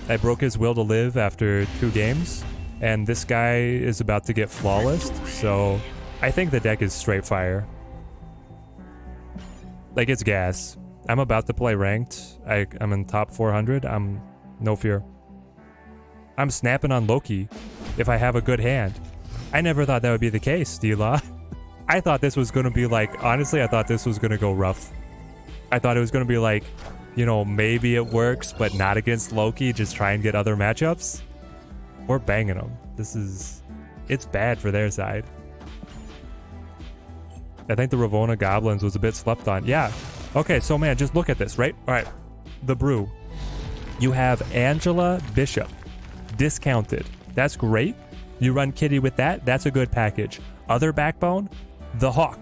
I broke his will to live after 2 games. And this guy is about to get flawless. So I think the deck is straight fire. Like it's gas. I'm about to play ranked. I'm in top 400. I'm no fear. I'm snapping on Loki if I have a good hand. I never thought that would be the case, D-La. I thought this was going to be like, honestly, I thought this was going to go rough. I thought it was going to be like, you know, maybe it works, but not against Loki. Just try and get other matchups. We're banging them. It's bad for their side. I think the Ravonna Goblins was a bit slept on. Yeah. Okay, so man, just look at this, right? All right. The brew. You have Angela Bishop. Discounted. That's great. You run Kitty with that. That's a good package. Other backbone, the Hawk.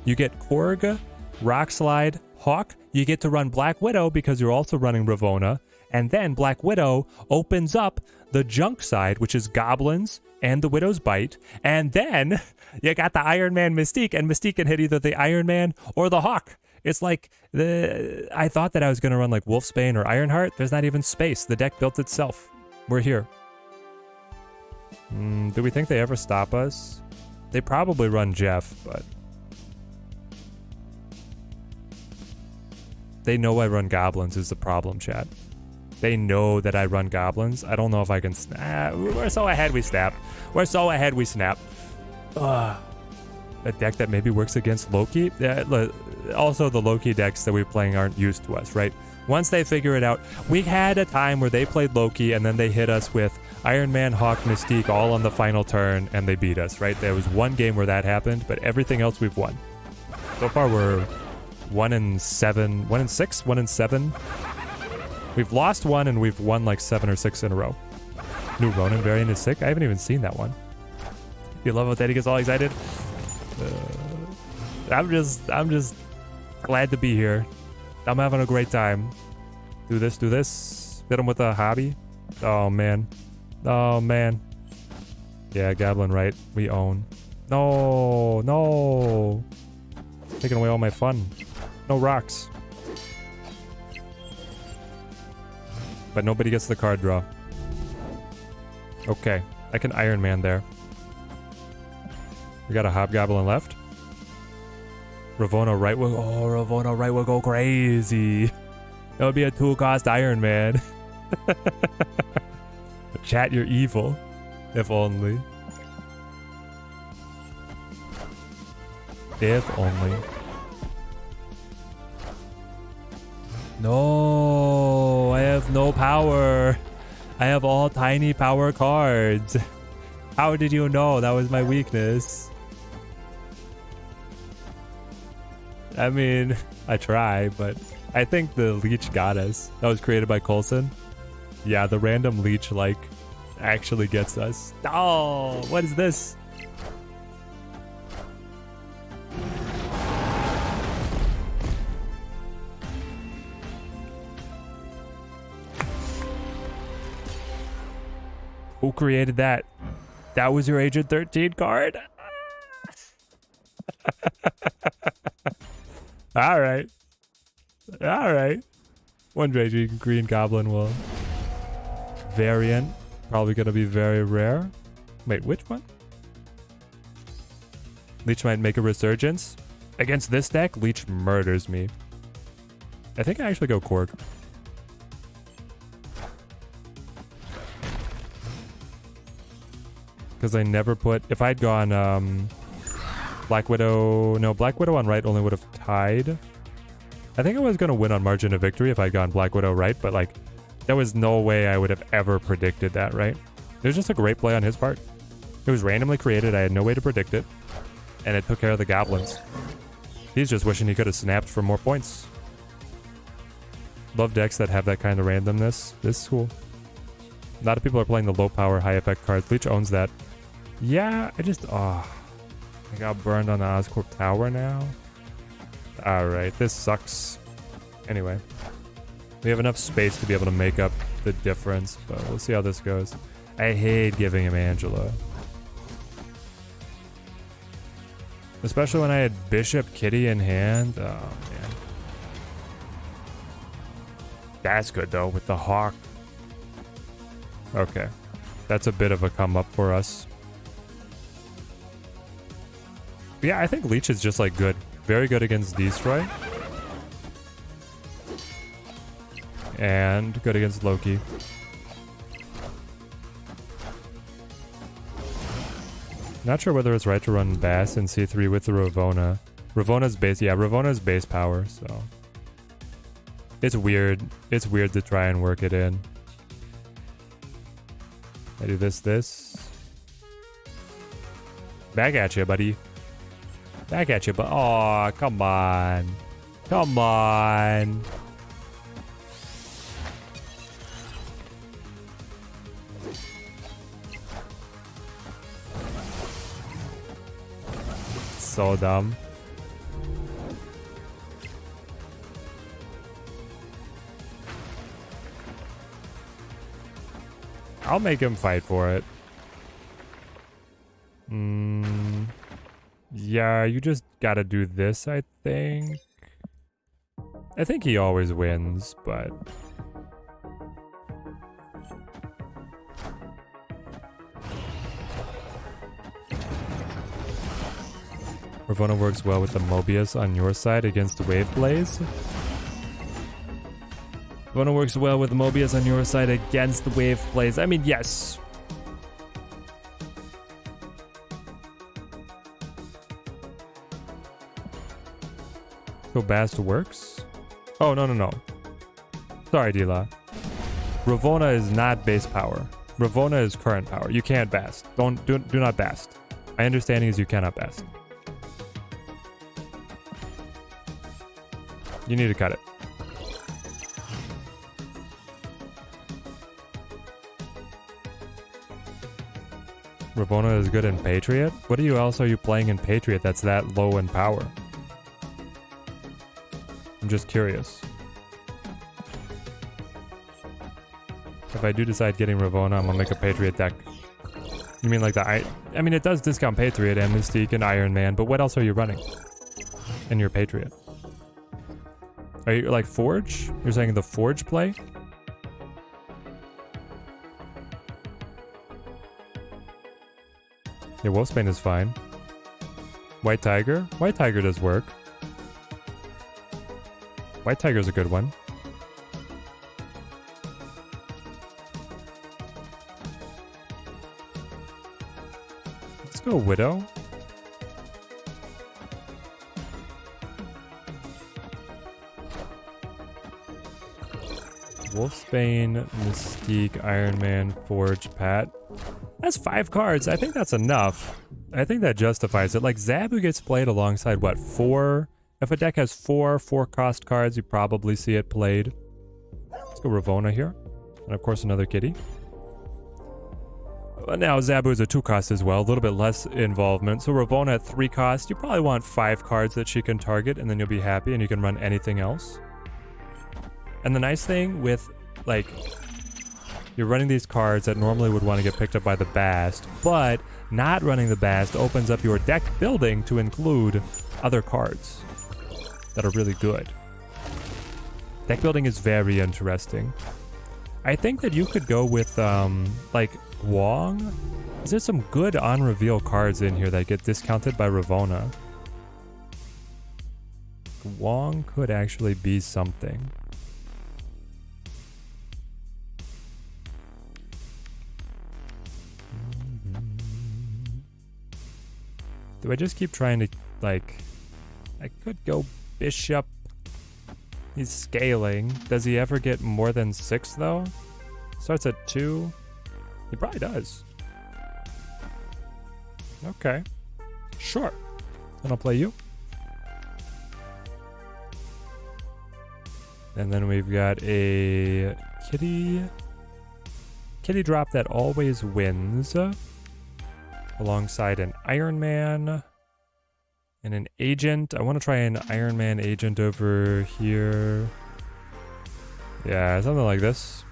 You get Korg, Rock Slide, Hawk. You get to run Black Widow because you're also running Ravonna. And then Black Widow opens up the junk side, which is Goblins and the Widow's Bite. And then you got the Iron Man Mystique, and Mystique can hit either the Iron Man or the Hawk. It's like, I thought that I was going to run like Wolfsbane or Ironheart. There's not even space. The deck built itself. We're here. Do we think they ever stop us? They probably run Jeff, but... They know I run Goblins is the problem, chat. They know that I run Goblins. I don't know if I can snap. We're so ahead we snap. We're so ahead we snap. A deck that maybe works against Loki. Also, the Loki decks that we're playing aren't used to us, right? Once they figure it out, we had a time where they played Loki and then they hit us with Iron Man, Hawk, Mystique all on the final turn and they beat us, right? There was one game where that happened, but everything else we've won. So far we're 1-7, 1-6, 1-7. We've lost one and we've won like 7 or 6 in a row. New Ronin variant is sick. I haven't even seen that one. You love it that he gets all excited. I'm just glad to be here. I'm having a great time. Do this. Hit him with a hobby. Oh man. Yeah, Goblin right. We own. No, no. Taking away all my fun. No rocks. But nobody gets the card draw. Okay, I can Iron Man there. We got a Hobgoblin left. Ravonna right will... Oh, Ravonna right will go crazy. That would be a 2-cost Iron Man. Chat, you're evil. If only. If only. No, I have no power. I have all tiny power cards. How did you know that was my weakness? I mean, I try, but I think the leech got us. That was created by Coulson. Yeah, the random leech, like, actually gets us. Oh, what is this? Who created that? That was your Agent 13 card? Alright. Alright. One Raging Green Goblin will... Variant. Probably gonna be very rare. Wait, which one? Leech might make a resurgence. Against this deck, Leech murders me. I think I actually go Cork. Because I never put... If I'd gone Black Widow... No, Black Widow on right only would have tied. I think I was going to win on margin of victory if I'd gone Black Widow right, but like, there was no way I would have ever predicted that, right? It was just a great play on his part. It was randomly created, I had no way to predict it, and it took care of the goblins. He's just wishing he could have snapped for more points. Love decks that have that kind of randomness. This is cool. A lot of people are playing the low power, high effect cards. Leech owns that. Yeah, I just... Oh, I got burned on the Oscorp Tower now. Alright, this sucks. Anyway. We have enough space to be able to make up the difference, but we'll see how this goes. I hate giving him Angela. Especially when I had Bishop Kitty in hand. Oh, man. That's good, though, with the Hawk. Okay. That's a bit of a come up for us. But yeah, I think Leech is just, like, good. Very good against Destroy. And good against Loki. Not sure whether it's right to run Bass in C3 with the Ravonna. Ravonna's base, yeah, Ravonna's base power, so... It's weird. It's weird to try and work it in. I do this. Back at you, buddy. Back at you, but oh, come on. Come on. So dumb. I'll make him fight for it. Yeah, you just gotta do this, I think. I think he always wins, but... Ravonna works well with the Mobius on your side against Wave Blaze. Ravonna works well with the Mobius on your side against the Wave Blaze. I mean, yes. So Bast works? Oh, no. Sorry, Dila. Ravonna is not base power. Ravonna is current power. You can't Bast. Do not Bast. My understanding is you cannot Bast. You need to cut it. Ravonna is good in Patriot? What else are you playing in Patriot that's that low in power? I'm just curious. If I do decide getting Ravonna, I'm gonna make a Patriot deck. You mean like I mean, it does discount Patriot and Mystique and Iron Man, but what else are you running in your Patriot? Are you like Forge? You're saying the Forge play? Yeah, Wolfsbane is fine. White Tiger? White Tiger does work. White Tiger's a good one. Let's go Widow. Wolfsbane, Mystique, Iron Man, Forge, Pat. That's 5 cards. I think that's enough. I think that justifies it. Like, Zabu gets played alongside, what, 4? If a deck has 4 4-cost cards, you probably see it played. Let's go Ravonna here. And, of course, another kitty. But now, Zabu is a 2-cost as well. A little bit less involvement. So, Ravonna at 3 cost, you probably want 5 cards that she can target, and then you'll be happy, and you can run anything else. And the nice thing with, like, you're running these cards that normally would want to get picked up by the Bast, but not running the Bast opens up your deck building to include other cards that are really good. Deck building is very interesting. I think that you could go with, like, Wong. Is there some good on-reveal cards in here that get discounted by Ravonna? Wong could actually be something. Do I just keep trying to, like, I could go Bishop. He's scaling. Does he ever get more than 6, though? Starts at 2. He probably does. Okay. Sure. Then I'll play you. And then we've got a kitty. Kitty drop that always wins. Alongside an Iron Man and an agent. I want to try an Iron Man agent over here. Yeah, something like this.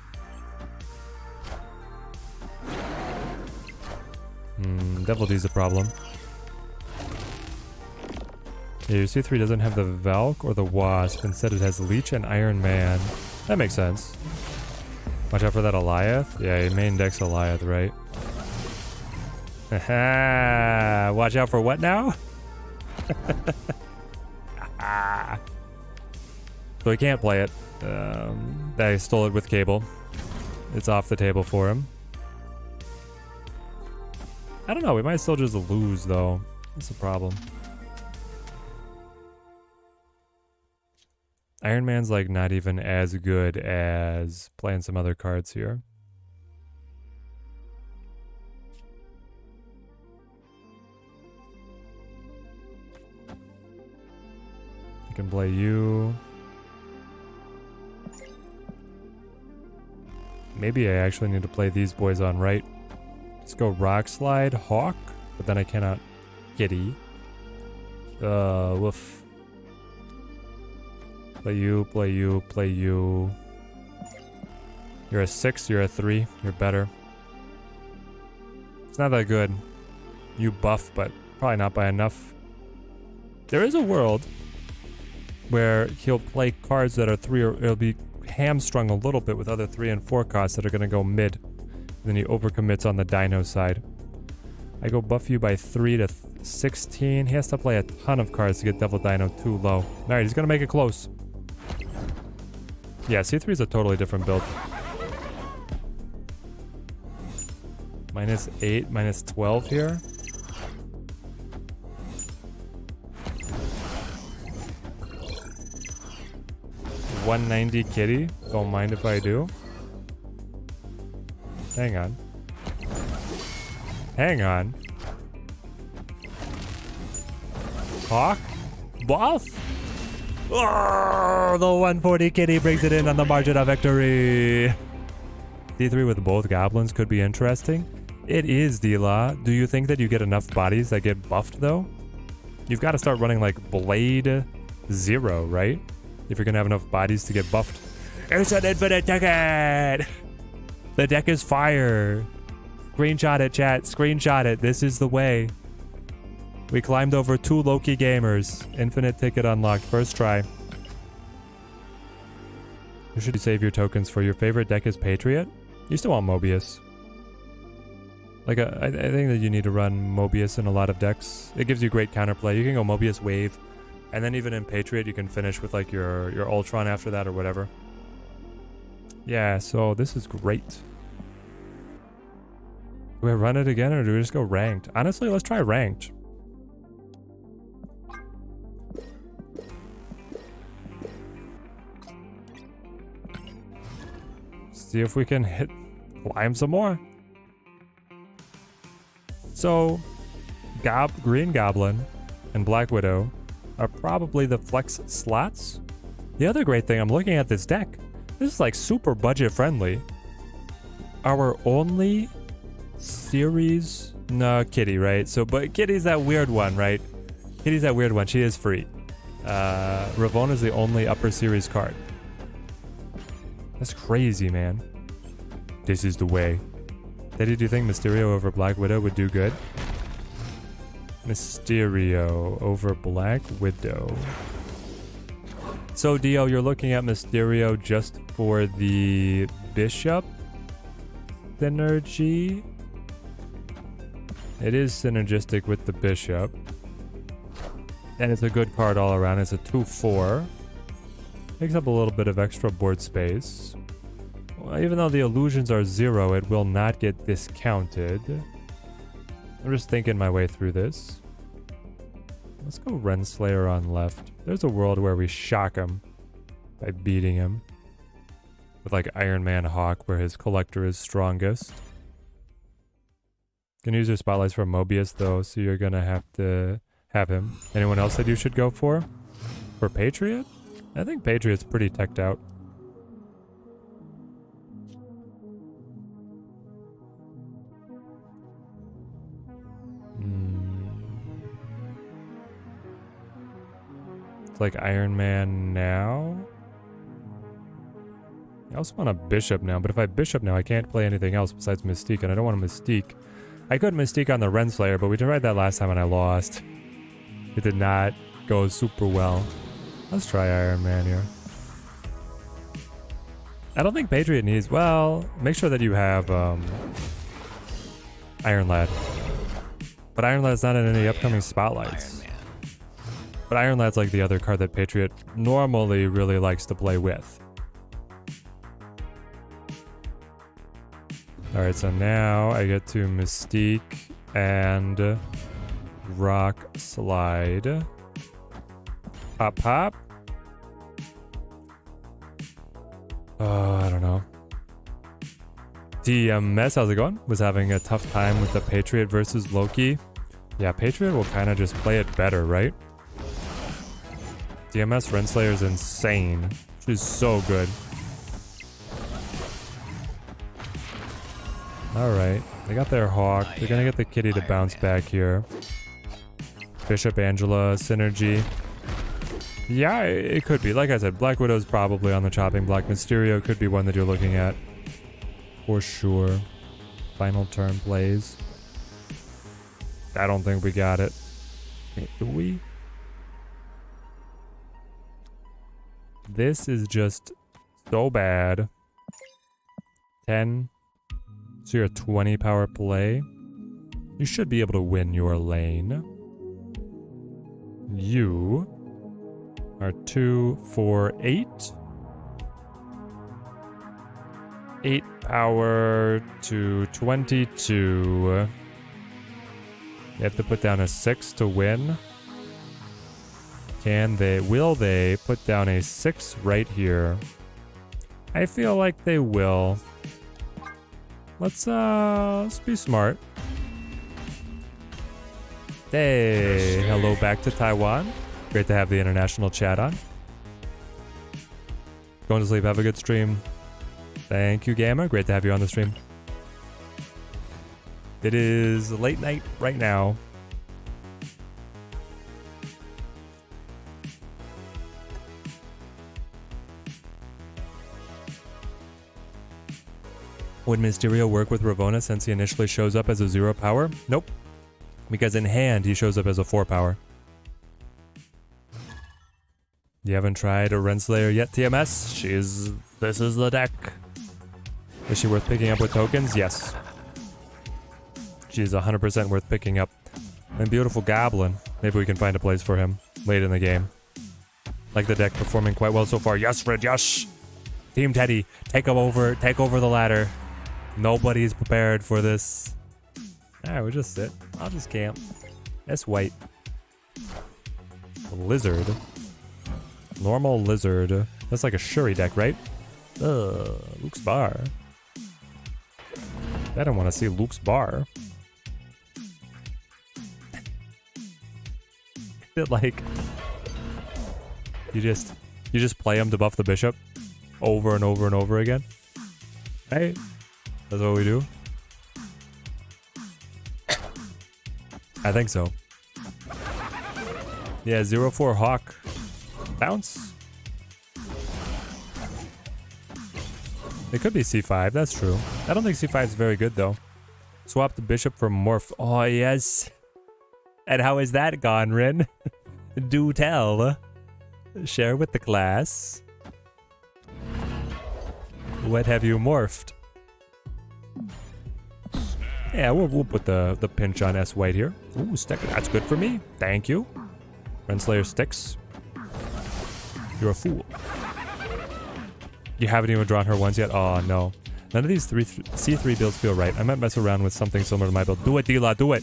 Devil D's a problem. Yeah, your C3 doesn't have the Valk or the Wasp. Instead, it has Leech and Iron Man. That makes sense. Watch out for that Eliath. Yeah, your main deck's Eliath, right? Watch out for what now? So he can't play it. I stole it with Cable. It's off the table for him. I don't know. We might still just lose, though. That's the problem. Iron Man's, like, not even as good as playing some other cards here. I can play you. Maybe I actually need to play these boys on right. Let's go Rock Slide, Hawk, but then I cannot Kitty. Woof. Play you, play you, play you. You're a 6, you're a 3, you're better. It's not that good. You buff, but probably not by enough. There is a world where he'll play cards that are 3 or it'll be hamstrung a little bit with other 3 and 4 costs that are going to go mid. And then he overcommits on the Dino side. I go buff you by 3 to 16. He has to play a ton of cards to get Devil Dino too low. Alright, he's going to make it close. Yeah, C3 is a totally different build. -8, -12 here. $190 kitty. Don't mind if I do. Hang on. Hang on. Hawk? Buff? Oh, the 140 kitty brings it in on the margin of victory. D3 with both goblins could be interesting. It is, D-Law. Do you think that you get enough bodies that get buffed, though? You've got to start running, like, Blade 0, right? If you're going to have enough bodies to get buffed. It's an infinite ticket! The deck is fire. Screenshot it, chat. Screenshot it. This is the way. We climbed over 2 Loki gamers. Infinite ticket unlocked. First try. You should save your tokens for your favorite deck is Patriot. You still want Mobius. Like, I think that you need to run Mobius in a lot of decks. It gives you great counterplay. You can go Mobius Wave. And then even in Patriot, you can finish with like your Ultron after that or whatever. Yeah, so this is great. Do we run it again or do we just go ranked? Honestly, let's try ranked. See if we can climb some more. So, Green Goblin and Black Widow are probably the flex slots. The other great thing, I'm looking at this deck. This is like super budget friendly. Our only series, no, Kitty, right? So, but Kitty's that weird one, right? Kitty's that weird one. She is free. Ravonna's the only upper series card. That's crazy, man. This is the way. Teddy, do you think Mysterio over Black Widow would do good? Mysterio over Black Widow. So, Dio, you're looking at Mysterio just for the Bishop synergy. It is synergistic with the Bishop. And it's a good card all around. It's a 2/4. Takes up a little bit of extra board space. Well, even though the illusions are 0, it will not get discounted. I'm just thinking my way through this. Let's go Renslayer on left. There's a world where we shock him by beating him. With like Iron Man Hawk where his collector is strongest. Can use your spotlights for Mobius though, so you're gonna have to have him. Anyone else that you should go for? For Patriot? I think Patriot's pretty teched out. It's like Iron Man now. I also want a Bishop now, but if I Bishop now, I can't play anything else besides Mystique, and I don't want a Mystique. I could Mystique on the Renslayer, but we tried that last time and I lost. It did not go super well. Let's try Iron Man here. I don't think Patriot needs... Well, make sure that you have Iron Lad. But Iron Lad's not in any upcoming spotlights. But Iron Lad's like the other card that Patriot normally really likes to play with. Alright, so now I get to Mystique and Rock Slide. Pop, pop. I don't know. DMS, how's it going? Was having a tough time with the Patriot versus Loki. Yeah, Patriot will kind of just play it better, right? DMS Renslayer is insane. She's so good. Alright, they got their Hawk. They're gonna get the Kitty to bounce back here. Bishop Angela synergy. Yeah, it could be. Like I said, Black Widow's probably on the chopping block. Mysterio could be one that you're looking at. For sure. Final turn plays. I don't think we got it. Wait, do we? This is just so bad. 10. So you're a 20 power play. You should be able to win your lane. You are 2, 4, 8. 8 power to 22. You have to put down a 6 to win. Will they put down a 6 right here? I feel like they will. Let's be smart. Hey, hello back to Taiwan. Great to have the international chat on. Going to sleep, have a good stream. Thank you, Gamma. Great to have you on the stream. It is late night right now. Would Mysterio work with Ravonna since he initially shows up as a 0 power? Nope. Because in hand, he shows up as a 4 power. You haven't tried a Renslayer yet, TMS? This is the deck. Is she worth picking up with tokens? Yes. She's 100% worth picking up. And beautiful Goblin. Maybe we can find a place for him late in the game. Like the deck performing quite well so far. Yes, Fred, yes! Team Teddy, take over the ladder. Nobody's prepared for this. Alright, we'll just sit. I'll just camp. That's white. Lizard. Normal lizard. That's like a Shuri deck, right? Luke's bar. I don't want to see Luke's bar. Is it like you just play him to buff the bishop over and over and over again? Right? That's what we do. I think so. Yeah, 0-4 Hawk. Bounce. It could be C5, that's true. I don't think C5 is very good though. Swap the bishop for morph. Oh yes. And how is that gone, Rin? Do tell. Share with the class. What have you morphed? Yeah, we'll put the pinch on S white here. Ooh, stick. That's good for me. Thank you. Renslayer sticks. You're a fool. You haven't even drawn her once yet? Oh, no. None of these C3 builds feel right. I might mess around with something similar to my build. Do it, Dila. Do it.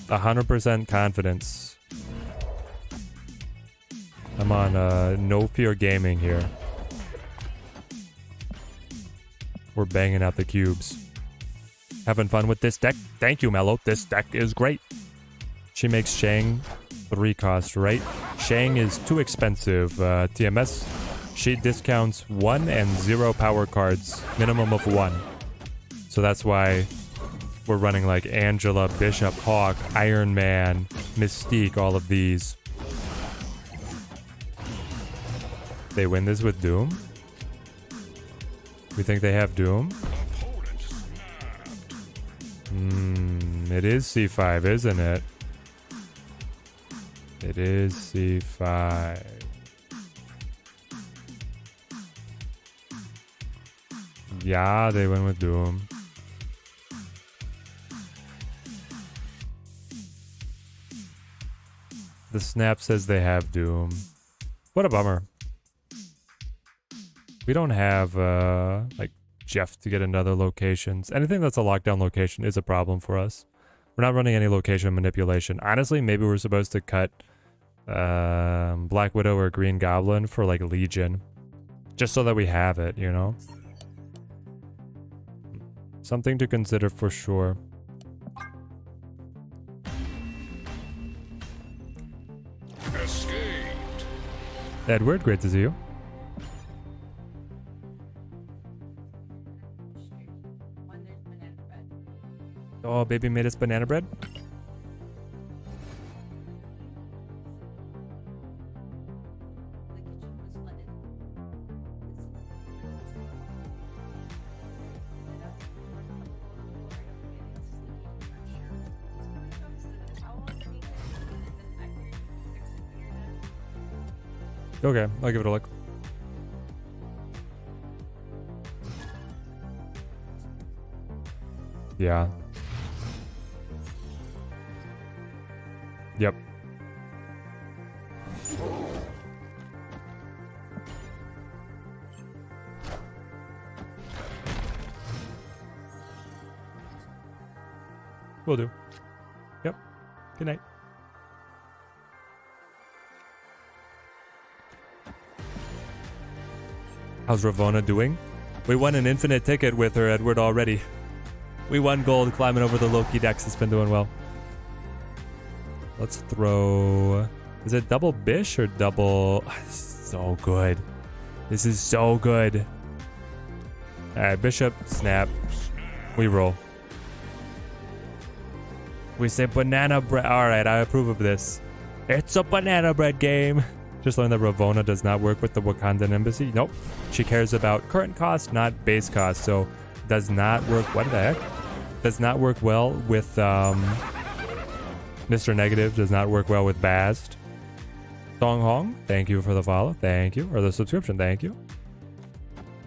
100% confidence. I'm on No Fear Gaming here. We're banging out the cubes. Having fun with this deck? Thank you, Mello. This deck is great. She makes Shang 3 cost, right? Shang is too expensive. TMS, she discounts 1 and 0 power cards, minimum of 1. So that's why we're running like Angela, Bishop, Hawk, Iron Man, Mystique, all of these. They win this with Doom? We think they have Doom? It is C5, isn't it? It is C5. Yeah, they went with Doom. The snap says they have Doom. What a bummer. We don't have, like, Jeff to get into other locations. Anything that's a lockdown location is a problem for us. We're not running any location manipulation. Honestly, maybe we're supposed to cut Black Widow or Green Goblin for, like, Legion. Just so that we have it, you know? Something to consider for sure. Escaped. Edward, great to see you. Oh, baby made us banana bread? Okay, I'll give it a look. Yeah. Yep. Will do. Yep. Good night. How's Ravonna doing? We won an infinite ticket with her, Edward, already. We won gold climbing over the Loki decks. It's been doing well. Let's throw... Is it double Bish or double... So good. This is so good. Alright, Bishop, snap. We roll. We say banana bread. Alright, I approve of this. It's a banana bread game. Just learned that Ravonna does not work with the Wakandan embassy. Nope. She cares about current cost, not base cost. So does not work. What the heck? Does not work well with Mr. Negative. Does not work well with Bast. Song Hong, thank you for the follow. Thank you. Or the subscription. Thank you.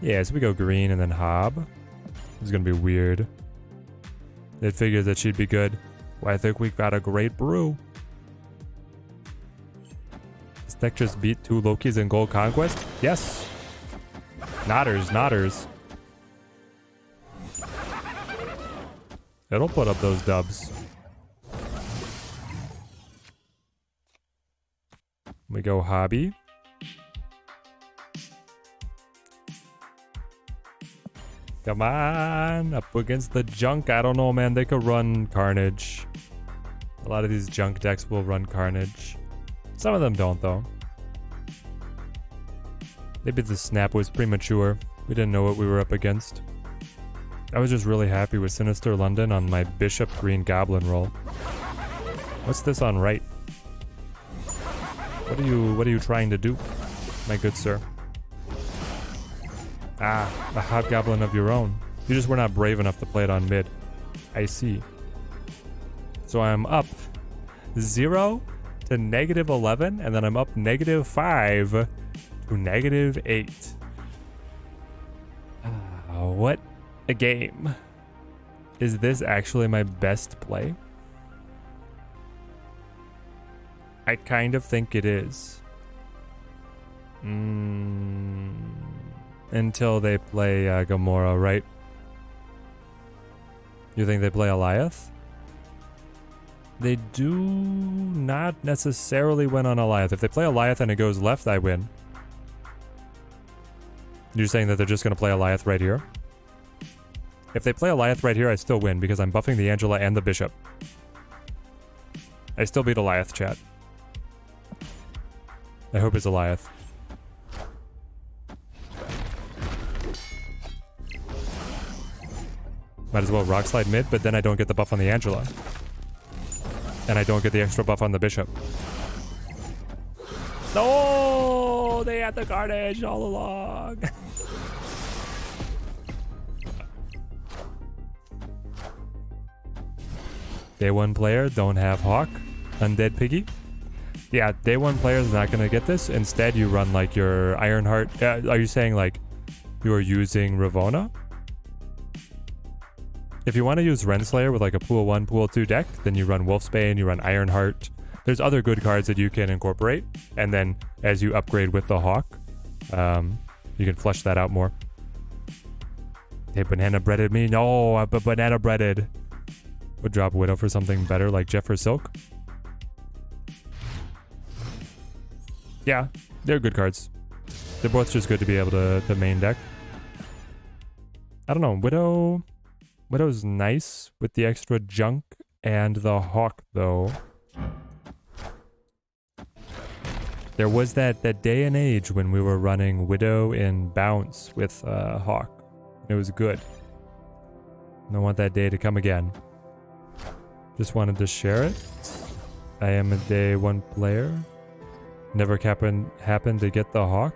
Yeah, so we go green and then Hob. This is going to be weird. It figures that she'd be good. Well, I think we got a great brew. This deck just beat 2 Lokis in Gold Conquest? Yes. Nodders. It'll put up those dubs. We go Hobby. Come on, up against the junk. I don't know, man. They could run Carnage. A lot of these junk decks will run Carnage. Some of them don't, though. Maybe the snap was premature. We didn't know what we were up against. I was just really happy with Sinister London on my Bishop Green Goblin roll. What's this on right? What are you trying to do, my good sir? Ah, a Hobgoblin of your own. You just were not brave enough to play it on mid. I see. So I'm up 0 to -11, and then I'm up -5 to -8. What a game. Is this actually my best play? I kind of think it is. Until they play Gamora, right? You think they play Eliath? They do not necessarily win on Eliath. If they play Eliath and it goes left, I win. You're saying that they're just going to play Eliath right here? If they play Eliath right here, I still win because I'm buffing the Angela and the Bishop. I still beat Eliath, chat. I hope it's Eliath. Might as well rock slide mid, but then I don't get the buff on the Angela. And I don't get the extra buff on the Bishop. No! They had the Carnage all along. Day 1 player, don't have Hawk. Undead Piggy. Yeah, day 1 player is not going to get this. Instead, you run like your Ironheart. Are you saying like you are using Ravonna? If you want to use Renslayer with like a pool 1, pool 2 deck, then you run Wolfsbane, you run Ironheart. There's other good cards that you can incorporate. And then as you upgrade with the Hawk, you can flesh that out more. They banana breaded me. No, I'm banana breaded. Would drop Widow for something better like Jeff or Silk. Yeah, they're good cards. They're both just good to be able to main deck. I don't know, Widow's nice with the extra junk and the Hawk, though. There was that day and age when we were running Widow in Bounce with Hawk. It was good. I don't want that day to come again. Just wanted to share it. I am a day 1 player. Never happened to get the Hawk.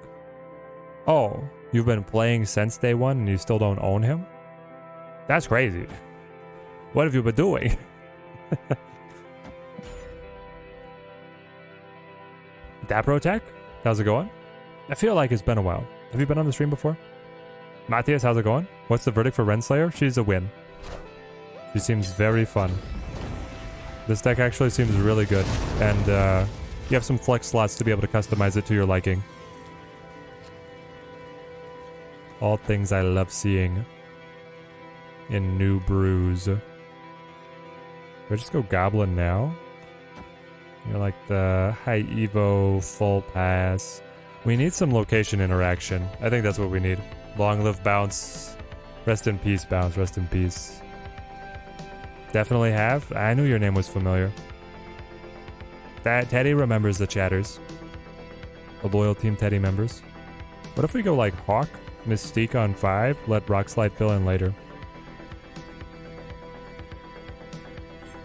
Oh, you've been playing since day 1 and you still don't own him? That's crazy. What have you been doing? Dapro Tech? How's it going? I feel like it's been a while. Have you been on the stream before? Matthias, how's it going? What's the verdict for Renslayer? She's a win. She seems very fun. This deck actually seems really good. And you have some flex slots to be able to customize it to your liking. All things I love seeing in new brews. Do I just go Goblin now? You're like the high Evo full pass. We need some location interaction. I think that's what we need. Long live Bounce. Rest in peace, Bounce. Rest in peace. Definitely have. I knew your name was familiar. That Teddy remembers the chatters. The loyal Team Teddy members. What if we go like Hawk, Mystique on 5, let Rockslide fill in later?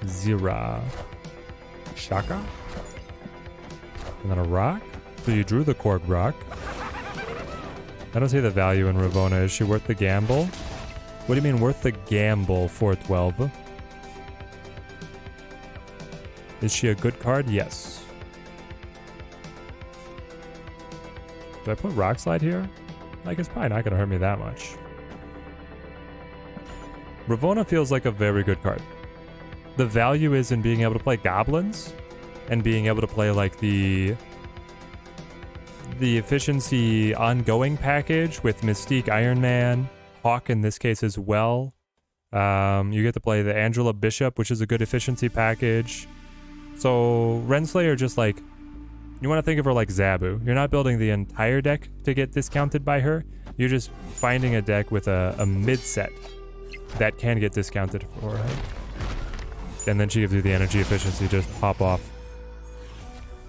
Zira. Shaka. And then a rock. So you drew the Korg Rock. I don't see the value in Ravonna. Is she worth the gamble? What do you mean worth the gamble for 12? Is she a good card? Yes. Do I put Rock Slide here? Like, it's probably not going to hurt me that much. Ravonna feels like a very good card. The value is in being able to play goblins and being able to play like the efficiency ongoing package with Mystique, Iron Man, Hawk in this case as well. You get to play the Angela Bishop, which is a good efficiency package. So Renslayer just like, you want to think of her like Zabu. You're not building the entire deck to get discounted by her. You're just finding a deck with a mid set that can get discounted for her. And then she gives you the energy efficiency, just pop off.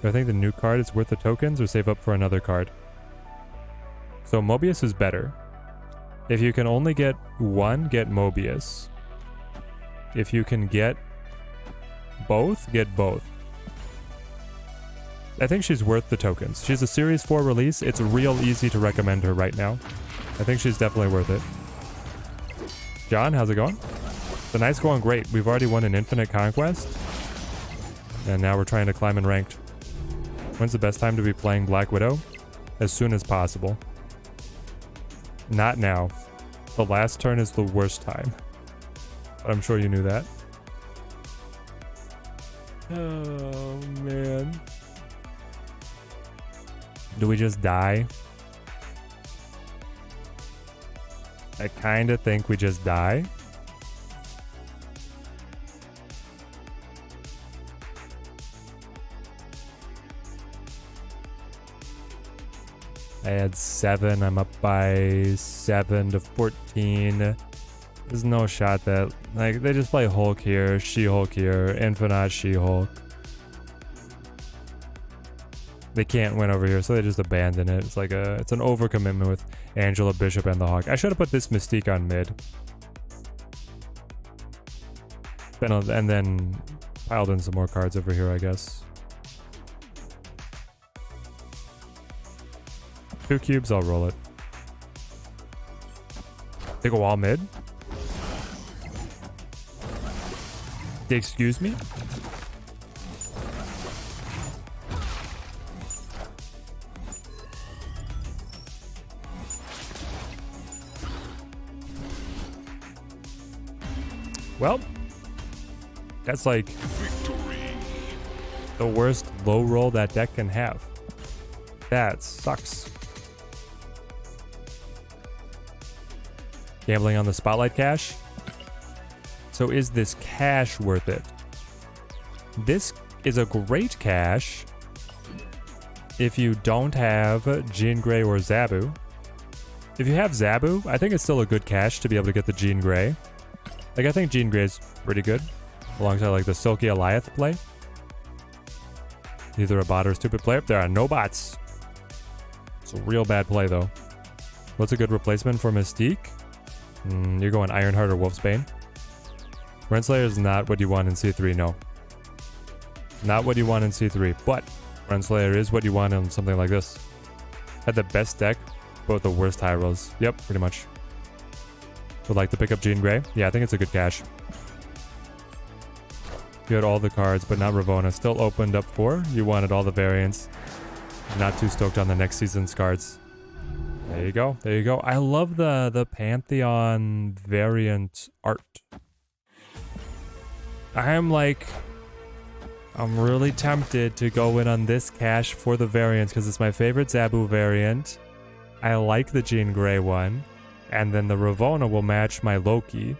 Do I think the new card is worth the tokens or save up for another card? So Mobius is better. If you can only get one, get Mobius. If you can get both, get both. I think she's worth the tokens. She's a Series 4 release. It's real easy to recommend her right now. I think she's definitely worth it. John, how's it going? The night's going great. We've already won an Infinite Conquest. And now we're trying to climb in ranked. When's the best time to be playing Black Widow? As soon as possible. Not now. The last turn is the worst time. But I'm sure you knew that. Oh, man. Do we just die? I kind of think we just die. I had 7. I'm up by 7 to 14. There's no shot that... Like, they just play Hulk here, She-Hulk here, Infinite She-Hulk. They can't win over here, so they just abandon it. It's like it's an overcommitment with Angela Bishop and the Hawk. I should have put this Mystique on mid. And then piled in some more cards over here, I guess. 2 cubes, I'll roll it. They go all mid? Excuse me? Well, that's like the worst low roll that deck can have. That sucks. Gambling on the Spotlight cash. So is this cash worth it? This is a great cash if you don't have Jean Grey or Zabu. If you have Zabu, I think it's still a good cash to be able to get the Jean Grey. Like, I think Jean Grey is pretty good, alongside like the Silky Eliath play. Either a bot or a stupid player. There are no bots. It's a real bad play, though. What's a good replacement for Mystique? You're going Ironheart or Wolfsbane. Renslayer is not what you want in C3, no. Not what you want in C3, but Renslayer is what you want in something like this. Had the best deck, but with the worst high rolls. Yep, pretty much. Would like to pick up Jean Grey? Yeah, I think it's a good cash. You had all the cards, but not Ravonna. Still opened up 4. You wanted all the variants. Not too stoked on the next season's cards. There you go. There you go. I love the Pantheon variant art. I'm really tempted to go in on this cash for the variants because it's my favorite Zabu variant. I like the Jean Grey one. And then the Ravonna will match my Loki.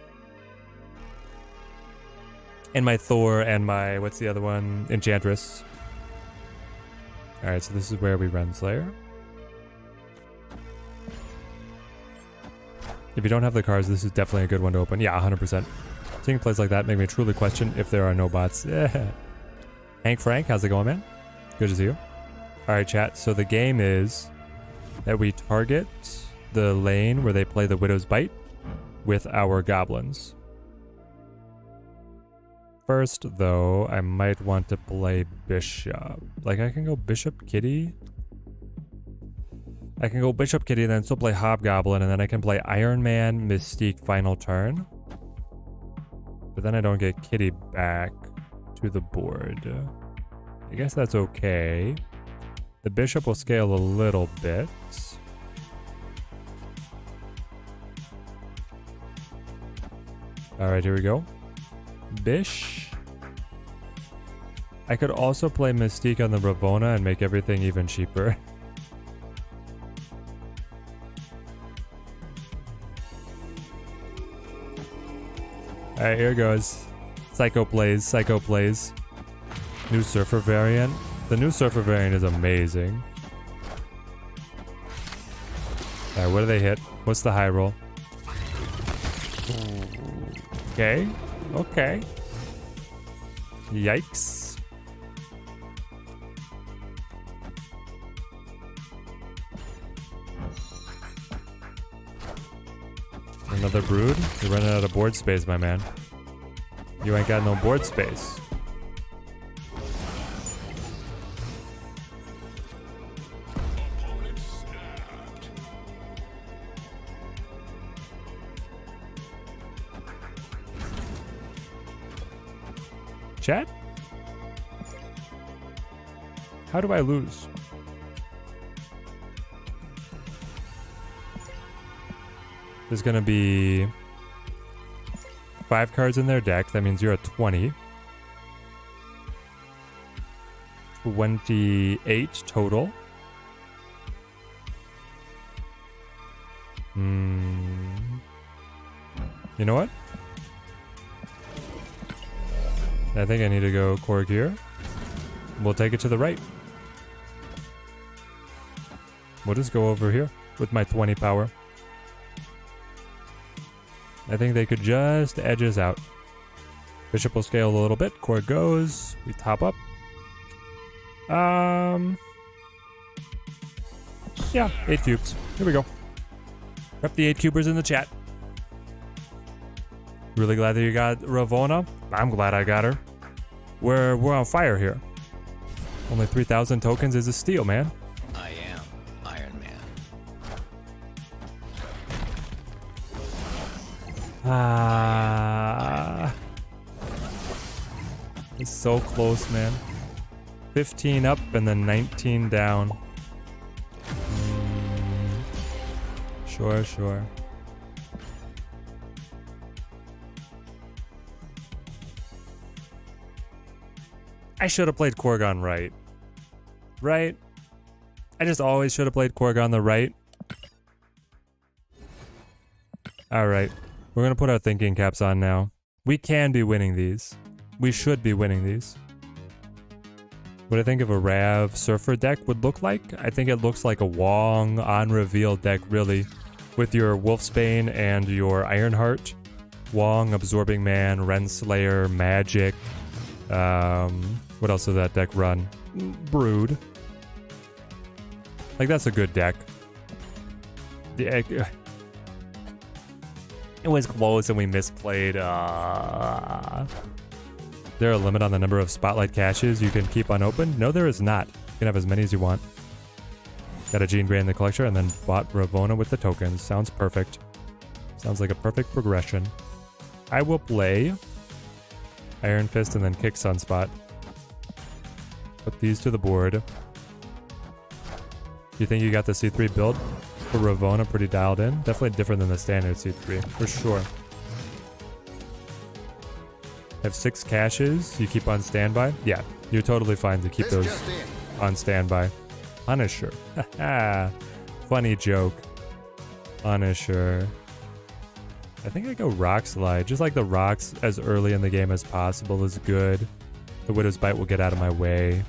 And my Thor and my, what's the other one? Enchantress. Alright, so this is where we Renslayer. If you don't have the cards, this is definitely a good one to open. Yeah, 100%. Seeing plays like that make me truly question if there are no bots. Yeah. Hank Frank, how's it going, man? Good to see you. Alright, chat. So the game is that we target the lane where they play the Widow's Bite with our goblins. First, though, I might want to play Bishop. Like, I can go Bishop Kitty I can go Bishop Kitty and then still play Hobgoblin, and then I can play Iron Man Mystique final turn. But then I don't get Kitty back to the board. I guess that's okay. The Bishop will scale a little bit. Alright, here we go. Bish. I could also play Mystique on the Ravonna and make everything even cheaper. Alright, here goes. Psycho plays. New Surfer variant. The new Surfer variant is amazing. Alright, what do they hit? What's the high roll? Okay. Yikes. Another brood? You're running out of board space, my man. You ain't got no board space. Chat? How do I lose? There's gonna be 5 cards in their deck. That means you're at 20. 28 total. You know what? I think I need to go Korg here. We'll take it to the right. We'll just go over here with my 20 power. I think they could just edge us out. Bishop will scale a little bit. Korg goes. We top up. Yeah, 8 cubes. Here we go. Rep the 8 cubers in the chat. Really glad that you got Ravonna. I'm glad I got her. We're on fire here. Only 3,000 tokens is a steal, man. I am Iron Man. It's so close, man. 15 up and then 19 down. Sure. I should have played Korg on right. Right? I just always should have played Korg on the right. Alright. We're going to put our thinking caps on now. We can be winning these. We should be winning these. What I think of a Rav Surfer deck would look like? I think it looks like a Wong on-reveal deck, really. With your Wolfsbane and your Ironheart. Wong, Absorbing Man, Renslayer, Magic. What else does that deck run? Brood. Like, that's a good deck. It was close and we misplayed. There a limit on the number of spotlight caches you can keep unopened? No, there is not. You can have as many as you want. Got a Jean Grey in the collector and then bought Ravonna with the tokens. Sounds perfect. Sounds like a perfect progression. I will play Iron Fist and then kick Sunspot. Put these to the board. Do you think you got the C3 build for Ravonna pretty dialed in? Definitely different than the standard C3, for sure. Have 6 caches you keep on standby? Yeah, you're totally fine to keep those on standby. Punisher. Haha. Funny joke. Punisher. I think I go Rock Slide. Just like the rocks as early in the game as possible is good. The Widow's Bite will get out of my way.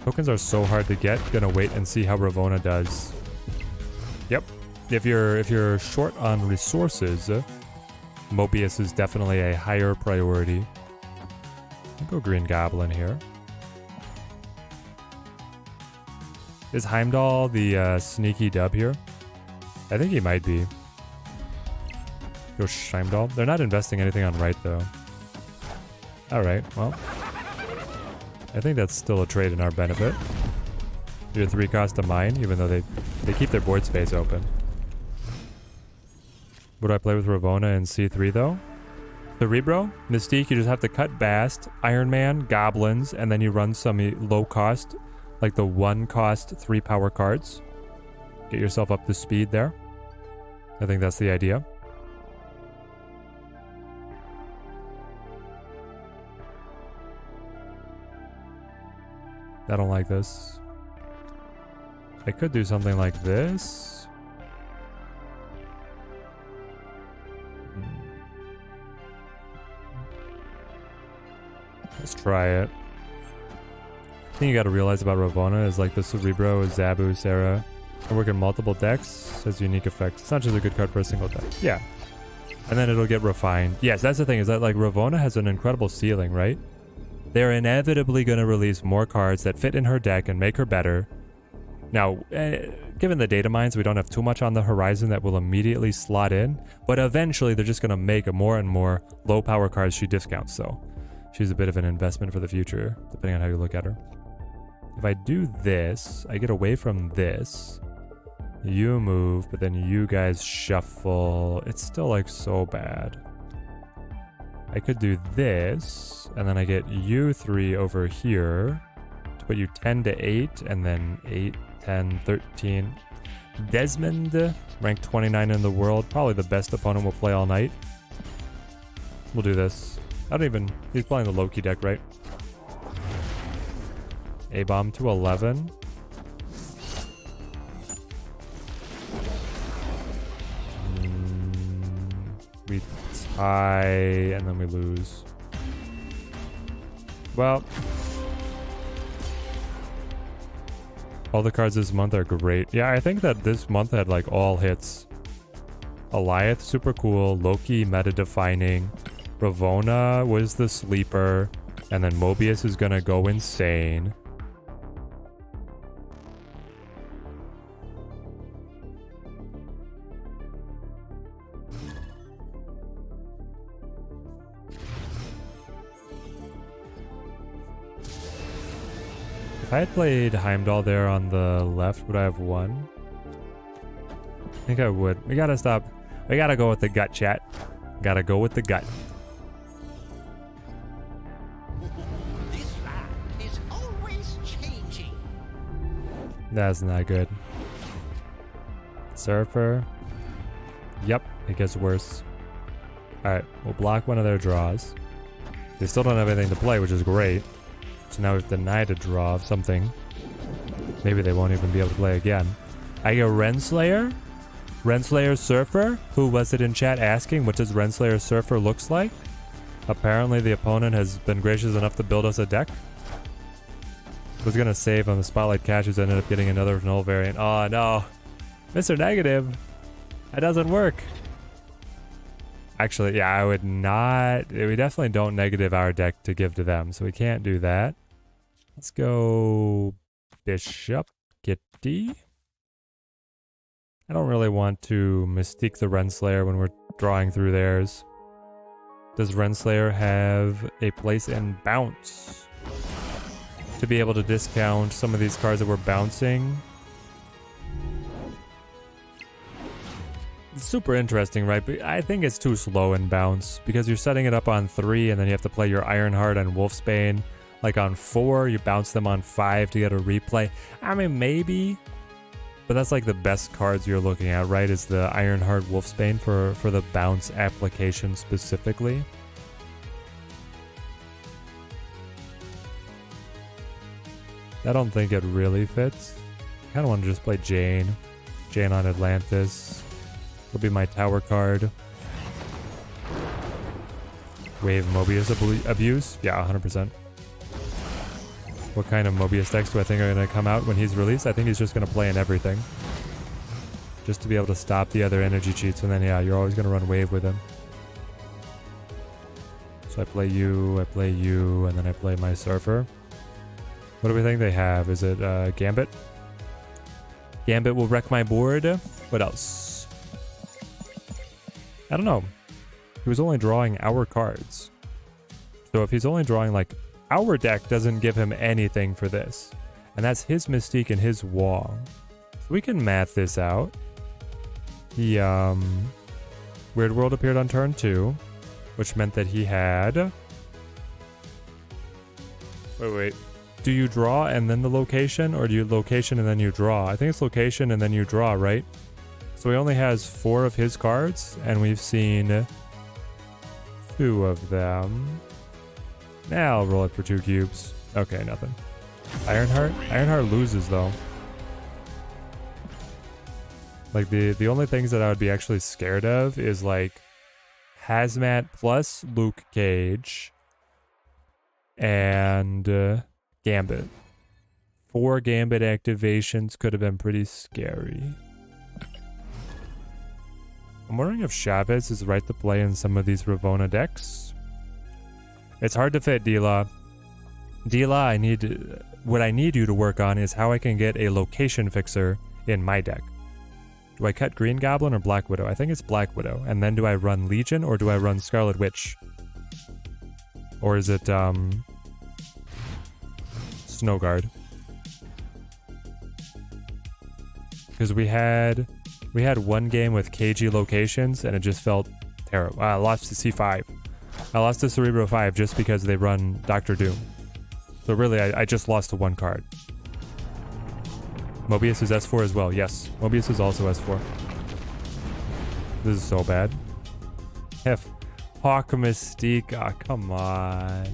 Tokens are so hard to get. Gonna wait and see how Ravonna does. Yep. If you're short on resources, Mobius is definitely a higher priority. I'll go Green Goblin here. Is Heimdall the sneaky dub here? I think he might be. Go Heimdall. They're not investing anything on right though. Alright, well. I think that's still a trade in our benefit. your 3 cost to mine, even though they keep their board space open. What do I play with Ravonna and C3 though? Cerebro, Mystique, you just have to cut Bast, Iron Man, Goblins, and then you run some low cost, like the 1 cost 3 power cards. Get yourself up to speed there. I think that's the idea. I don't like this. I could do something like this. Let's try it. The thing you gotta realize about Ravonna is like the Cerebro, Zabu, Sarah can work in multiple decks, has unique effects. It's not just a good card for a single deck. Yeah. And then it'll get refined. Yes, that's the thing, is that like Ravonna has an incredible ceiling, right? They're inevitably going to release more cards that fit in her deck and make her better. Now, given the data mines, we don't have too much on the horizon that will immediately slot in, but eventually they're just going to make more and more low power cards she discounts, so she's a bit of an investment for the future, depending on how you look at her. If I do this, I get away from this. You move, but then you guys shuffle. It's still like so bad. I could do this, and then I get you 3 over here to put you 10 to 8, and then 8, 10, 13. Desmond, ranked 29 in the world, probably the best opponent we'll play all night. We'll do this. I don't even, he's playing the Loki deck, right? A-bomb to 11. We tie, and then we lose. Well, all the cards this month are great. Yeah, I think that this month had like all hits. Alioth, super cool. Loki, meta-defining. Ravonna was the sleeper. And then Mobius is gonna go insane. If I had played Heimdall there on the left, would I have won? I think I would. We gotta stop. We gotta go with the gut, chat. Gotta go with the gut. This land is always changing. That's not good. Surfer. Yep, it gets worse. Alright, we'll block one of their draws. They still don't have anything to play, which is great. So now we've denied a draw of something. Maybe they won't even be able to play again. I get Renslayer. Renslayer Surfer. Who was it in chat asking what does Renslayer Surfer looks like? Apparently the opponent has been gracious enough to build us a deck. Was gonna save on the Spotlight Catchers, ended up getting another null variant. Oh no. Mr. Negative. That doesn't work. Actually, yeah, I would not. We definitely don't negative our deck to give to them, so we can't do that. Let's go Bishop Kitty. I don't really want to Mystique the Renslayer when we're drawing through theirs. Does Renslayer have a place in Bounce to be able to discount some of these cards that we're bouncing? It's super interesting, right? But I think it's too slow in Bounce because you're setting it up on 3 and then you have to play your Ironheart and Wolfsbane. Like on 4, you bounce them on 5 to get a replay. I mean, maybe. But that's like the best cards you're looking at, right? Is the Ironheart Wolfsbane for the bounce application specifically. I don't think it really fits. I kind of want to just play Jane. Jane on Atlantis. Will be my tower card. Wave Mobius abuse? Yeah, 100%. What kind of Mobius decks do I think are going to come out when he's released? I think he's just going to play in everything. Just to be able to stop the other energy cheats, and then yeah, you're always going to run wave with him. So I play you, and then I play my Surfer. What do we think they have? Is it Gambit? Gambit will wreck my board. What else? I don't know. He was only drawing our cards. So if he's only drawing like our deck doesn't give him anything for this. And that's his Mystique and his Wong. So we can math this out. The Weird World appeared on turn 2, which meant that he had... Wait. Do you draw and then the location, or do you location and then you draw? I think it's location and then you draw, right? So he only has 4 of his cards, and we've seen 2 of them. Now I'll roll it for 2 cubes. Okay, nothing. Ironheart? Ironheart loses, though. Like, the only things that I would be actually scared of is, like, Hazmat plus Luke Cage and Gambit. 4 Gambit activations could have been pretty scary. I'm wondering if Chavez is right to play in some of these Ravonna decks. It's hard to fit, Dila. Dila, what I need you to work on is how I can get a location fixer in my deck. Do I cut Green Goblin or Black Widow? I think it's Black Widow. And then do I run Legion or do I run Scarlet Witch? Or is it Snowguard? Because we had one game with KG locations and it just felt terrible. I lost to C5. I lost to Cerebro 5 just because they run Dr. Doom. So really, I just lost to 1 card. Mobius is S4 as well. Yes, Mobius is also S4. This is so bad. Hawk Mystique. Oh, come on.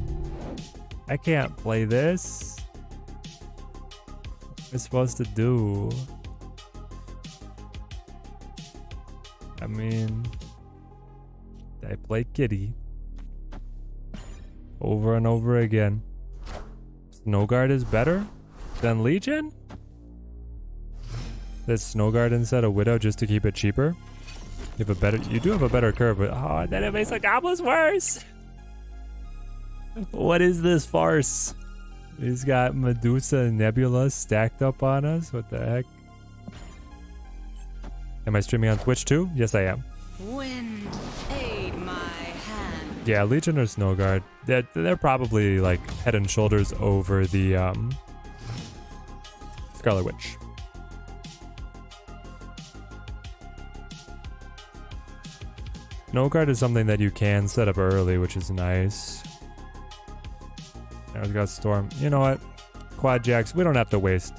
I can't play this. What am I supposed to do? I mean, I play Kitty over and over again. Snowguard is better than Legion? This Snowguard instead of Widow just to keep it cheaper? You do have a better curve, but oh, then it makes the goblins worse. What is this farce? He's got Medusa and Nebula stacked up on us. What the heck? Am I streaming on Twitch too? Yes, I am. Wind, aid my hand. Yeah, Legion or Snowguard. They're probably like head and shoulders over the Scarlet Witch. Snowguard is something that you can set up early, which is nice. Now we've got Storm. You know what? Quad Jacks, we don't have to waste.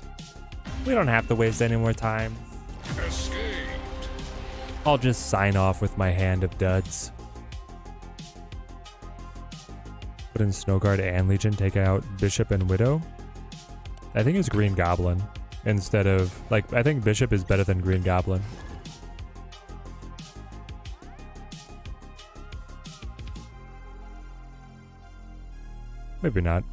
We don't have to waste any more time. Escaped. I'll just sign off with my hand of duds. Put in Snowguard and Legion, take out Bishop and Widow. I think it's Green Goblin instead of... Like, I think Bishop is better than Green Goblin. Maybe not.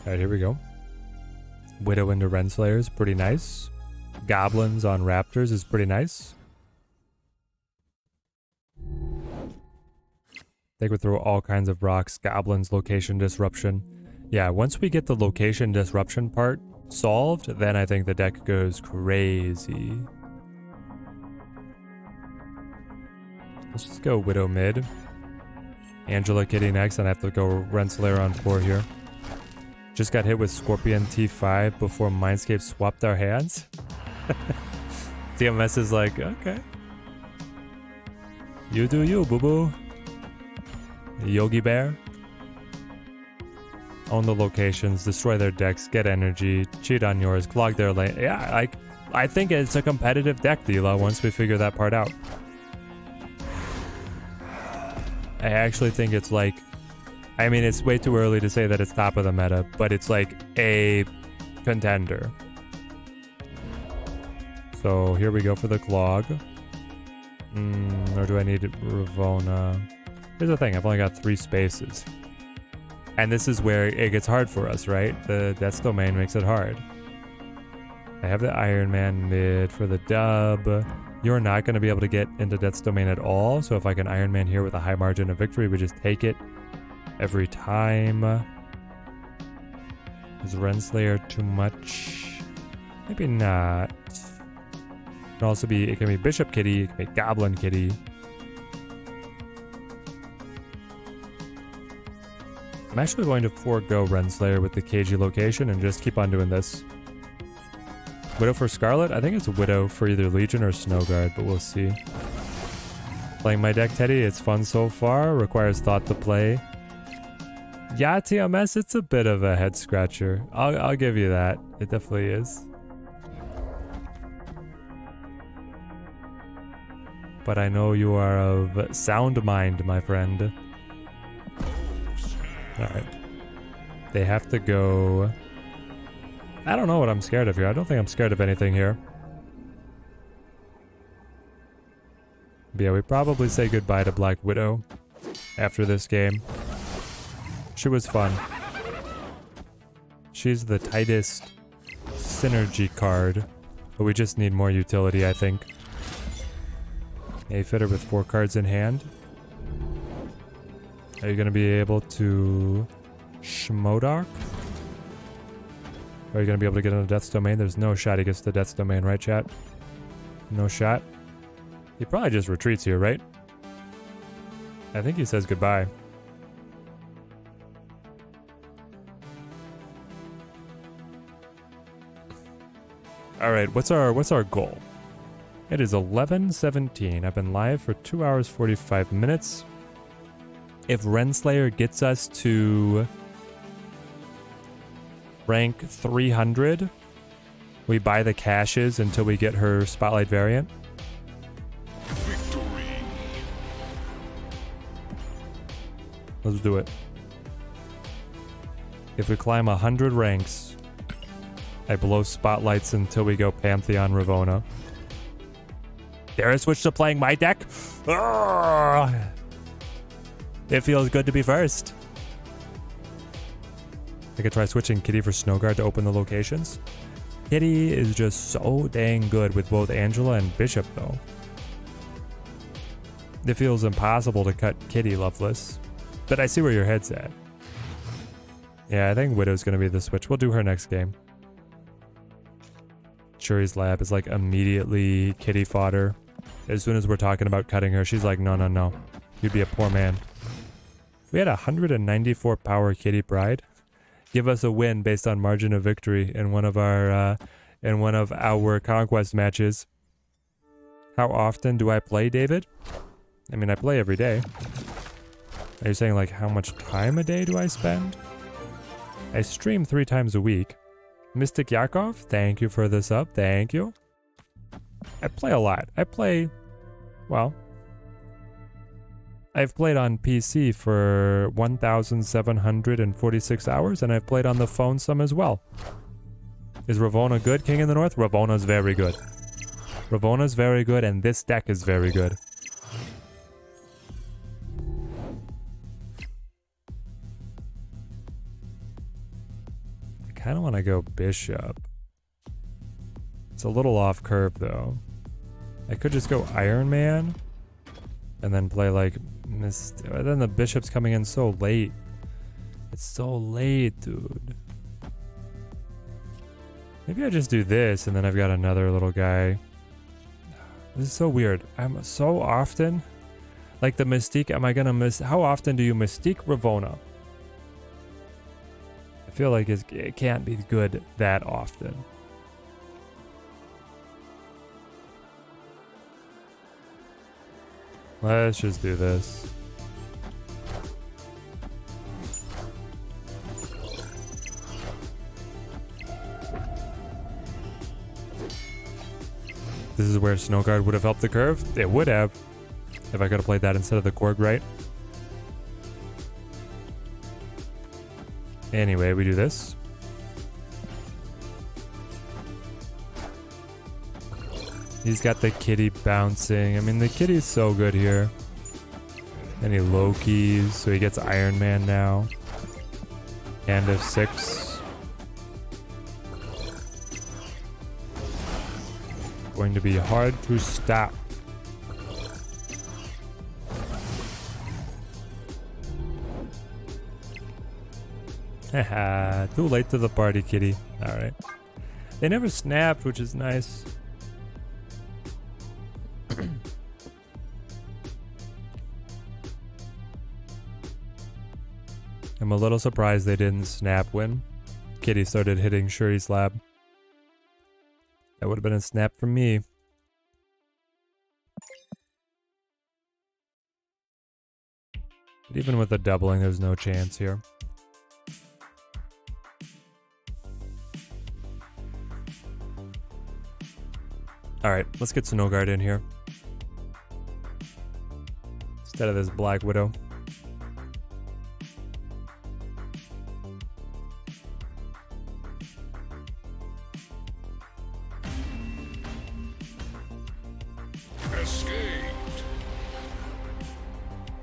Alright, here we go. Widow into Renslayer is pretty nice. Goblins on Raptors is pretty nice. They could throw all kinds of rocks. Goblins, location disruption. Yeah, once we get the location disruption part solved, then I think the deck goes crazy. Let's just go Widow mid. Angela Kitty next, and I have to go Renslayer on 4 here. Just got hit with Scorpion T5 before Mindscape swapped our hands. TMS is like, okay. You do you, boo-boo. Yogi Bear. Own the locations, destroy their decks, get energy, cheat on yours, clog their lane. Yeah, I think it's a competitive deck, Dila, once we figure that part out. I actually think it's like... I mean, it's way too early to say that it's top of the meta, but it's like a contender. So here we go for the clog. Or do I need Ravonna? Here's the thing, I've only got 3 spaces. And this is where it gets hard for us, right? The Death's Domain makes it hard. I have the Iron Man mid for the dub. You're not going to be able to get into Death's Domain at all, so if I can Iron Man here with a high margin of victory, we just take it every time. Is Renslayer too much? Maybe not. can also be, it can be Bishop Kitty, it can be Goblin Kitty. I'm actually going to forego Renslayer with the KG location and just keep on doing this. Widow for Scarlet? I think it's Widow for either Legion or Snowguard, but we'll see. Playing my deck, Teddy, it's fun so far, requires thought to play. Yeah, TMS, it's a bit of a head scratcher. I'll give you that. It definitely is. But I know you are of sound mind, my friend. Alright. They have to go... I don't know what I'm scared of here. I don't think I'm scared of anything here. But yeah, we probably say goodbye to Black Widow after this game. She was fun. She's the tightest synergy card. But we just need more utility, I think. A fitter with 4 cards in hand. Are you going to be able to Schmodoc? Are you going to be able to get into Death's Domain? There's no shot he gets to Death's Domain, right, chat? No shot. He probably just retreats here, right? I think he says goodbye. All right, what's our goal? It is 11:17. I've been live for 2 hours 45 minutes. If Renslayer gets us to rank 300, we buy the caches until we get her Spotlight variant. Victory. Let's do it. If we climb 100 ranks, I blow Spotlights until we go Pantheon Ravonna. Dare I switch to playing my deck? Urgh! It feels good to be first. I could try switching Kitty for Snowguard to open the locations. Kitty is just so dang good with both Angela and Bishop, though. It feels impossible to cut Kitty Loveless. But I see where your head's at. Yeah, I think Widow's going to be the switch. We'll do her next game. Shuri's Lab is like immediately Kitty fodder. As soon as we're talking about cutting her, she's like, no, no, no. You'd be a poor man. We had 194 power Kitty Bride. Give us a win based on margin of victory in one of our conquest matches. How often do I play, David? I mean, I play every day. Are you saying like how much time a day do I spend? I stream 3 times a week. Mystic Yakov, thank you for the sub. Thank you. I play a lot. Well, I've played on PC for 1,746 hours, and I've played on the phone some as well. Is Ravonna good, King in the North? Ravonna's very good. Ravonna's very good, and this deck is very good. I kind of want to go Bishop. It's a little off curve, though. I could just go Iron Man and then play like then the Bishop's coming in so late. It's so late, dude. Maybe I just do this and then I've got another little guy. This is so weird. I'm so often like the Mystique. Am I gonna miss? How often do you Mystique Ravonna? I feel like it can't be good that often. Let's just do this. This is where Snowguard would have helped the curve. It would have. If I could have played that instead of the Korg, right? Anyway, we do this. He's got the Kitty bouncing. I mean, the Kitty's so good here. Any Lokis, so he gets Iron Man now. Hand of 6. Going to be hard to stop. Haha, too late to the party, Kitty. Alright. They never snapped, which is nice. I'm a little surprised they didn't snap when Kitty started hitting Shuri's lab. That would have been a snap from me. But even with the doubling, there's no chance here. Alright, let's get Snowguard in here. Instead of this Black Widow. Escaped.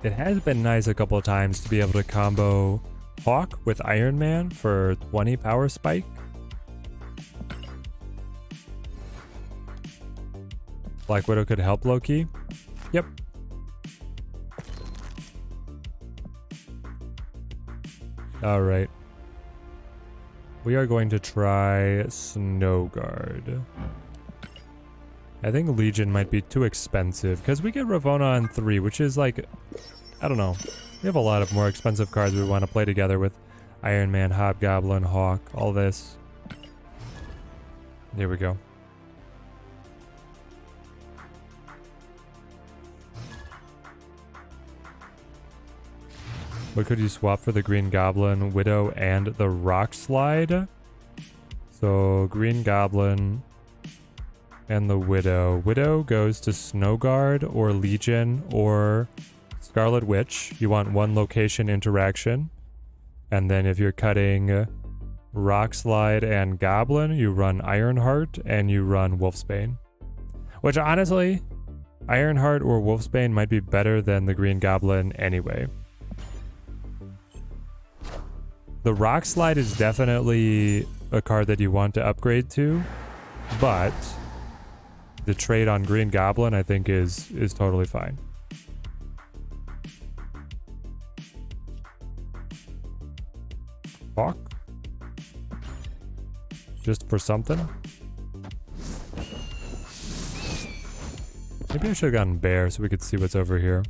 It has been nice a couple of times to be able to combo Hawk with Iron Man for 20 power spike. Black Widow could help low-key. Yep. Alright. We are going to try Snowguard. I think Legion might be too expensive because we get Ravonna on 3, which is like, I don't know. We have a lot of more expensive cards we want to play together with Iron Man, Hobgoblin, Hawk, all this. There we go. What could you swap for the Green Goblin, Widow, and the Rock Slide? So Green Goblin and the Widow. Widow goes to Snowguard or Legion or Scarlet Witch. You want one location interaction. And then if you're cutting Rock Slide and Goblin, you run Ironheart and you run Wolfsbane. Which honestly, Ironheart or Wolfsbane might be better than the Green Goblin anyway. The Rock Slide is definitely a card that you want to upgrade to, but the trade on Green Goblin I think is totally fine. Hawk? Just for something? Maybe I should have gotten Bear so we could see what's over here.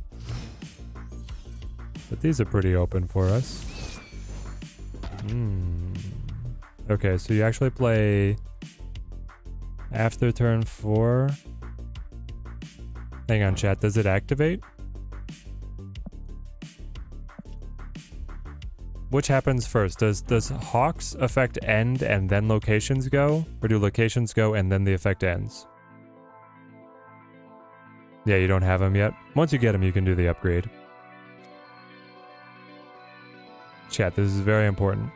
But these are pretty open for us. Okay, so you actually play after turn 4. Hang on, chat. Does it activate? Which happens first? Does Hawk's effect end and then locations go? Or do locations go and then the effect ends? Yeah, you don't have them yet. Once you get them, you can do the upgrade. Chat, this is very important.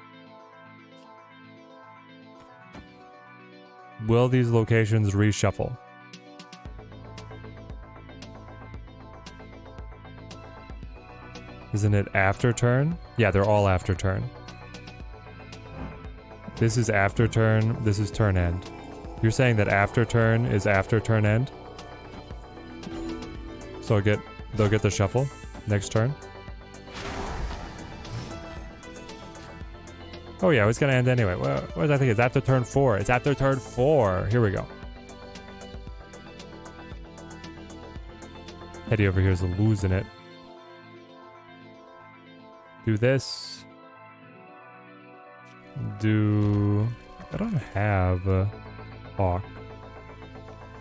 Will these locations reshuffle? Isn't it after turn? Yeah, they're all after turn. This is after turn, this is turn end. You're saying that after turn is after turn end? So they'll get the shuffle next turn? Oh yeah, it's gonna end anyway. What does I think? It's after turn 4. It's after turn 4. Here we go. Eddie over here is losing it. Do this. I don't have a Hawk.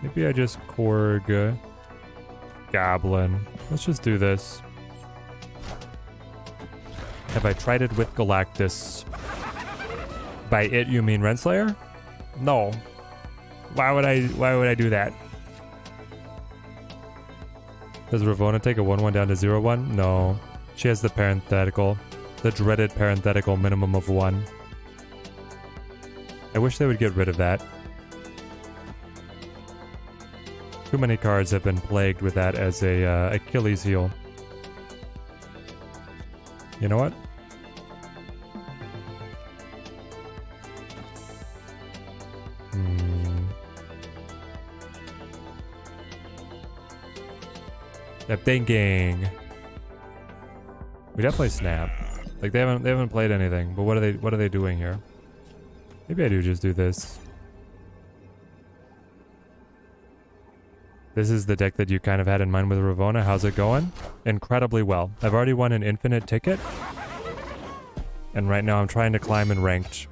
Maybe I just Korg Goblin. Let's just do this. Have I tried it with Galactus? By it you mean Renslayer? No. Why would I do that? Does Ravonna take a 1/1 down to 0/1? No. She has the dreaded parenthetical minimum of 1. I wish they would get rid of that. Too many cards have been plagued with that as a Achilles heel. You know what? I'm thinking. We definitely snap. Like they haven't played anything, but what are they doing here? Maybe I do just do this. This is the deck that you kind of had in mind with Ravonna. How's it going? Incredibly well. I've already won an infinite ticket. And right now I'm trying to climb in ranked.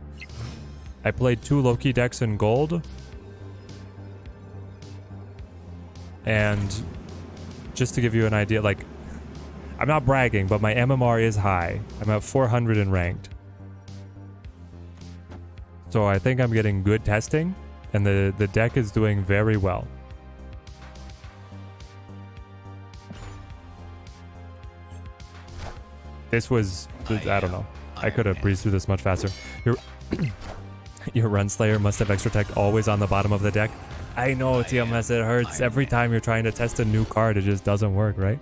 I played 2 Loki decks in gold. And just to give you an idea, like, I'm not bragging, but my MMR is high. I'm at 400 in ranked. So I think I'm getting good testing, and the deck is doing very well. This was, I don't know. I could have breezed through this much faster. Your Renslayer must have extra tech always on the bottom of the deck. I know, TMS, it hurts. Every time you're trying to test a new card, it just doesn't work, right?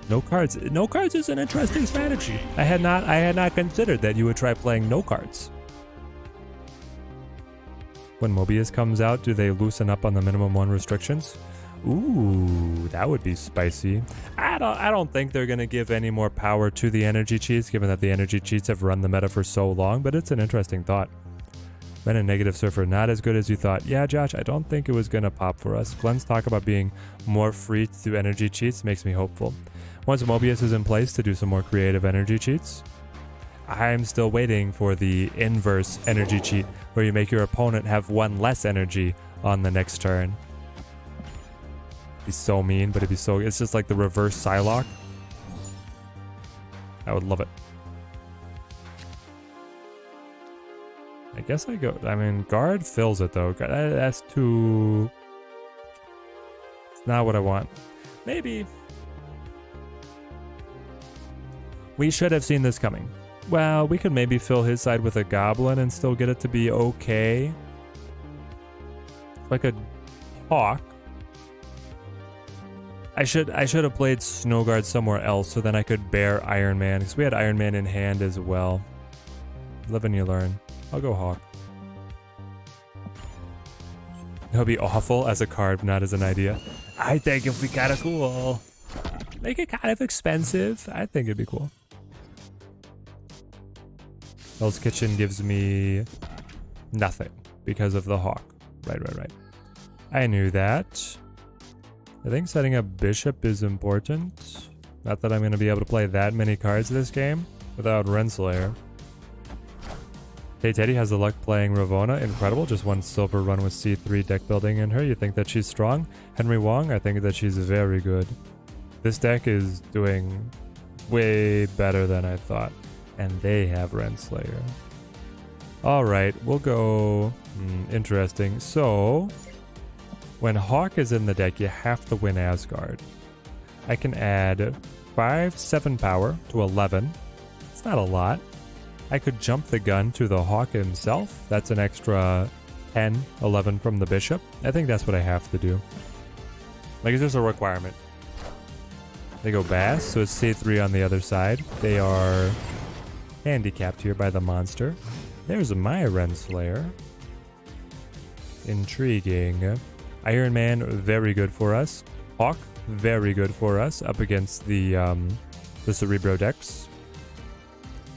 No cards. No cards is an interesting strategy. I had not considered that you would try playing no cards. When Mobius comes out, do they loosen up on the minimum 1 restrictions? Ooh, that would be spicy. I don't think they're gonna give any more power to the energy cheats, given that the energy cheats have run the meta for so long, but it's an interesting thought. Ren and Negative Surfer, not as good as you thought. Yeah, Josh, I don't think it was gonna pop for us. Glenn's talk about being more free to do energy cheats makes me hopeful. Once Mobius is in place to do some more creative energy cheats, I'm still waiting for the inverse energy cheat, where you make your opponent have 1 less energy on the next turn. Be so mean, but it'd be so... It's just like the reverse Psylocke. I would love it. I guess I go... I mean, guard fills it, though. That's too... It's not what I want. Maybe... We should have seen this coming. Well, we could maybe fill his side with a goblin and still get it to be okay. Like a hawk. I should have played Snowguard somewhere else so then I could bear Iron Man, because we had Iron Man in hand as well. Live and you learn. I'll go Hawk. That would be awful as a card, not as an idea. I think it'd be kind of cool. Make it kind of expensive. I think it'd be cool. Hell's Kitchen gives me nothing because of the Hawk. Right. I knew that. I think setting up Bishop is important. Not that I'm going to be able to play that many cards this game without Renslayer. Hey Teddy has the luck playing Ravonna. Incredible. Just 1 silver run with C3 deck building in her. You think that she's strong? Henry Wong, I think that she's very good. This deck is doing way better than I thought. And they have Renslayer. Alright, we'll go... interesting. So... when Hawk is in the deck, you have to win Asgard. I can add 5/7 power to 11. It's not a lot. I could jump the gun to the Hawk himself. That's an extra 10, 11 from the Bishop. I think that's what I have to do. Like, it's just a requirement. They go Bass, so it's C3 on the other side. They are handicapped here by the monster. There's my Renslayer. Intriguing. Iron Man, very good for us. Hawk, very good for us up against the Cerebro decks.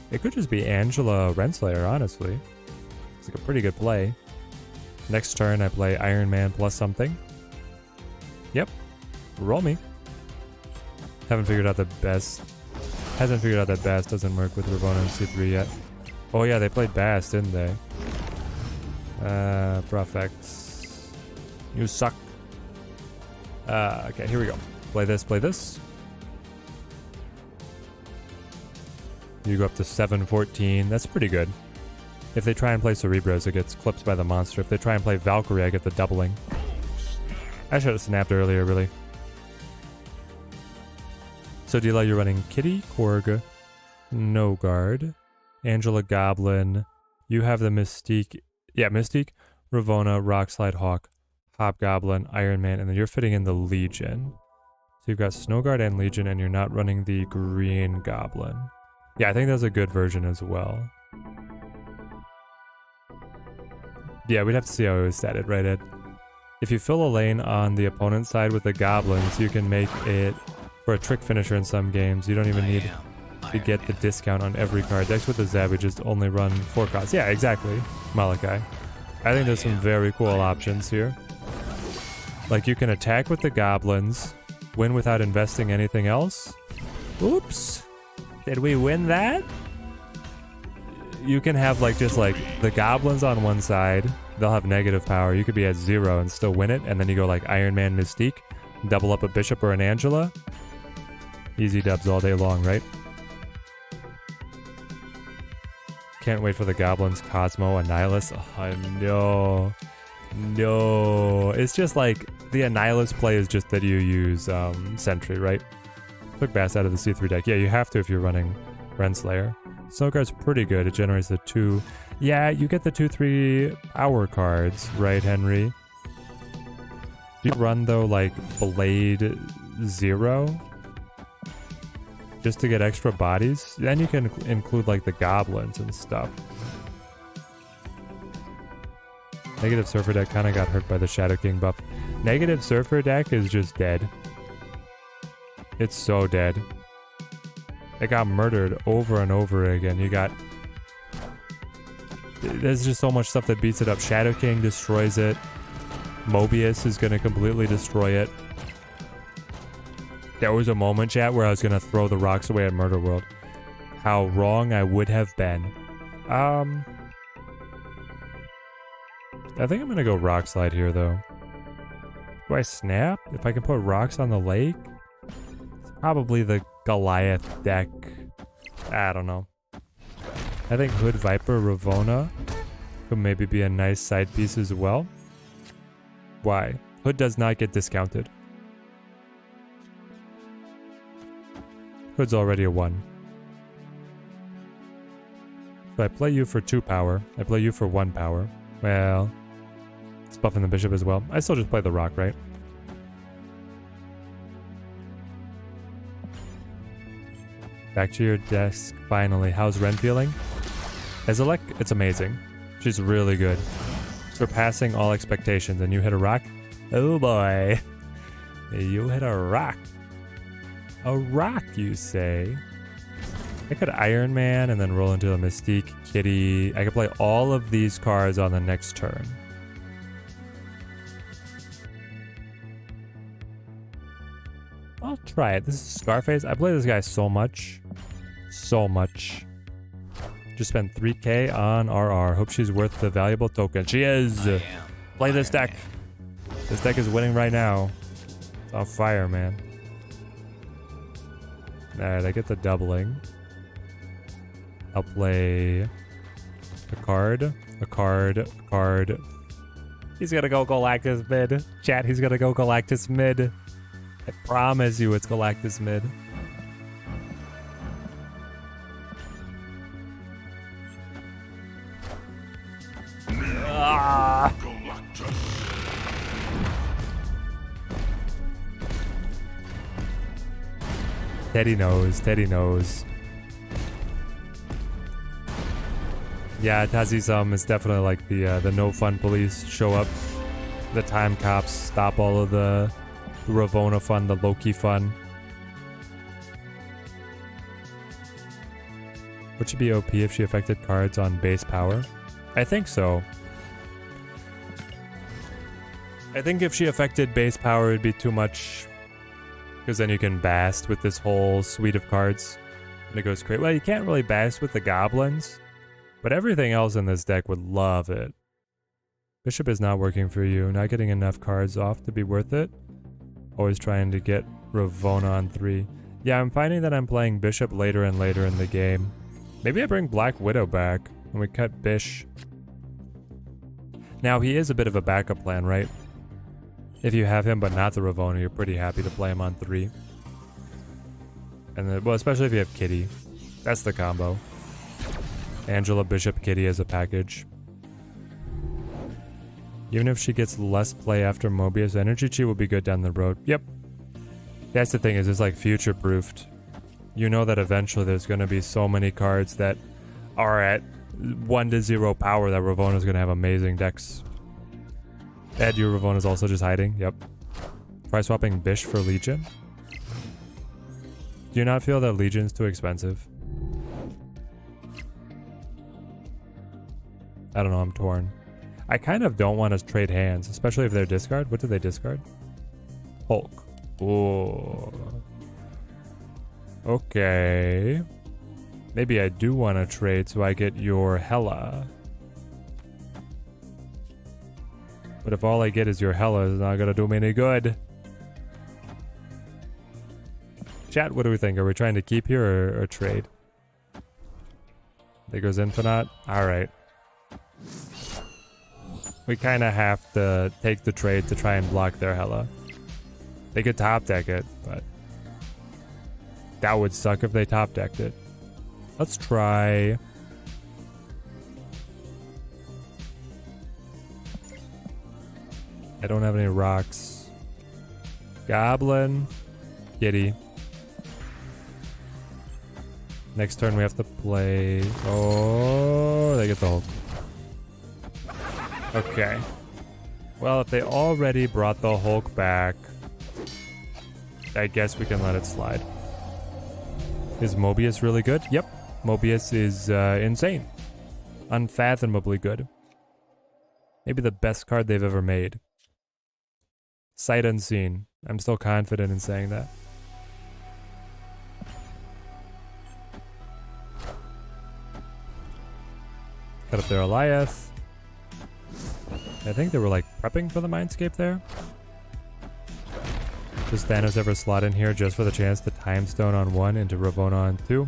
It could just be Angela Renslayer, honestly. It's like a pretty good play. Next turn, I play Iron Man plus something. Yep. Roll me. Hasn't figured out that Bass doesn't work with Ravonna and C3 yet. Oh yeah, they played Bass, didn't they? Profex. You suck. Okay, here we go. Play this. You go up to 7/14. That's pretty good. If they try and play Cerebros, it gets clipped by the monster. If they try and play Valkyrie, I get the doubling. I should have snapped earlier, really. So, Dila, you're running Kitty, Korg, No Guard, Angela Goblin. You have the Mystique. Yeah, Mystique, Ravonna, Rockslide Hawk, Hobgoblin, Iron Man, and then you're fitting in the Legion. So you've got Snowguard and Legion, and you're not running the Green Goblin. Yeah, I think that's a good version as well. Yeah, we'd have to see how it was statted, right, Ed? If you fill a lane on the opponent's side with the Goblins, you can make it for a trick finisher in some games. You don't even need to get the discount on every card. Decks with the Zab, we just only run 4 costs. Yeah, exactly, Malachi. I think there's some very cool options here. Like, you can attack with the Goblins, win without investing anything else. Oops. Did we win that? you can have like just like the goblins on one side, they'll have negative power. You could be at 0 and still win it, and then you go like Iron Man Mystique, double up a Bishop or an Angela. Easy dubs all day long, right? Can't wait for the goblins, Cosmo, Annihilus. Oh, no. No. It's just like the Annihilus play is just that you use Sentry, right? Took Bass out of the C3 deck. Yeah, you have to if you're running Renslayer. Snow Guard's pretty good. It generates the 2. Yeah, you get the 2/3 power cards, right, Henry? You run though like Blade 0 just to get extra bodies. Then you can include like the goblins and stuff. Negative Surfer deck kind of got hurt by the Shadow King buff. Negative Surfer deck is just dead. It's so dead. It got murdered over and over again. You got... There's just so much stuff that beats it up. Shadow King destroys it. Mobius is going to completely destroy it. There was a moment, chat, where I was going to throw the rocks away at Murder World. How wrong I would have been. I think I'm going to go Rock Slide here, though. Do I snap? If I can put rocks on the lake? It's probably the Goliath deck. I don't know. I think Hood Viper Ravonna could maybe be a nice side piece as well. Why? Hood does not get discounted. Hood's already a 1. So I play you for 2 power. I play you for 1 power. Well, it's buffing the Bishop as well. I still just play the rock, right? Back to your desk, finally. How's Ren feeling? Ezelek, it's amazing. She's really good. Surpassing all expectations. And you hit a rock? Oh boy. You hit a rock. A rock, you say? I could Iron Man and then roll into a Mystique, Kitty. I could play all of these cards on the next turn. I'll try it. This is Scarface. I play this guy so much. So much. Just spent 3k on RR. Hope she's worth the valuable token. She is! Play this deck. This deck is winning right now. It's on fire, man. Alright, I get the doubling. I'll play a card. He's gonna go Galactus mid. Chat, he's gonna go Galactus mid. I promise you it's Galactus mid. Ah. Teddy knows. Yeah, Tazisum is definitely like the no fun police show up. The time cops stop all of the Ravonna fun, the Loki fun. Would she be OP if she affected cards on base power? I think so. I think if she affected base power, it'd be too much. Because then you can bast with this whole suite of cards. And it goes crazy. Well, you can't really bast with the goblins. But everything else in this deck would love it. Bishop is not working for you. Not getting enough cards off to be worth it. Always trying to get Ravonna on 3. Yeah, I'm finding that I'm playing Bishop later and later in the game. Maybe I bring Black Widow back and we cut Bish. Now, he is a bit of a backup plan, right? If you have him but not the Ravonna, you're pretty happy to play him on 3. And then, well, especially if you have Kitty. That's the combo. Angela, Bishop, Kitty as a package. Even if she gets less play after Mobius, Energy Chi will be good down the road. Yep. That's the thing, is it's like future-proofed. You know that eventually there's going to be so many cards that are at 1-0 power that Ravonna's going to have amazing decks. Ed, your Ravonna's also just hiding. Yep. Try swapping Bish for Legion. Do you not feel that Legion's too expensive? I don't know, I'm torn. I kind of don't want to trade hands, especially if they're discard. What did they discard? Hulk. Ooh. Okay. Maybe I do want to trade so I get your Hela. But if all I get is your Hela, it's not gonna do me any good. Chat, what do we think? Are we trying to keep here or trade? There goes Infinite. Alright. We kind of have to take the trade to try and block their Hela. They could top deck it, but that would suck if they top decked it. Let's try. I don't have any rocks. Goblin. Kitty. Next turn we have to play. Oh, they get the Hulk. Okay. Well, if they already brought the Hulk back, I guess we can let it slide. Is Mobius really good? Yep. Mobius is insane. Unfathomably good. Maybe the best card they've ever made. Sight unseen. I'm still confident in saying that. Cut up their Eliath. I think they were like prepping for the Mindscape there. Does Thanos ever slot in here just for the chance to Time Stone on 1 into Ravonna on 2?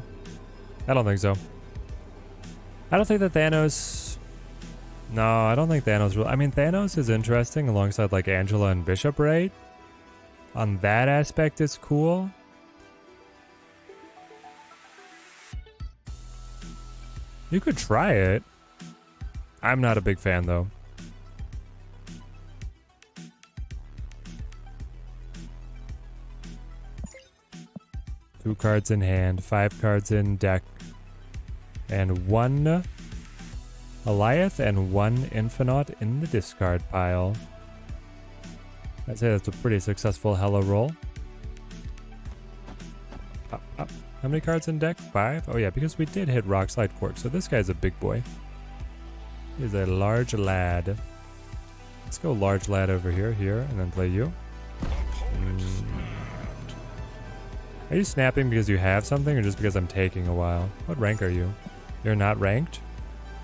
I don't think so. I don't think that Thanos... No, I don't think Thanos... I mean, Thanos is interesting alongside like Angela and Bishop, right? On that aspect, it's cool. You could try it. I'm not a big fan, though. Two cards in hand, 5 cards in deck, and 1 Eliath and 1 Infinite in the discard pile. I'd say that's a pretty successful Hela roll. Up, up. How many cards in deck? 5? Oh yeah, because we did hit Rock Slide Quark, so this guy's a big boy. He's a large lad. Let's go large lad over here, and then play you. Are you snapping because you have something or just because I'm taking a while? What rank are you? You're not ranked?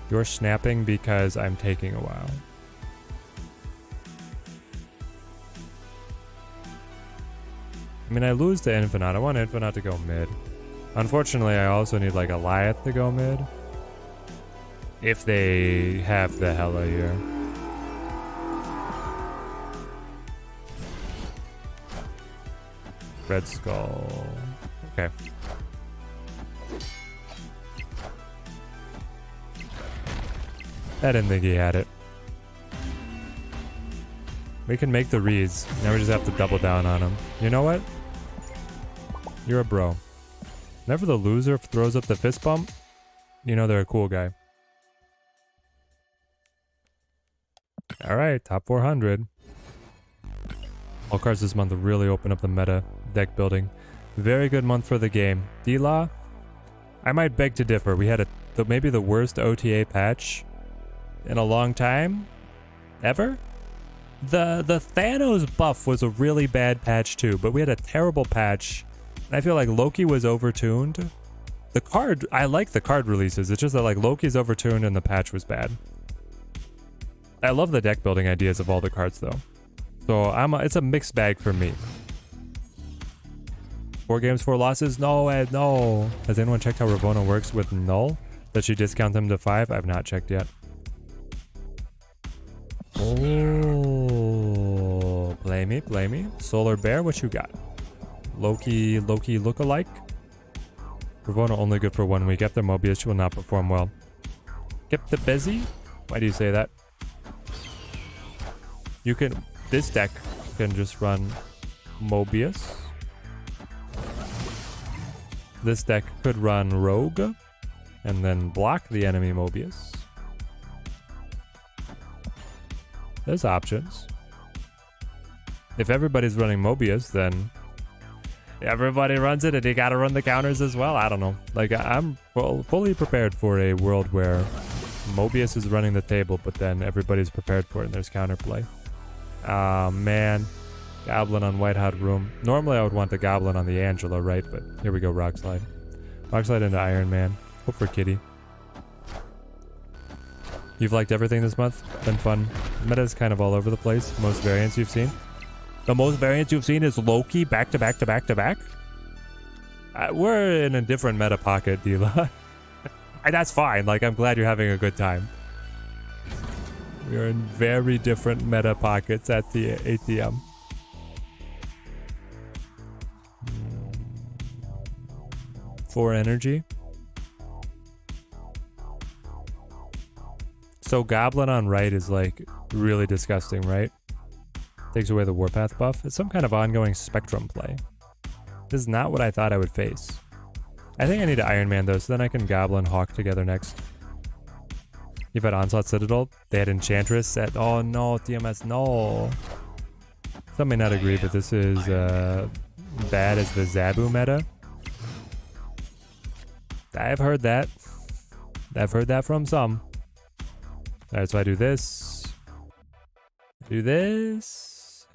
You're snapping because I'm taking a while. I mean, I lose to Infinite. I want Infinite to go mid. Unfortunately, I also need like Eliath to go mid. If they have the Hela here. Red Skull. Okay. I didn't think he had it. We can make the reads. Now we just have to double down on him. You know what? You're a bro. Whenever the loser throws up the fist bump, you know they're a cool guy. Alright, top 400. All cards this month really open up the meta deck building. Very good month for the game. D-Law, I might beg to differ. We had maybe the worst OTA patch in a long time. Ever? The Thanos buff was a really bad patch too, but we had a terrible patch. I feel like Loki was overtuned. The card, I like the card releases. It's just that like Loki's overtuned and the patch was bad. I love the deck building ideas of all the cards though. So it's a mixed bag for me. 4 games, 4 losses? No, Ed, no. Has anyone checked how Ravonna works with Null? Does she discount them to 5? I've not checked yet. Oh, play me, play me. Solar Bear, what you got? Loki lookalike? Ravonna only good for 1 week. After Mobius, she will not perform well. Skip the busy? Why do you say that? You can... This deck can just run Mobius. This deck could run Rogue and then block the enemy Mobius. There's options. If everybody's running Mobius, then everybody runs it and you gotta run the counters as well. I don't know. Like, I'm fully prepared for a world where Mobius is running the table, but then everybody's prepared for it and there's counterplay. Man. Goblin on White Hot Room. Normally I would want the Goblin on the Angela, right? But here we go, Rock Slide. Rock Slide into Iron Man. Hope for Kitty. You've liked everything this month? Been fun. Meta's kind of all over the place. Most variants you've seen? The most variants you've seen is Loki back to back to back to back? We're in a different meta pocket, Dila. And that's fine. Like, I'm glad you're having a good time. We are in very different meta pockets at the ATM. 4 energy. So Goblin on right is like really disgusting, right? Takes away the Warpath buff. It's some kind of ongoing Spectrum play. This is not what I thought I would face. I think I need to Iron Man though, so then I can Goblin Hawk together next. You've had Onslaught Citadel. They had Enchantress at... Oh no, TMS, no. Some may not agree, but this is bad as the Zabu meta. I've heard that. I've heard that from some. Alright, so I do this. Do this.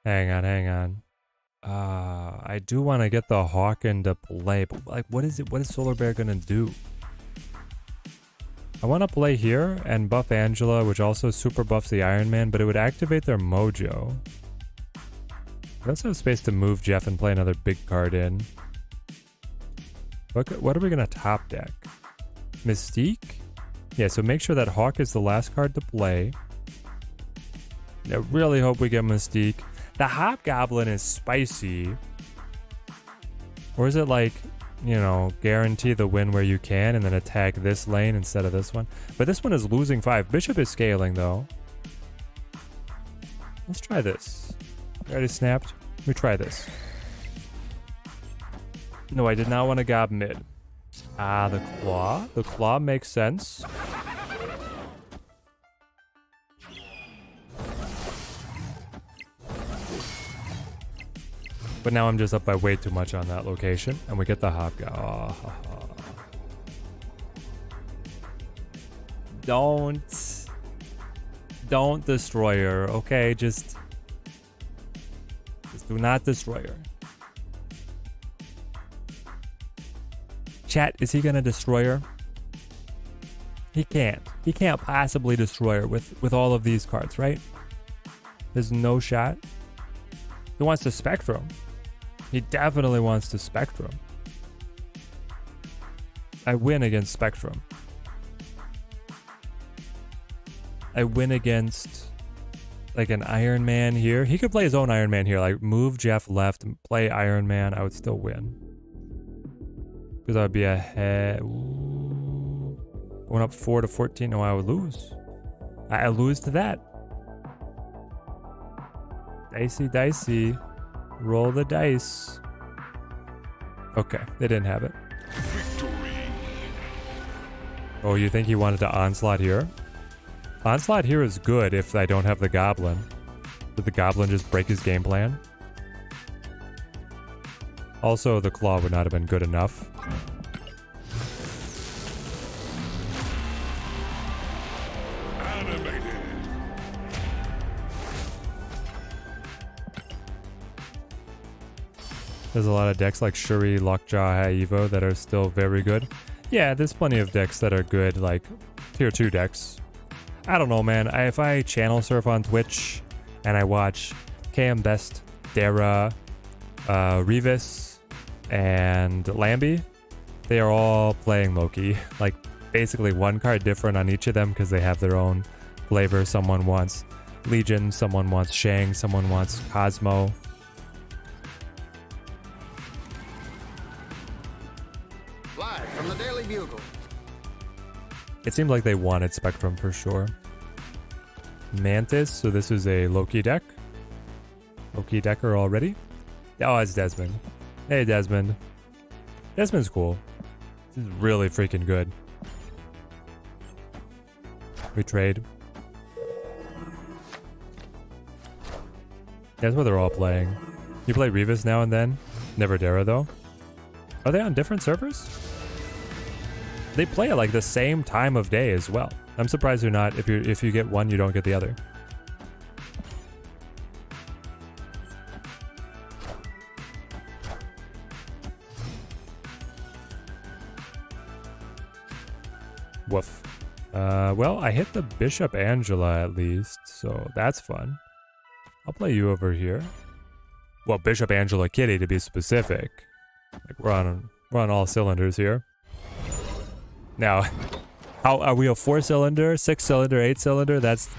Hang on. I do want to get the Hawk into play, but like, what is it? What is Solar Bear gonna do? I want to play here and buff Angela, which also super buffs the Iron Man, but it would activate their mojo. We also have space to move Jeff and play another big card in. What are we gonna top deck? Mystique? Yeah, so make sure that Hawk is the last card to play. I really hope we get Mystique. The Hobgoblin is spicy. Or is it like, you know, guarantee the win where you can and then attack this lane instead of this one? But this one is losing 5. Bishop is scaling though. Let's try this. Already snapped. Let me try this. No, I did not want to gob mid. Ah, the claw. The claw makes sense. But now I'm just up by way too much on that location. And we get the Hobgoblin. Oh. Don't destroy her, okay? Just do not destroy her. Chat, is he gonna destroy her? He can't. He can't possibly destroy her with all of these cards, right? There's no shot. He wants to Spectrum. He definitely wants to Spectrum. I win against Spectrum. I win against like an Iron Man here. He could play his own Iron Man here. Like move Jeff left and play Iron Man. I would still win. Because I would be ahead. Ooh. Going up 4 to 14. No, I would lose. I lose to that. Dicey. Roll the dice. Okay, they didn't have it. Victory. Oh, you think he wanted to Onslaught here? Onslaught here is good if I don't have the Goblin. Did the Goblin just break his game plan? Also, the Claw would not have been good enough. Animated. There's a lot of decks like Shuri, Lockjaw, Haivo that are still very good. Yeah, there's plenty of decks that are good, like tier 2 decks. I don't know, man. If I channel surf on Twitch and I watch KM Best, Dara, Revis, and Lambie, they are all playing Loki. Like basically one card different on each of them because they have their own flavor. Someone wants Legion, someone wants Shang, someone wants Cosmo. Live from the Daily Bugle. It seemed like they wanted Spectrum for sure. Mantis, so this is a Loki deck. Loki decker already. Oh, it's Desmond. Hey, Desmond. Desmond's cool. This is really freaking good. We trade. That's what they're all playing. You play Revis now and then? Never Dara though. Are they on different servers? They play at like the same time of day as well. I'm surprised they're not. If you get one, you don't get the other. Woof. Well, I hit the Bishop Angela at least, so that's fun. I'll play you over here. Well, Bishop Angela Kitty to be specific. Like we're on all cylinders here. Now, how are we a 4-cylinder, 6-cylinder, 8-cylinder? That's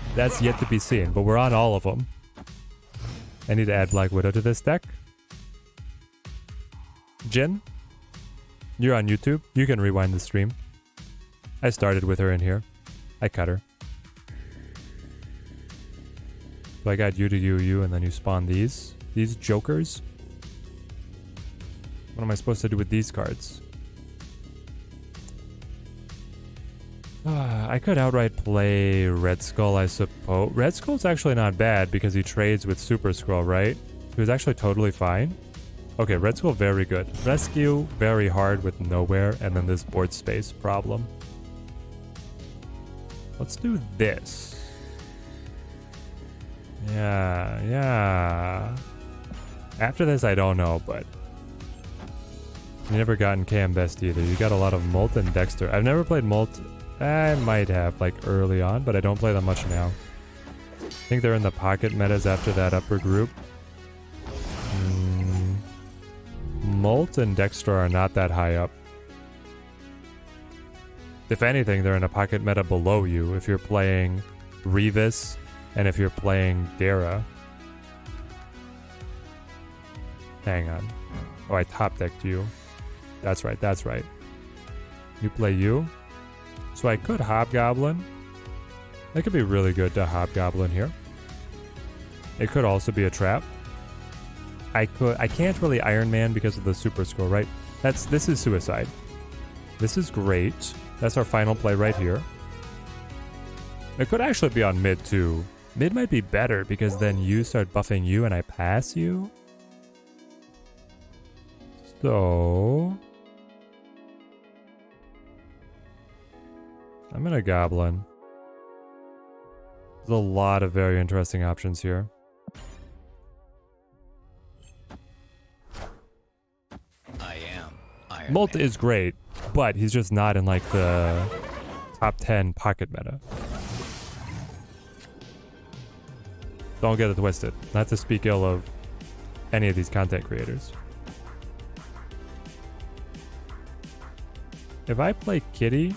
yet to be seen, but we're on all of them. I need to add Black Widow to this deck. Jin, you're on YouTube. You can rewind the stream. I started with her in here. I cut her. So I got you to you, and then you spawn these. These jokers. What am I supposed to do with these cards? I could outright play Red Skull, I suppose. Red Skull's actually not bad because he trades with Super Skrull, right? He was actually totally fine. Okay, Red Skull, very good. Rescue, very hard with nowhere, and then this board space problem. Let's do this. Yeah. After this, I don't know, but... You never gotten KM Best either. You got a lot of Molt and Dexter. I've never played Molt. I might have, like, early on, but I don't play them much now. I think they're in the pocket metas after that upper group. Molt and Dexter are not that high up. If anything, they're in a pocket meta below you if you're playing Revis and if you're playing Dara. Hang on. Oh, I top decked you. That's right, that's right. You play you. So I could Hobgoblin. That could be really good to Hobgoblin here. It could also be a trap. I can't really Iron Man because of the Super Skrull, right? This is suicide. This is great. That's our final play right here. It could actually be on mid too. Mid might be better because then you start buffing you and I pass you. So I'm gonna Goblin. There's a lot of very interesting options here. I am Iron Molt Man. is great, but he's just not in like the top 10 pocket meta. Don't get it twisted. Not to speak ill of any of these content creators. If I play Kitty,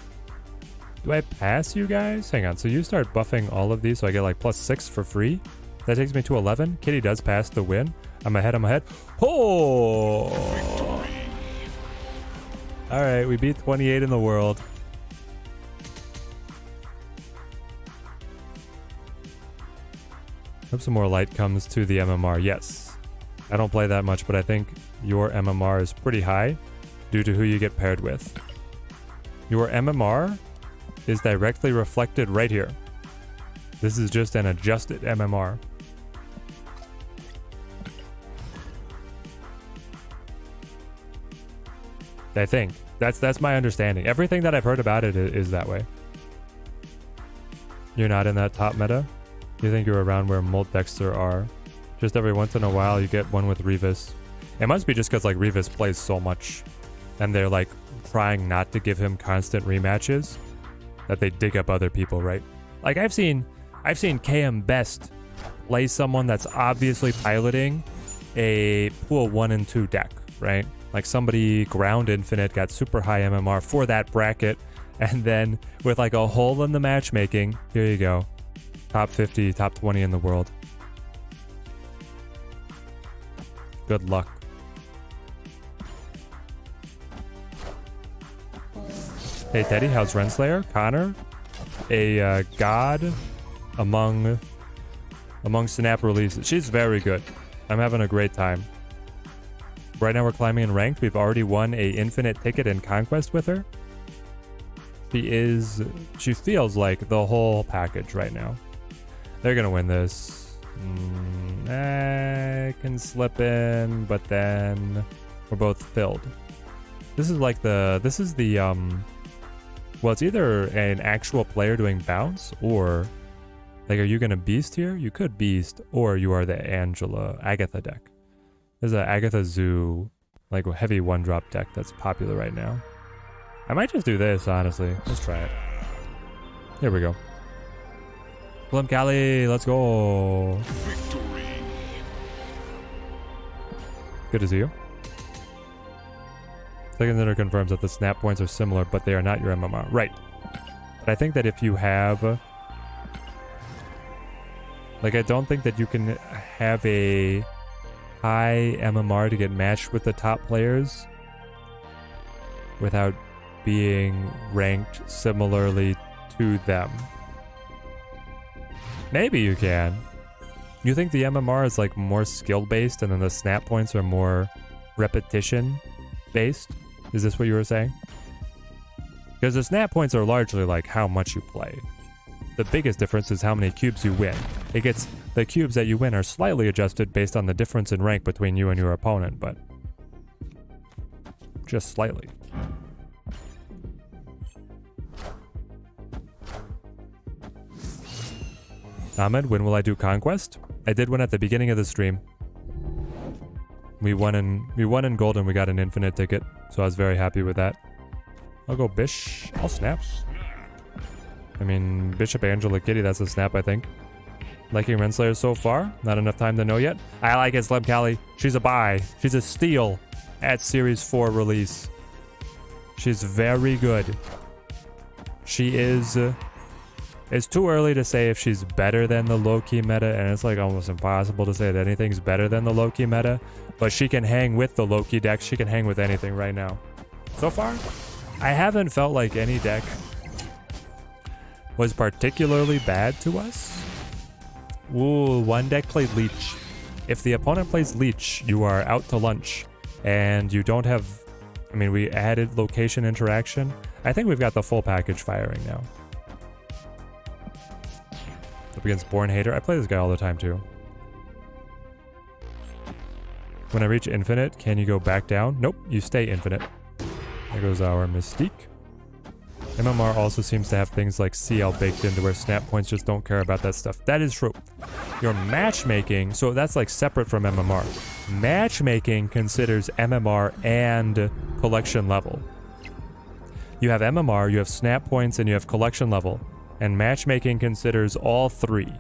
do I pass you guys? Hang on, so you start buffing all of these so I get like +6 for free. That takes me to 11. Kitty does pass the win. I'm ahead. Oh! Alright, we beat 28 in the world. Hope some more light comes to the MMR. Yes. I don't play that much, but I think your MMR is pretty high due to who you get paired with. Your MMR is directly reflected right here. This is just an adjusted MMR. I think. That's my understanding. Everything that I've heard about it is that way. You're not in that top meta? You think you're around where Molt Dexter are? Just every once in a while you get one with Revis. It must be just because like Revis plays so much and they're like trying not to give him constant rematches that they dig up other people, right? Like I've seen KM Best play someone that's obviously piloting a pool 1 and 2 deck, right? Like somebody ground infinite got super high MMR for that bracket, and then with like a hole in the matchmaking, here you go. Top 50, top 20 in the world. Good luck. Hey Teddy, how's Renslayer? Connor? A god among Snap releases. She's very good. I'm having a great time. Right now we're climbing in ranked. We've already won a infinite ticket in Conquest with her. She feels like the whole package right now. They're gonna win this. I can slip in, but then we're both filled. This is well, it's either an actual player doing bounce or like, are you gonna beast here? You could beast, or you are the Agatha deck. There's an Agatha Zoo, like a heavy 1-drop deck that's popular right now. I might just do this, honestly. Let's try it. Here we go. Slim Cali, let's go. Good to see you. Second Ender confirms that the snap points are similar, but they are not your MMR. Right. But I think that if you have... Like, I don't think that you can have a high MMR to get matched with the top players without being ranked similarly to them. Maybe you can. You think the MMR is like more skill based and then the snap points are more repetition based? Is this what you were saying? Because the snap points are largely like how much you play. The biggest difference is how many cubes you win. The cubes that you win are slightly adjusted based on the difference in rank between you and your opponent, but just slightly. Ahmed, when will I do Conquest? I did one at the beginning of the stream. We won in gold and we got an infinite ticket, so I was very happy with that. I'll go Bish. I'll snap. I mean, Bishop Angela Kitty, that's a snap, I think. Liking Renslayer so far? Not enough time to know yet. I like it, Slim Cali. She's a buy. She's a steal at Series 4 release. She's very good. She is... It's too early to say if she's better than the low-key meta, and it's like almost impossible to say that anything's better than the low-key meta, but she can hang with the low-key deck. She can hang with anything right now. So far, I haven't felt like any deck was particularly bad to us. Ooh, one deck played Leech. If the opponent plays Leech, you are out to lunch, and you don't have... I mean, we added location interaction. I think we've got the full package firing now. Up against Born Hater. I play this guy all the time too. When I reach infinite, can you go back down? Nope, you stay infinite. There goes our Mystique. MMR also seems to have things like CL baked into where snap points just don't care about that stuff. That is true. Your matchmaking, so that's like separate from MMR. Matchmaking considers MMR and collection level. You have MMR, you have snap points, and you have collection level. And matchmaking considers all three,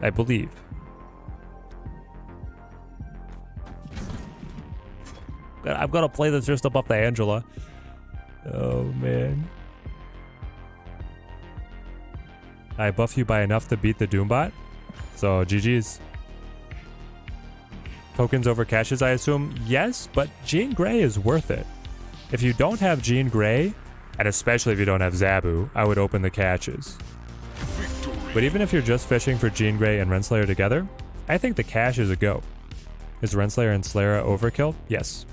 I believe. I'm gonna play this just above the Angela. Oh man. I buff you by enough to beat the Doombot. So GG's. Tokens over caches, I assume? Yes, but Jean Grey is worth it. If you don't have Jean Grey, and especially if you don't have Zabu, I would open the caches. But even if you're just fishing for Jean Grey and Renslayer together, I think the cache is a go. Is Renslayer and Slayer overkill? Yes.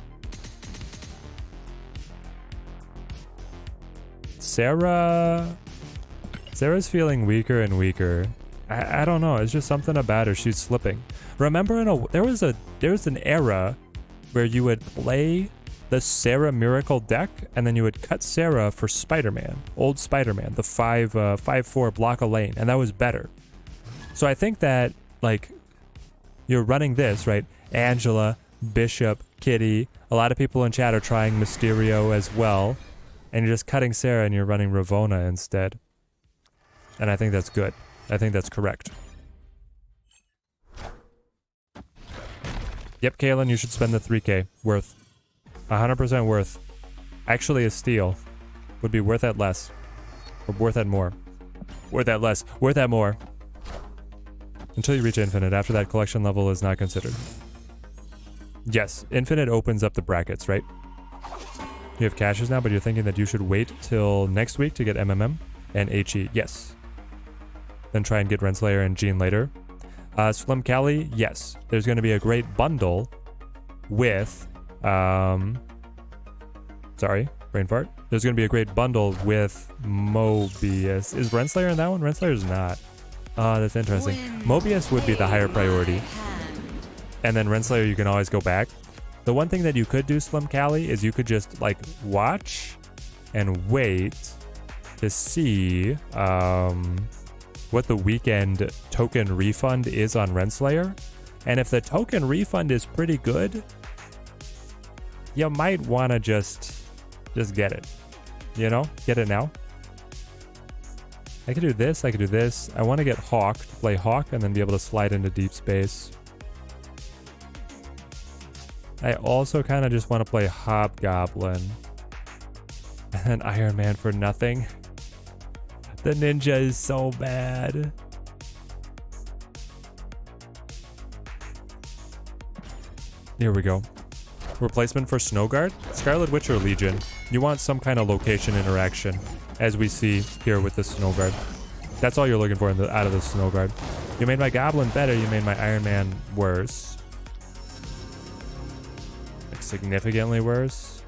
Sarah's feeling weaker and weaker. I don't know. It's just something about her. She's slipping. Remember, there was an era where you would play the Sarah Miracle deck, and then you would cut Sarah for Spider-Man, old Spider-Man, the 5/4 block a lane, and that was better. So I think that, like, you're running this, right? Angela, Bishop, Kitty, a lot of people in chat are trying Mysterio as well, and you're just cutting Sarah and you're running Ravonna instead. And I think that's good. I think that's correct. Yep, Kaylin, you should spend the 3K. Worth. 100% worth. Actually, a steal. Would be worth that less. Or worth that more. Worth that less. Worth that more. Until you reach infinite. After that, collection level is not considered. Yes, infinite opens up the brackets, right? You have caches now, but you're thinking that you should wait till next week to get MMM and HE. Yes. Then try and get Renslayer and Jean later. Slim Cali, yes. There's going to be a great bundle with... sorry, brain fart. There's going to be a great bundle with Mobius. Is Renslayer in that one? Renslayer's not. That's interesting. Mobius would be the higher priority. And then Renslayer, you can always go back. The one thing that you could do, Slim Cali, is you could just, like, watch and wait to see what the weekend token refund is on Renslayer. And if the token refund is pretty good, you might want to just get it. You know? Get it now. I could do this, I could do this. I want to get Hawk to play Hawk and then be able to slide into deep space. I also kind of just want to play Hobgoblin. And then Iron Man for nothing. The ninja is so bad. Here we go. Replacement for Snowguard, Scarlet Witch or Legion. You want some kind of location interaction, as we see here with the Snowguard. That's all you're looking for out of the Snowguard. You made my Goblin better, you made my Iron Man worse. Like significantly worse.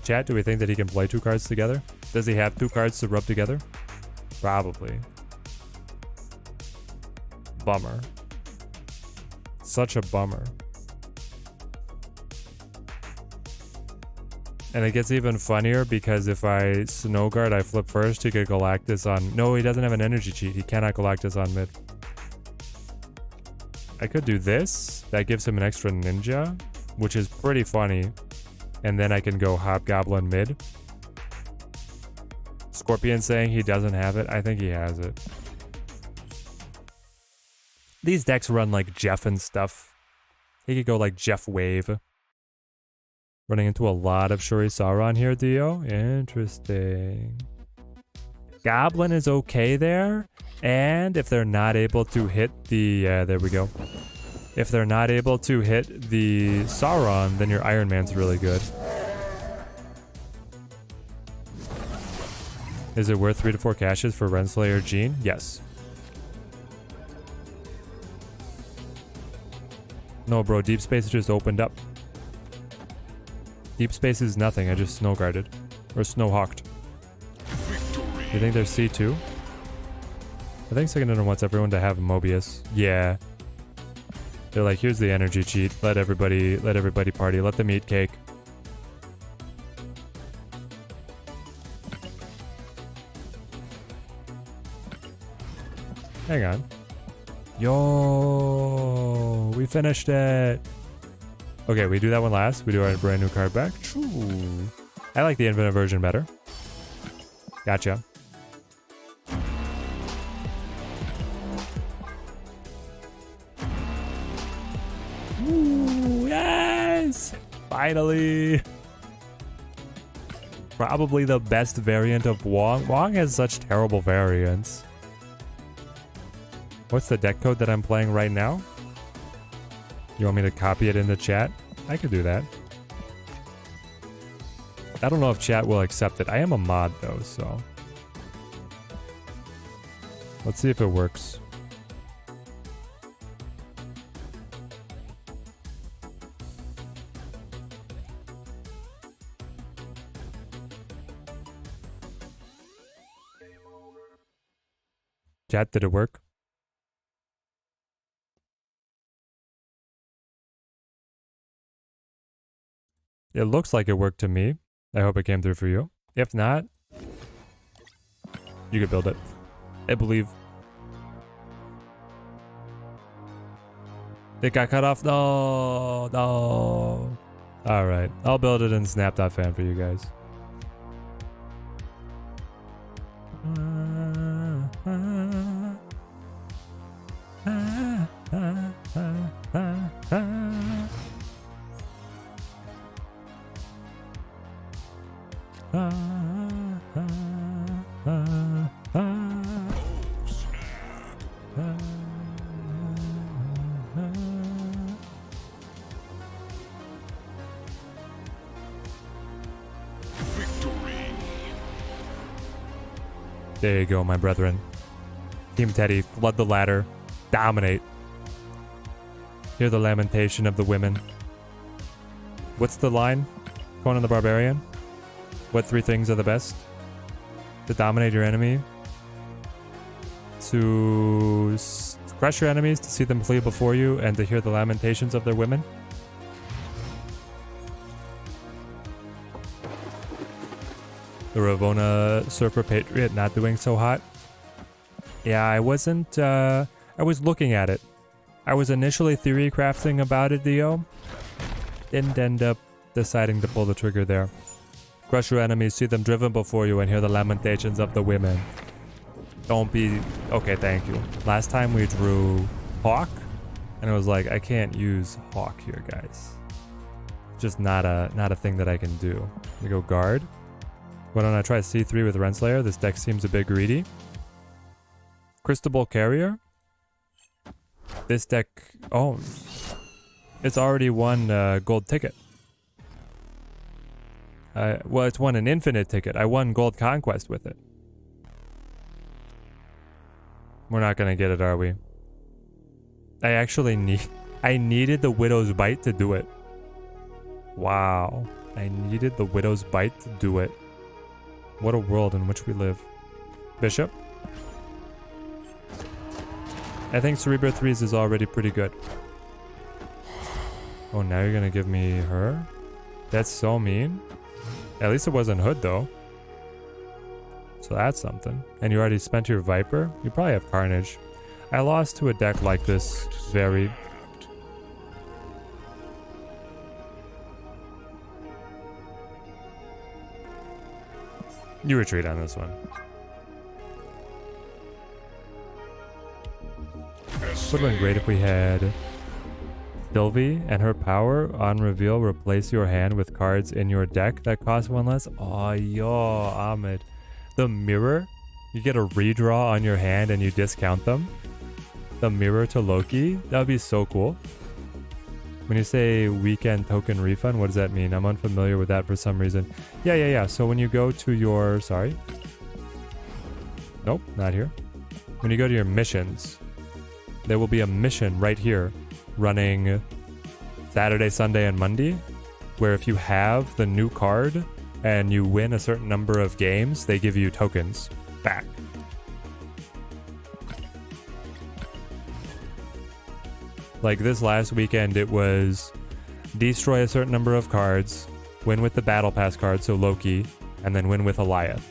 Chat, do we think that he can play 2 cards together? Does he have 2 cards to rub together? Probably. Bummer. Such a bummer. And it gets even funnier because if I Snowguard, I flip first, he could Galactus on... No, he doesn't have an energy cheat. He cannot Galactus on mid. I could do this. That gives him an extra ninja, which is pretty funny. And then I can go Hobgoblin mid. Scorpion saying he doesn't have it. I think he has it. These decks run like Jeff and stuff. He could go like Jeff Wave. Running into a lot of Shuri Sauron here, Dio. Interesting. Goblin is okay there. And if they're not able to hit the... there we go. If they're not able to hit the Sauron, then your Iron Man's really good. Is it worth 3 to 4 caches for Renslayer Gene? Yes. No, bro, Deep Space just opened up. Deep Space is nothing, I just Snow Guarded. Or Snow Hawked. You think there's C2? I think Second Dinner wants everyone to have Mobius. Yeah. They're like, here's the energy cheat. Let everybody party. Let them eat cake. Hang on. Yo, we finished it. Okay, we do that one last. We do our brand new card back. True. I like the infinite version better. Gotcha. Ooh, yes! Finally! Probably the best variant of Wong. Wong has such terrible variants. What's the deck code that I'm playing right now? You want me to copy it in the chat? I could do that. I don't know if chat will accept it. I am a mod though, so... Let's see if it works. Chat, did it work? It looks like it worked to me. I hope it came through for you. If not, you could build it. I believe. It got cut off. No, no. All right, I'll build it in Snap.fan for you guys. There you go, my brethren. Team Teddy, flood the ladder. Dominate. Hear the lamentation of the women. What's the line? Conan the Barbarian? What 3 things are the best? To dominate your enemy. To crush your enemies, to see them flee before you, and to hear the lamentations of their women. The Ravonna Surfer Patriot not doing so hot. Yeah, I wasn't, I was looking at it. I was initially theory crafting about it, Dio. Didn't end up deciding to pull the trigger there. Crush your enemies, see them driven before you, and hear the lamentations of the women. Don't be... Okay, thank you. Last time we drew Hawk, and it was like, I can't use Hawk here, guys. Just not a thing that I can do. We go guard. Why don't I try C3 with Renslayer? This deck seems a bit greedy. Crystal Carrier. This deck... Oh. It's already won a gold ticket. Well, it's won an infinite ticket. I won Gold Conquest with it. We're not gonna get it, are we? I actually needed the Widow's Bite to do it. Wow. I needed the Widow's Bite to do it. What a world in which we live. Bishop. I think Cerebro 3s is already pretty good. Oh, now you're gonna give me her? That's so mean. At least it wasn't Hood, though. So that's something. And you already spent your Viper? You probably have Carnage. I lost to a deck like this very... You retreat on this one. Would have been great if we had Sylvie and her power on reveal. Replace your hand with cards in your deck that cost one less. Oh, yo, Ahmed. The mirror, you get a redraw on your hand and you discount them. The mirror to Loki, that would be so cool. When you say weekend token refund, what does that mean? I'm unfamiliar with that for some reason. Yeah. So when you go to your, sorry. Nope, not here. When you go to your missions, there will be a mission right here running Saturday, Sunday, and Monday, where if you have the new card and you win a certain number of games, they give you tokens back. Like this last weekend, it was destroy a certain number of cards, win with the battle pass card, so Loki, and then win with Eliath.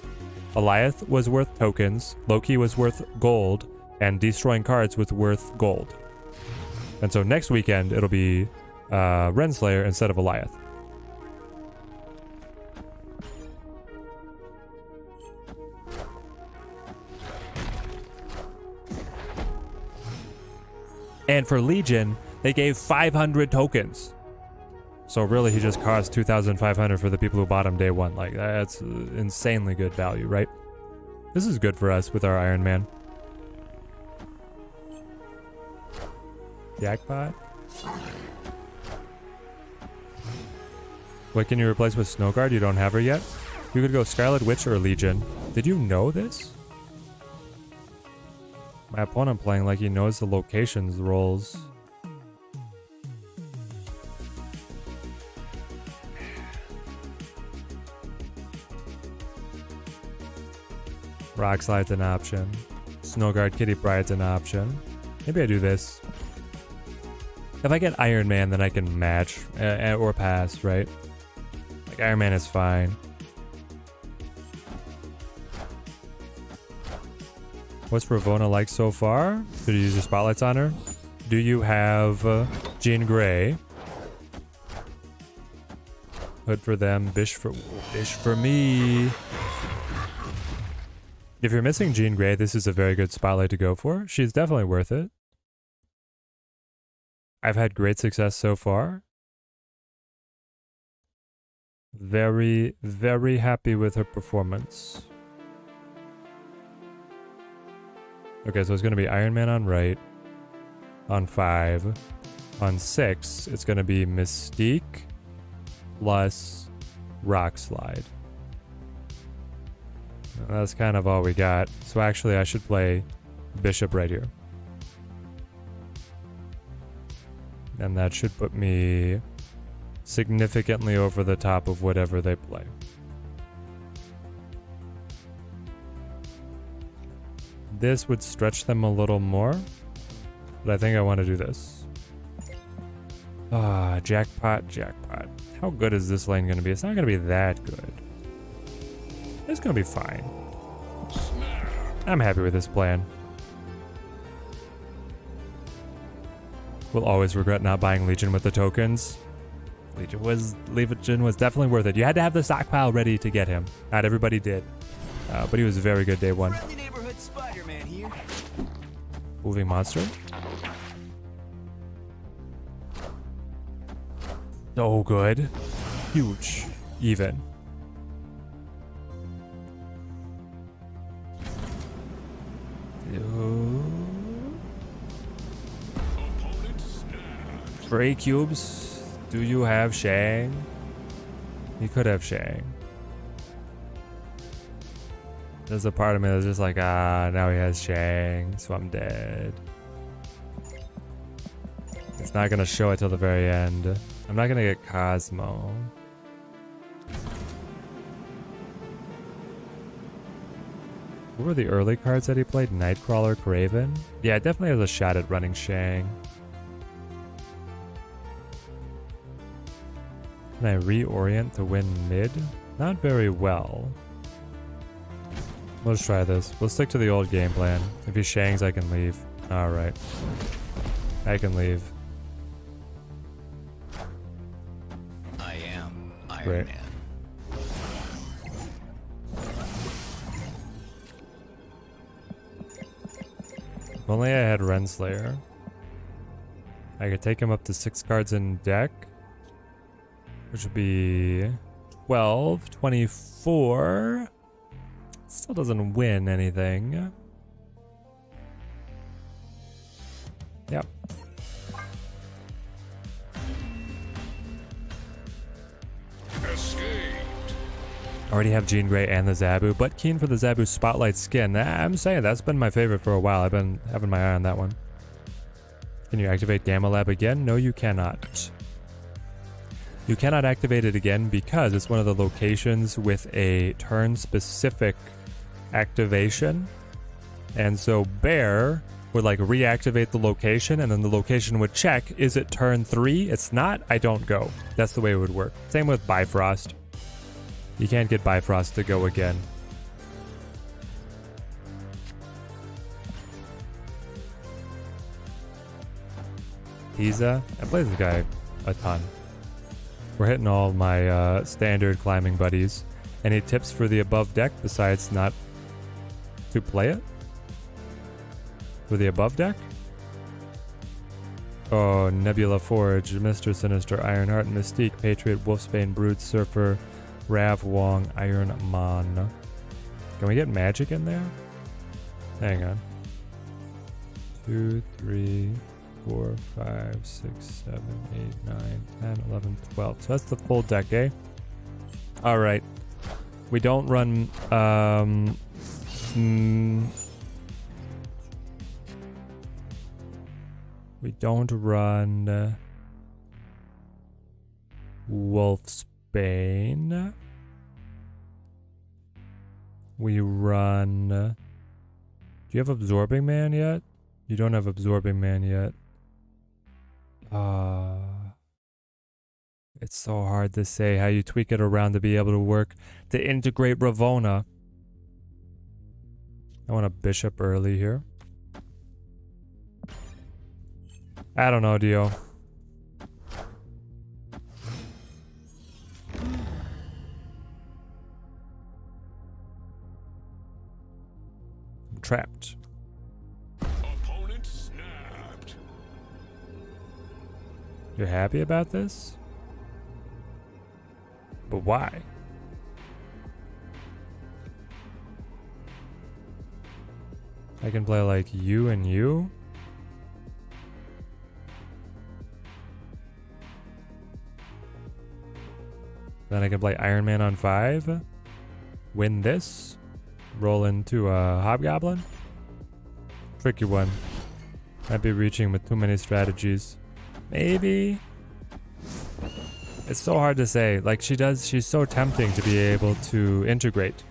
Eliath was worth tokens, Loki was worth gold, and destroying cards was worth gold. And so next weekend, it'll be Renslayer instead of Eliath. And for Legion, they gave 500 tokens. So really, he just cost 2,500 for the people who bought him day one. Like, that's insanely good value, right? This is good for us with our Iron Man. Jackpot? What can you replace with Snowguard? You don't have her yet? You could go Scarlet Witch or Legion. Did you know this? My opponent playing like he knows the locations rolls. Rock Slide's an option. Snowguard Kitty Pride's an option. Maybe I do this. If I get Iron Man, then I can match or pass, right? Like Iron Man is fine. What's Ravonna like so far? Did you use your spotlights on her? Do you have Jean Grey? Hood for them, Bish for me. If you're missing Jean Grey, this is a very good spotlight to go for. She's definitely worth it. I've had great success so far. Very, very happy with her performance. Okay, so it's going to be Iron Man on right. On 5. On 6, it's going to be Mystique plus Rock Slide. That's kind of all we got. So actually, I should play Bishop right here. And that should put me significantly over the top of whatever they play. This would stretch them a little more, but I think I want to do this. Ah, jackpot. How good is this lane going to be? It's not going to be that good. It's going to be fine. I'm happy with this plan. We'll always regret not buying Legion with the tokens. Legion was definitely worth it. You had to have the stockpile ready to get him. Not everybody did. But he was very good day one. Friendly neighborhood Spider-Man here. Moving monster. So good. Huge. Even. Free cubes. Do you have Shang? You could have Shang. There's a part of me that's just like, now he has Shang, so I'm dead. It's not gonna show it till the very end. I'm not gonna get Cosmo. What were the early cards that he played? Nightcrawler, Craven? Yeah, it definitely has a shot at running Shang. Can I reorient to win mid? Not very well. Let's try this. We'll stick to the old game plan. If he Shangs, I can leave. Alright. I can leave. I am Iron Great. Man. If only I had Renslayer. I could take him up to 6 cards in deck. Which would be 12, 24. Still doesn't win anything. Yep. Already have Jean Grey and the Zabu, but keen for the Zabu Spotlight skin. I'm saying that's been my favorite for a while. I've been having my eye on that one. Can you activate Gamma Lab again? No, you cannot. You cannot activate it again because it's one of the locations with a turn-specific activation. And so Bear would like reactivate the location and then the location would check, is it turn 3? It's not, I don't go. That's the way it would work. Same with Bifrost. You can't get Bifrost to go again. Pisa. I play this guy a ton. We're hitting all my standard climbing buddies. Any tips for the above deck besides not to play it? For the above deck? Oh, Nebula Forge, Mr. Sinister, Ironheart, Mystique, Patriot, Wolfsbane, Brood, Surfer, Rav Wong, Iron Mon. Can we get magic in there? Hang on. 2, 3, 4, 5, 6, 7, 8, 9, 10, 11, 12. So that's the full deck, eh? Alright. We don't run we don't run Wolfsbane. We run... Do you have Absorbing Man yet? You don't have Absorbing Man yet. It's so hard to say how you tweak it around to be able to work to integrate Ravonna. I want a bishop early here. I don't know, Dio. I'm trapped. Opponent snapped. You're happy about this? But why? I can play like you and you? Then I can play Iron Man on 5. Win this. Roll into a Hobgoblin. Tricky one. Might be reaching with too many strategies. Maybe. It's so hard to say. Like she's so tempting to be able to integrate.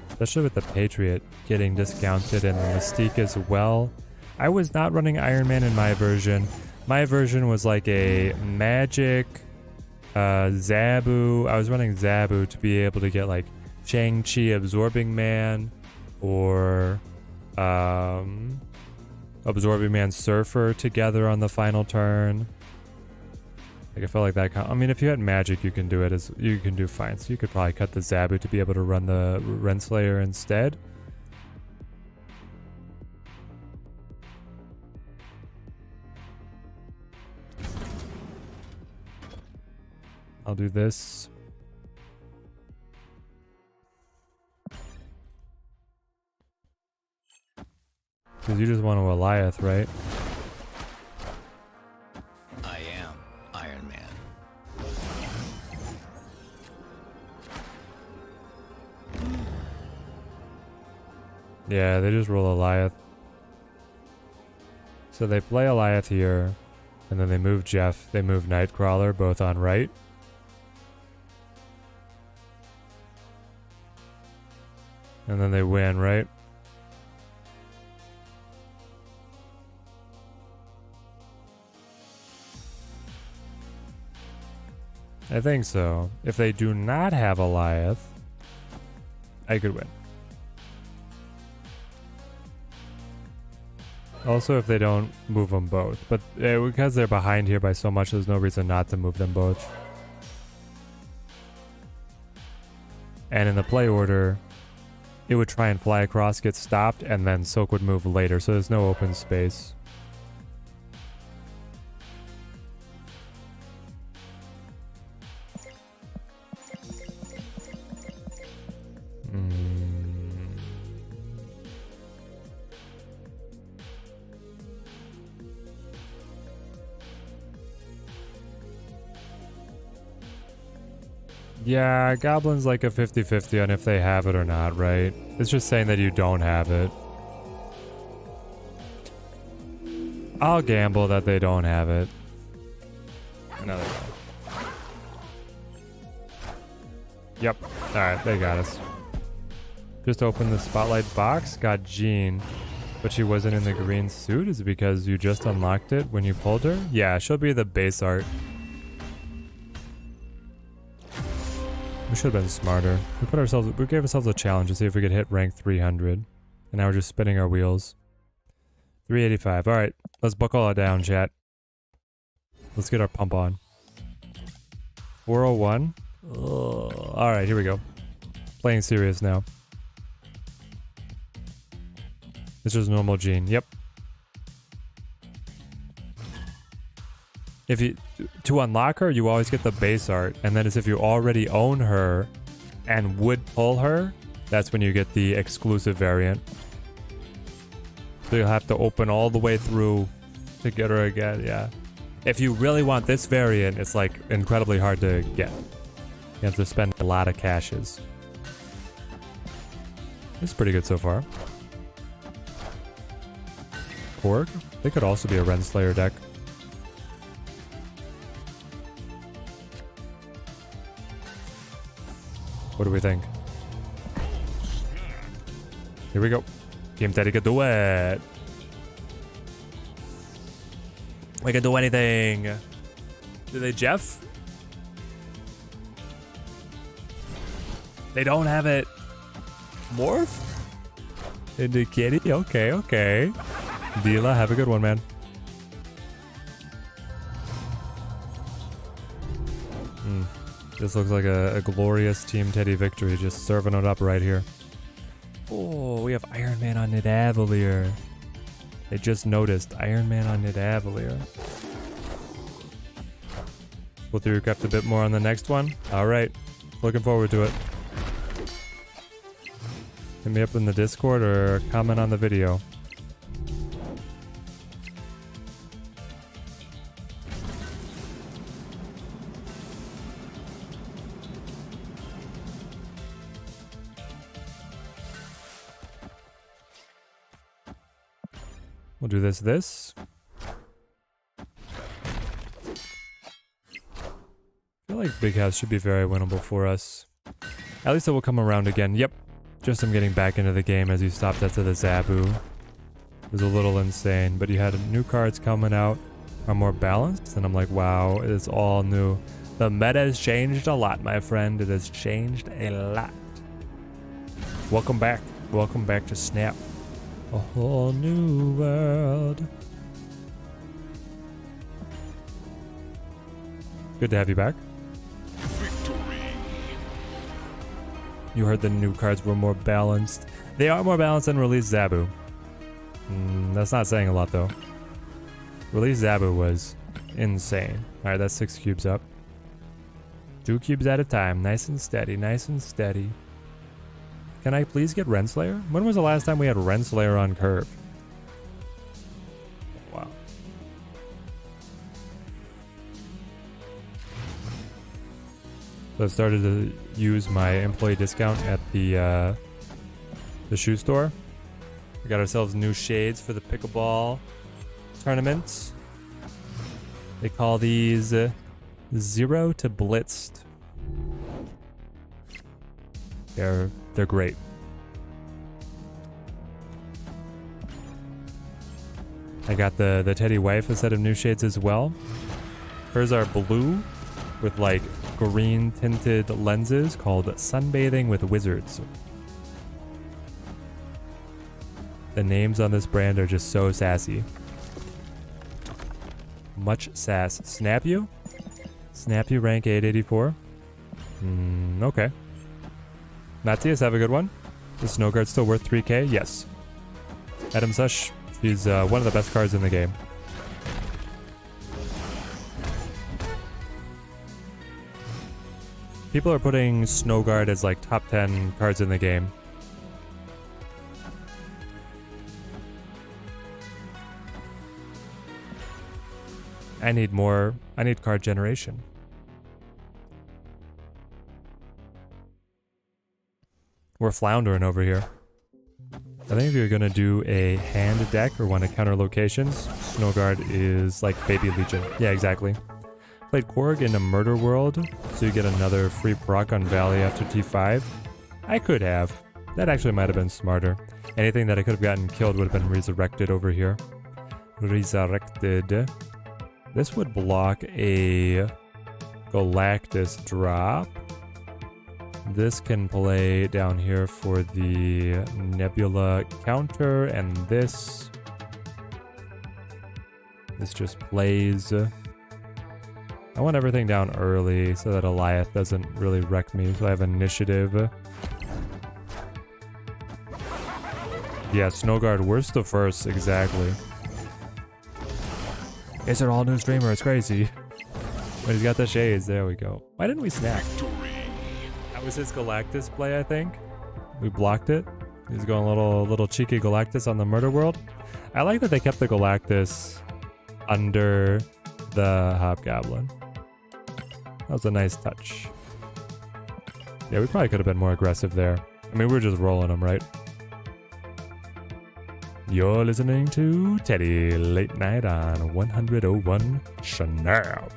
Especially with the Patriot getting discounted and the Mystique as well. I was not running Iron Man in my version. My version was like a magic Zabu. I was running Zabu to be able to get like Shang-Chi Absorbing Man or Absorbing Man Surfer together on the final turn. Like I felt like that. I mean, if you had magic, you can do it as you can do fine. So you could probably cut the Zabu to be able to run the Renslayer instead. I'll do this. Because you just want to Goliath, right? I am Iron Man. Yeah, they just roll Goliath. So they play Goliath here, and then they move Jeff. They move Nightcrawler, both on right. And then they win, right? I think so. If they do not have Goliath, I could win. Also, if they don't move them both. But because they're behind here by so much, there's no reason not to move them both. And in the play order, it would try and fly across, get stopped, and then Soak would move later, so there's no open space. Yeah, Goblin's like a 50-50 on if they have it or not, right? It's just saying that you don't have it. I'll gamble that they don't have it. No, they don't. Yep. Alright, they got us. Just opened the spotlight box, got Jean, but she wasn't in the green suit. Is it because you just unlocked it when you pulled her? Yeah, she'll be the base art. We should have been smarter. We gave ourselves a challenge to see if we could hit rank 300. And now we're just spinning our wheels. 385. Alright, let's buckle it down, chat. Let's get our pump on. 401. Alright, here we go. Playing serious now. This is normal Jean. Yep. If you to unlock her, you always get the base art, and then as if you already own her and would pull her, that's when you get the exclusive variant. So you'll have to open all the way through to get her again. Yeah. If you really want this variant, it's like incredibly hard to get. You have to spend a lot of cashes. It's pretty good so far. Korg? They could also be a Renslayer deck. What do we think? Here we go. Team Teddy can do it. We can do anything. Do they Jeff? They don't have it. Morph? Into Kitty? Okay, okay. Dila, have a good one, man. This looks like a glorious Team Teddy victory, just serving it up right here. Oh, we have Iron Man on Nidavellir. They just noticed Iron Man on Nidavellir. We'll do recap a bit more on the next one. All right, looking forward to it. Hit me up in the Discord or comment on the video. We'll do this. I feel like Big House should be very winnable for us. At least it will come around again. Yep. Just him getting back into the game as you stopped after the Zabu. It was a little insane, but you had new cards coming out, are more balanced, and I'm like, wow, it is all new. The meta has changed a lot, my friend. It has changed a lot. Welcome back. Welcome back to Snap. A whole new world. Good to have you back. Victory. You heard the new cards were more balanced. They are more balanced than Release Zabu. That's not saying a lot, though. Release Zabu was insane. Alright, that's 6 cubes up. 2 cubes at a time. Nice and steady, nice and steady. Can I please get Renslayer? When was the last time we had Renslayer on curve? Wow. So I started to use my employee discount at the shoe store. We got ourselves new shades for the pickleball tournament. They call these 0 to Blitzed. They're great. I got the Teddy wife a set of new shades as well. Hers are blue with like green tinted lenses called Sunbathing with Wizards. The names on this brand are just so sassy. Much sass. Snap You? Snap You rank 884. Okay. Matthias, have a good one. The snow guard's still worth 3k? Yes. Adam Sush, she's one of the best cards in the game. People are putting Snow Guard as like top 10 cards in the game. I need more. I need card generation. We're floundering over here. I think if you're gonna do a hand deck or want to counter locations, Snow Guard is like Baby Legion. Yeah, exactly. Played Korg in a Murder World, so you get another free proc on Valley after T5. I could have. That actually might have been smarter. Anything that I could have gotten killed would have been resurrected over here. Resurrected. This would block a Galactus drop. This can play down here for the Nebula counter, and this just plays. I want everything down early so that Eliath doesn't really wreck me, so I have initiative. Yeah, Snow Guard, worst to first, exactly. It's an all-new streamer, it's crazy. But he's got the shades, there we go. Why didn't we snap? That was his Galactus play, I think. We blocked it. He's going a little cheeky Galactus on the Murder World. I like that they kept the Galactus under the Hobgoblin. That was a nice touch. Yeah, we probably could have been more aggressive there. I mean, we were just rolling them, right? You're listening to Teddy Late Night on 101 Snap.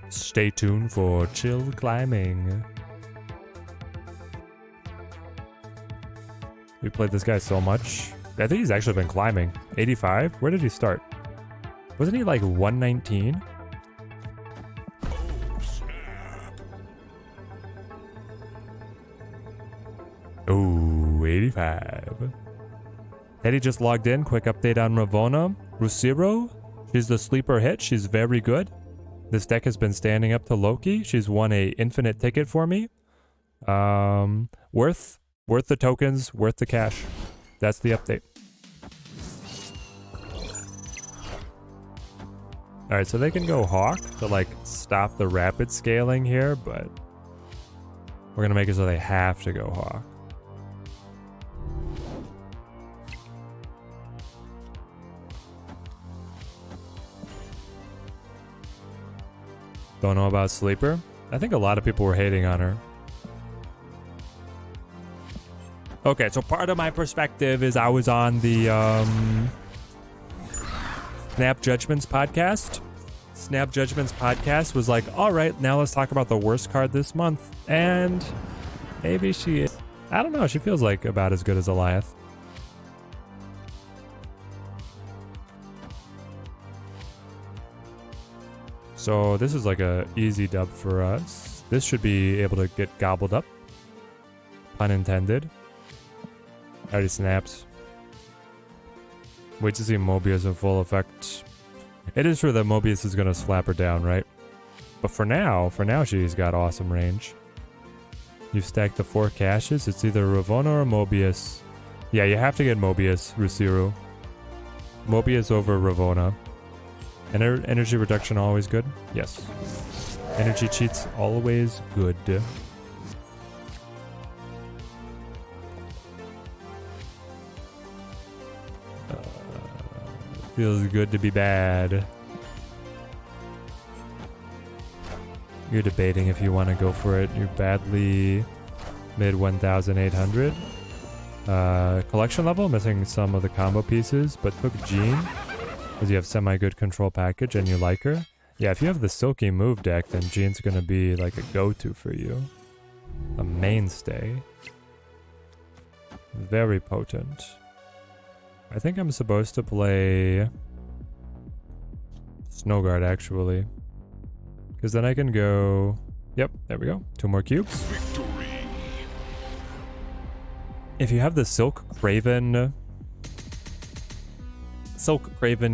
Stay tuned for chill climbing. We played this guy so much. I think he's actually been climbing. 85? Where did he start? Wasn't he like 119? Oh, snap. Oh, 85. Teddy just logged in. Quick update on Ravonna Renslayer. She's the sleeper hit. She's very good. This deck has been standing up to Loki. She's won a infinite ticket for me. Worth the tokens, worth the cash. That's the update. Alright, so they can go Hawk to like stop the rapid scaling here, but we're gonna make it so they have to go Hawk. Don't know about Sleeper. I think a lot of people were hating on her. Okay, so part of my perspective is I was on the Snap Judgments podcast. Snap Judgments podcast was like, all right, now let's talk about the worst card this month. And maybe she is. I don't know. She feels like about as good as Eliath. So this is like a easy dub for us. This should be able to get gobbled up. Pun intended. Already snaps. Wait to see Mobius in full effect. It is true that Mobius is gonna slap her down, right? But for now she's got awesome range. You've stacked the 4 caches. It's either Ravonna or Mobius. Yeah, you have to get Mobius, Rusiru. Mobius over Ravonna. Energy reduction always good? Yes. Energy cheats always good. Feels good to be bad. You're debating if you want to go for it. You're badly mid 1,800. Collection level, missing some of the combo pieces, but took Jean because you have semi-good control package and you like her. Yeah, if you have the Silky move deck, then Jean's gonna be like a go-to for you. A mainstay. Very potent. I think I'm supposed to play Snowguard actually. Because then I can go... Yep, there we go. 2 more cubes. Victory. If you have the Silk Craven,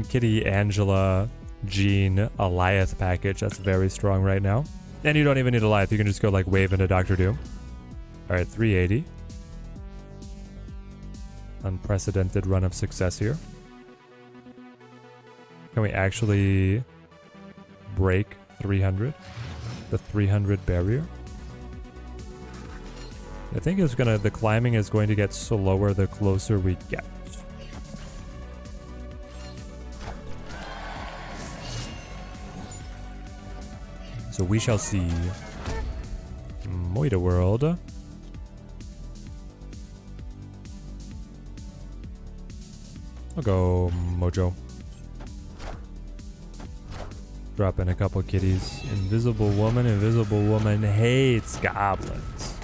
Kitty, Angela, Jean, Eliath package, that's very strong right now. And you don't even need Eliath, you can just go like wave into Doctor Doom. Alright, 380. Unprecedented run of success here. Can we actually break 300? The 300 barrier? I think it's gonna, the climbing is going to get slower the closer we get. So we shall see. Moida World. I'll go Mojo. Drop in a couple kitties. Invisible Woman hates goblins.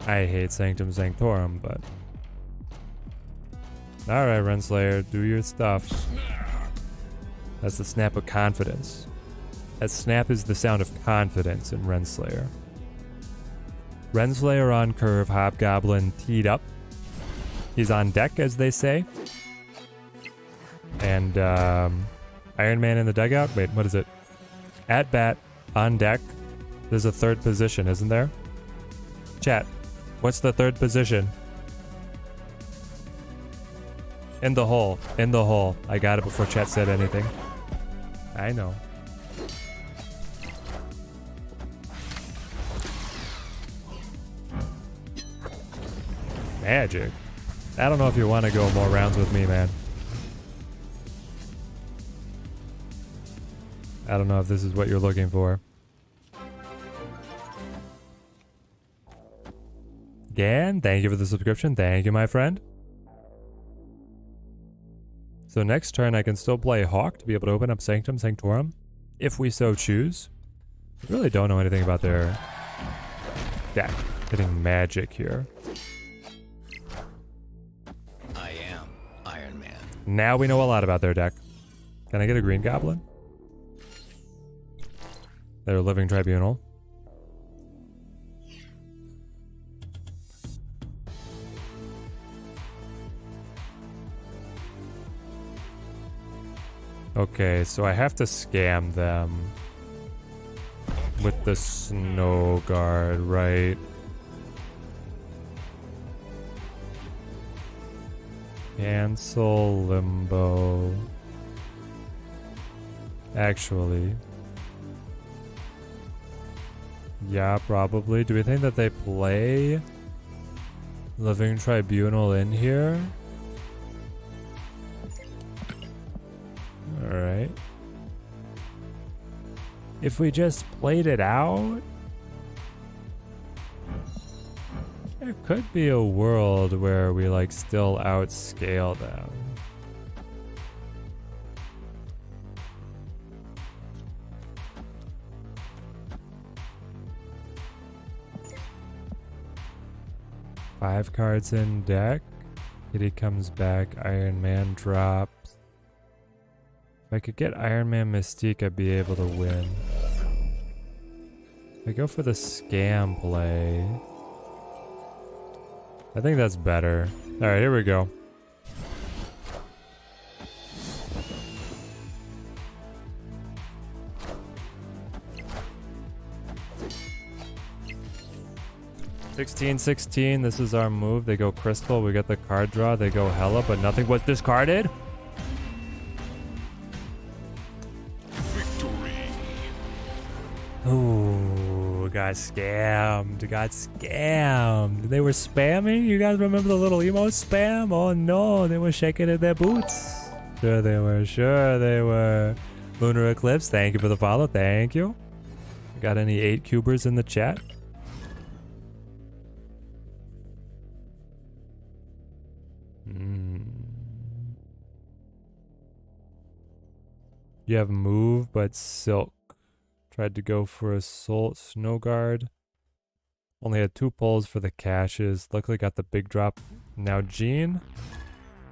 I hate Sanctum Sanctorum, but... Alright, Renslayer, do your stuff. That's the snap of confidence. That snap is the sound of confidence in Renslayer. Renslayer on curve, Hobgoblin teed up. He's on deck, as they say. And Iron Man in the dugout. Wait, what is it? At bat, on deck. There's a third position, isn't there? Chat, what's the third position? In the hole. In the hole. I got it before chat said anything. I know. Magic. I don't know if you want to go more rounds with me, man. I don't know if this is what you're looking for. Gan, thank you for the subscription. Thank you, my friend. So next turn I can still play Hawk to be able to open up Sanctum Sanctorum, if we so choose. I really don't know anything about their deck. Hitting magic here. I am Iron Man. Now we know a lot about their deck. Can I get a green goblin? Their Living Tribunal. Okay, so I have to scam them with the Snow Guard, right? Cancel Limbo. Actually. Yeah, probably. Do we think that they play Living Tribunal in here? Alright. If we just played it out, there could be a world where we like still outscale them. Five cards in deck. Kitty comes back. Iron Man drops. If I could get Iron Man Mystique, I'd be able to win. If I go for the scam play, I think that's better. Alright, here we go. 16-16. This is our move. They go crystal. We get the card draw. They go hella, but nothing was discarded. Victory. Ooh, got scammed. Got scammed. They were spamming. You guys remember the little emo spam? Oh no, they were shaking in their boots. Sure they were. Sure they were. Lunar Eclipse, thank you for the follow. Thank you. Got any 8 cubers in the chat? You have move, but silk. Tried to go for a soul snow guard. Only had 2 pulls for the caches. Luckily got the big drop. Now Gene.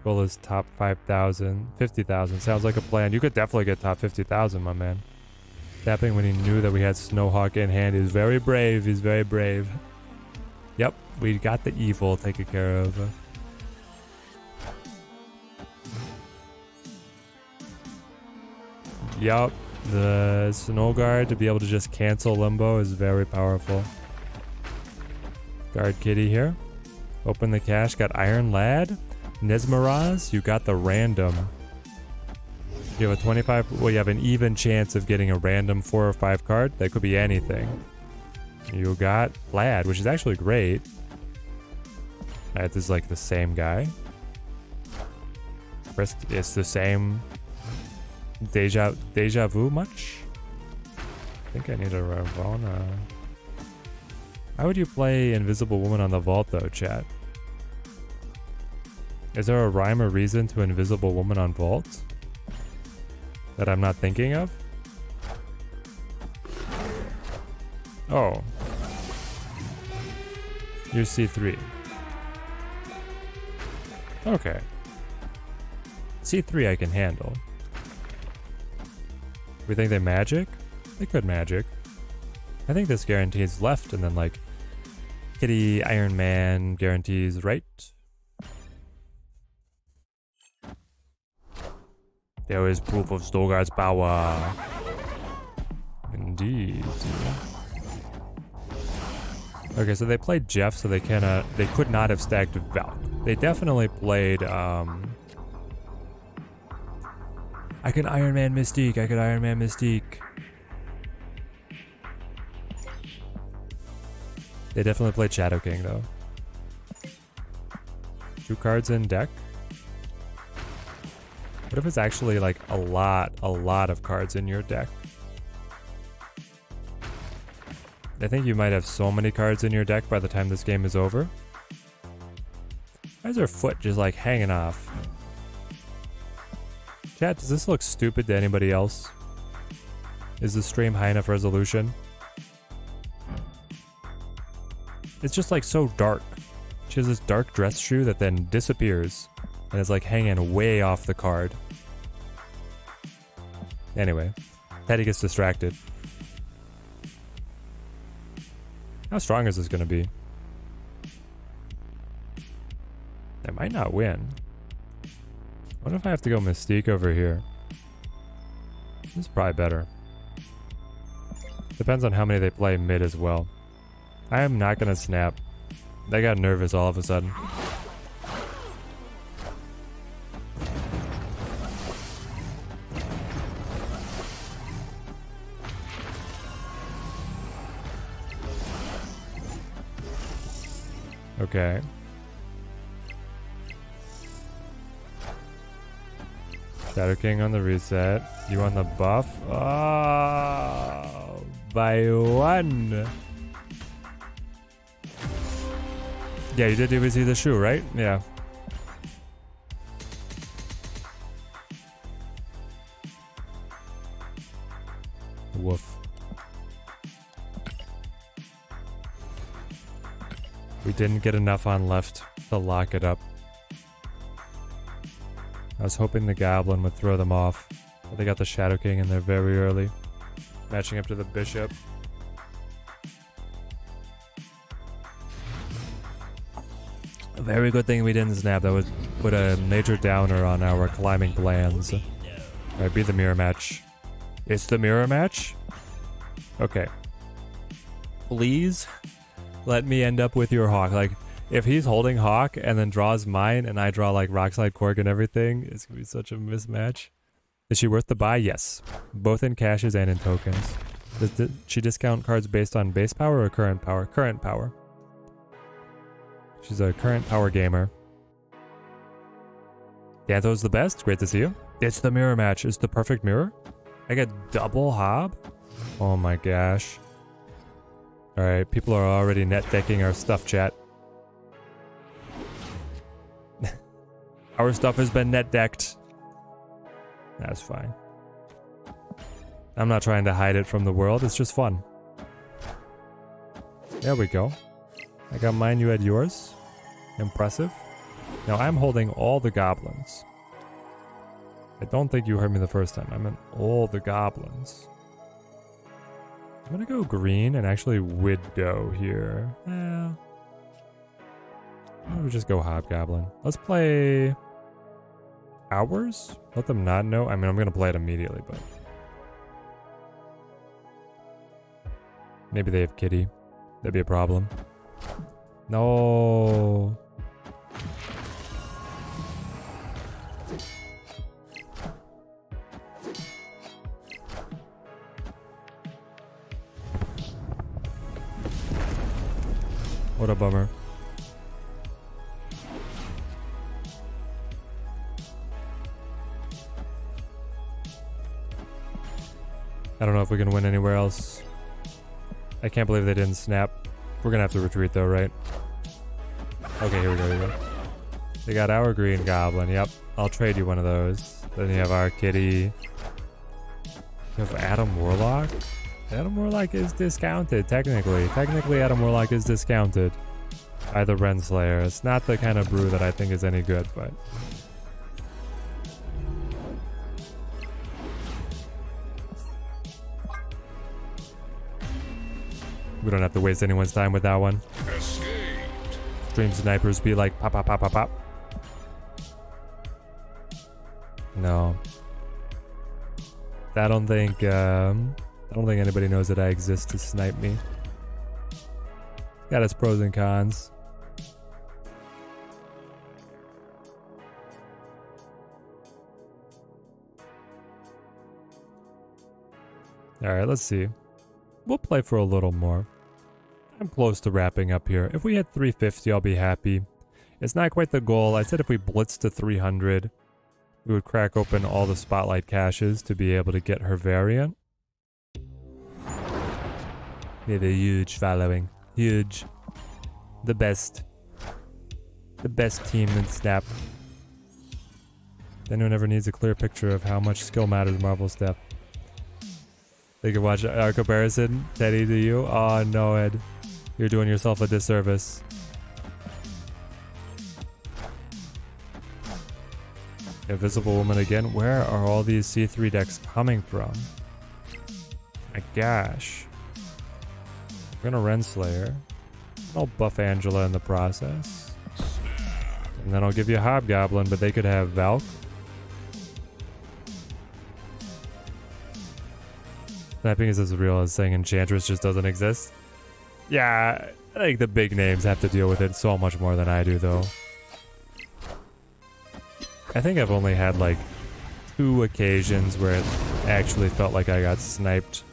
Goal is top 5,000. 50,000. Sounds like a plan. You could definitely get top 50,000, my man. Tapping when he knew that we had Snowhawk in hand. He's very brave. He's very brave. Yep, we got the evil taken care of. Yup, the Snow Guard to be able to just cancel Limbo is very powerful. Guard Kitty here. Open the cache, got Iron Lad. Nesmeraz, you got the random. You have a 25, well you have an even chance of getting a random 4 or 5 card. That could be anything. You got Lad, which is actually great. This is like the same guy. It's the same. Deja vu much? I think I need a Ravonna. How would you play Invisible Woman on the vault though, chat? Is there a rhyme or reason to Invisible Woman on vault that I'm not thinking of? Oh. You're C3. Okay. C3 I can handle. We think they magic? They could magic. I think this guarantees left and then like Kitty Iron Man guarantees right. There is proof of Stolgar's power. Indeed. Okay, so they played Jeff, so they could not have stacked Valk. They definitely played I could Iron Man Mystique. I could Iron Man Mystique. They definitely played Shadow King though. 2 cards in deck. What if it's actually like a lot of cards in your deck? I think you might have so many cards in your deck by the time this game is over. Why is her foot just like hanging off? Chat, does this look stupid to anybody else? Is the stream high enough resolution? It's just like so dark. She has this dark dress shoe that then disappears and is like hanging way off the card. Anyway, Teddy gets distracted. How strong is this going to be? They might not win. What if I have to go Mystique over here? This is probably better. Depends on how many they play mid as well. I am not going to snap. They got nervous all of a sudden. Okay. Shadow King on the reset. You on the buff? Oh, by 1. Yeah, you did even see the shoe, right? Yeah. Woof. We didn't get enough on left to lock it up. I was hoping the Goblin would throw them off, but they got the Shadow King in there very early, matching up to the Bishop. A very good thing we didn't snap. That would put a major downer on our climbing plans. Alright, be the mirror match. It's the mirror match? Okay. Please Let me end up with your Hawk. Like, if he's holding Hawk and then draws mine and I draw like Rockslide Cork and everything, it's gonna be such a mismatch. Is she worth the buy? Yes. Both in caches and in tokens. Does she discount cards based on base power or current power? Current power. She's a current power gamer. Danto's the best. Great to see you. It's the mirror match. It's the perfect mirror. I get double Hob? Oh my gosh. Alright, people are already net decking our stuff, chat. Our stuff has been net decked. That's fine. I'm not trying to hide it from the world, it's just fun. There we go. I got mine, you had yours. Impressive. Now I'm holding all the goblins. I don't think you heard me the first time. I meant all the goblins. I'm gonna go green and actually widow here. Why don't we just go hobgoblin? Let's play hours? Let them not know. I mean, I'm gonna play it immediately, but maybe they have kitty. That'd be a problem. No. What a bummer. I don't know if we can win anywhere else. I can't believe they didn't snap. We're gonna have to retreat though, right? Okay, here we go. They got our green goblin. Yep, I'll trade you one of those. Then you have our kitty. You have Adam Warlock. Adam Warlock is discounted, technically. Technically, Adam Warlock is discounted by the Renslayer. It's not the kind of brew that I think is any good, but... we don't have to waste anyone's time with that one. Escaped. Stream snipers be like, pop, pop, pop, pop, pop. No. I don't think anybody knows that I exist to snipe me. Got its pros and cons. Alright, let's see. We'll play for a little more. I'm close to wrapping up here. If we hit 350, I'll be happy. It's not quite the goal. I said if we blitz to 300, we would crack open all the spotlight caches to be able to get her variant. We have a huge following. Huge. The best. The best team in Snap. Anyone ever needs a clear picture of how much skill matters Marvel Step. They can watch our comparison, Teddy, to you. Oh no, Ed. You're doing yourself a disservice. Invisible Woman again. Where are all these C3 decks coming from? My gosh. We're gonna Renslayer. I'll buff Angela in the process. And then I'll give you a Hobgoblin, but they could have Valk. Sniping is as real as saying Enchantress just doesn't exist. Yeah, I think the big names have to deal with it so much more than I do, though. I think I've only had like 2 occasions where it actually felt like I got sniped.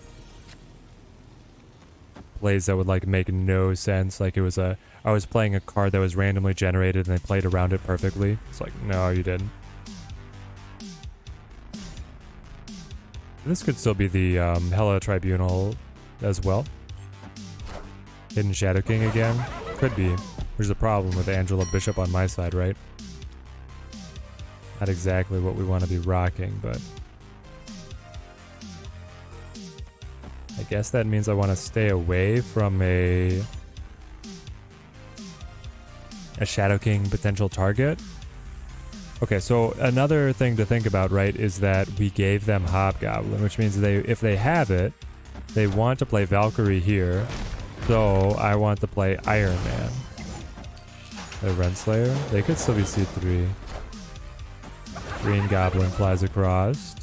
Plays that would like make no sense. Like it was I was playing a card that was randomly generated and they played around it perfectly. It's like, no, you didn't. This could still be the Hela Tribunal as well. Hidden Shadow King again. Could be. There's a problem with Angela Bishop on my side, right? Not exactly what we want to be rocking, but... I guess that means I want to stay away from a Shadow King potential target. Okay, so another thing to think about, right, is that we gave them Hobgoblin, which means if they have it, they want to play Valkyrie here, so I want to play Iron Man. The Renslayer? They could still be C3. Green Goblin flies across.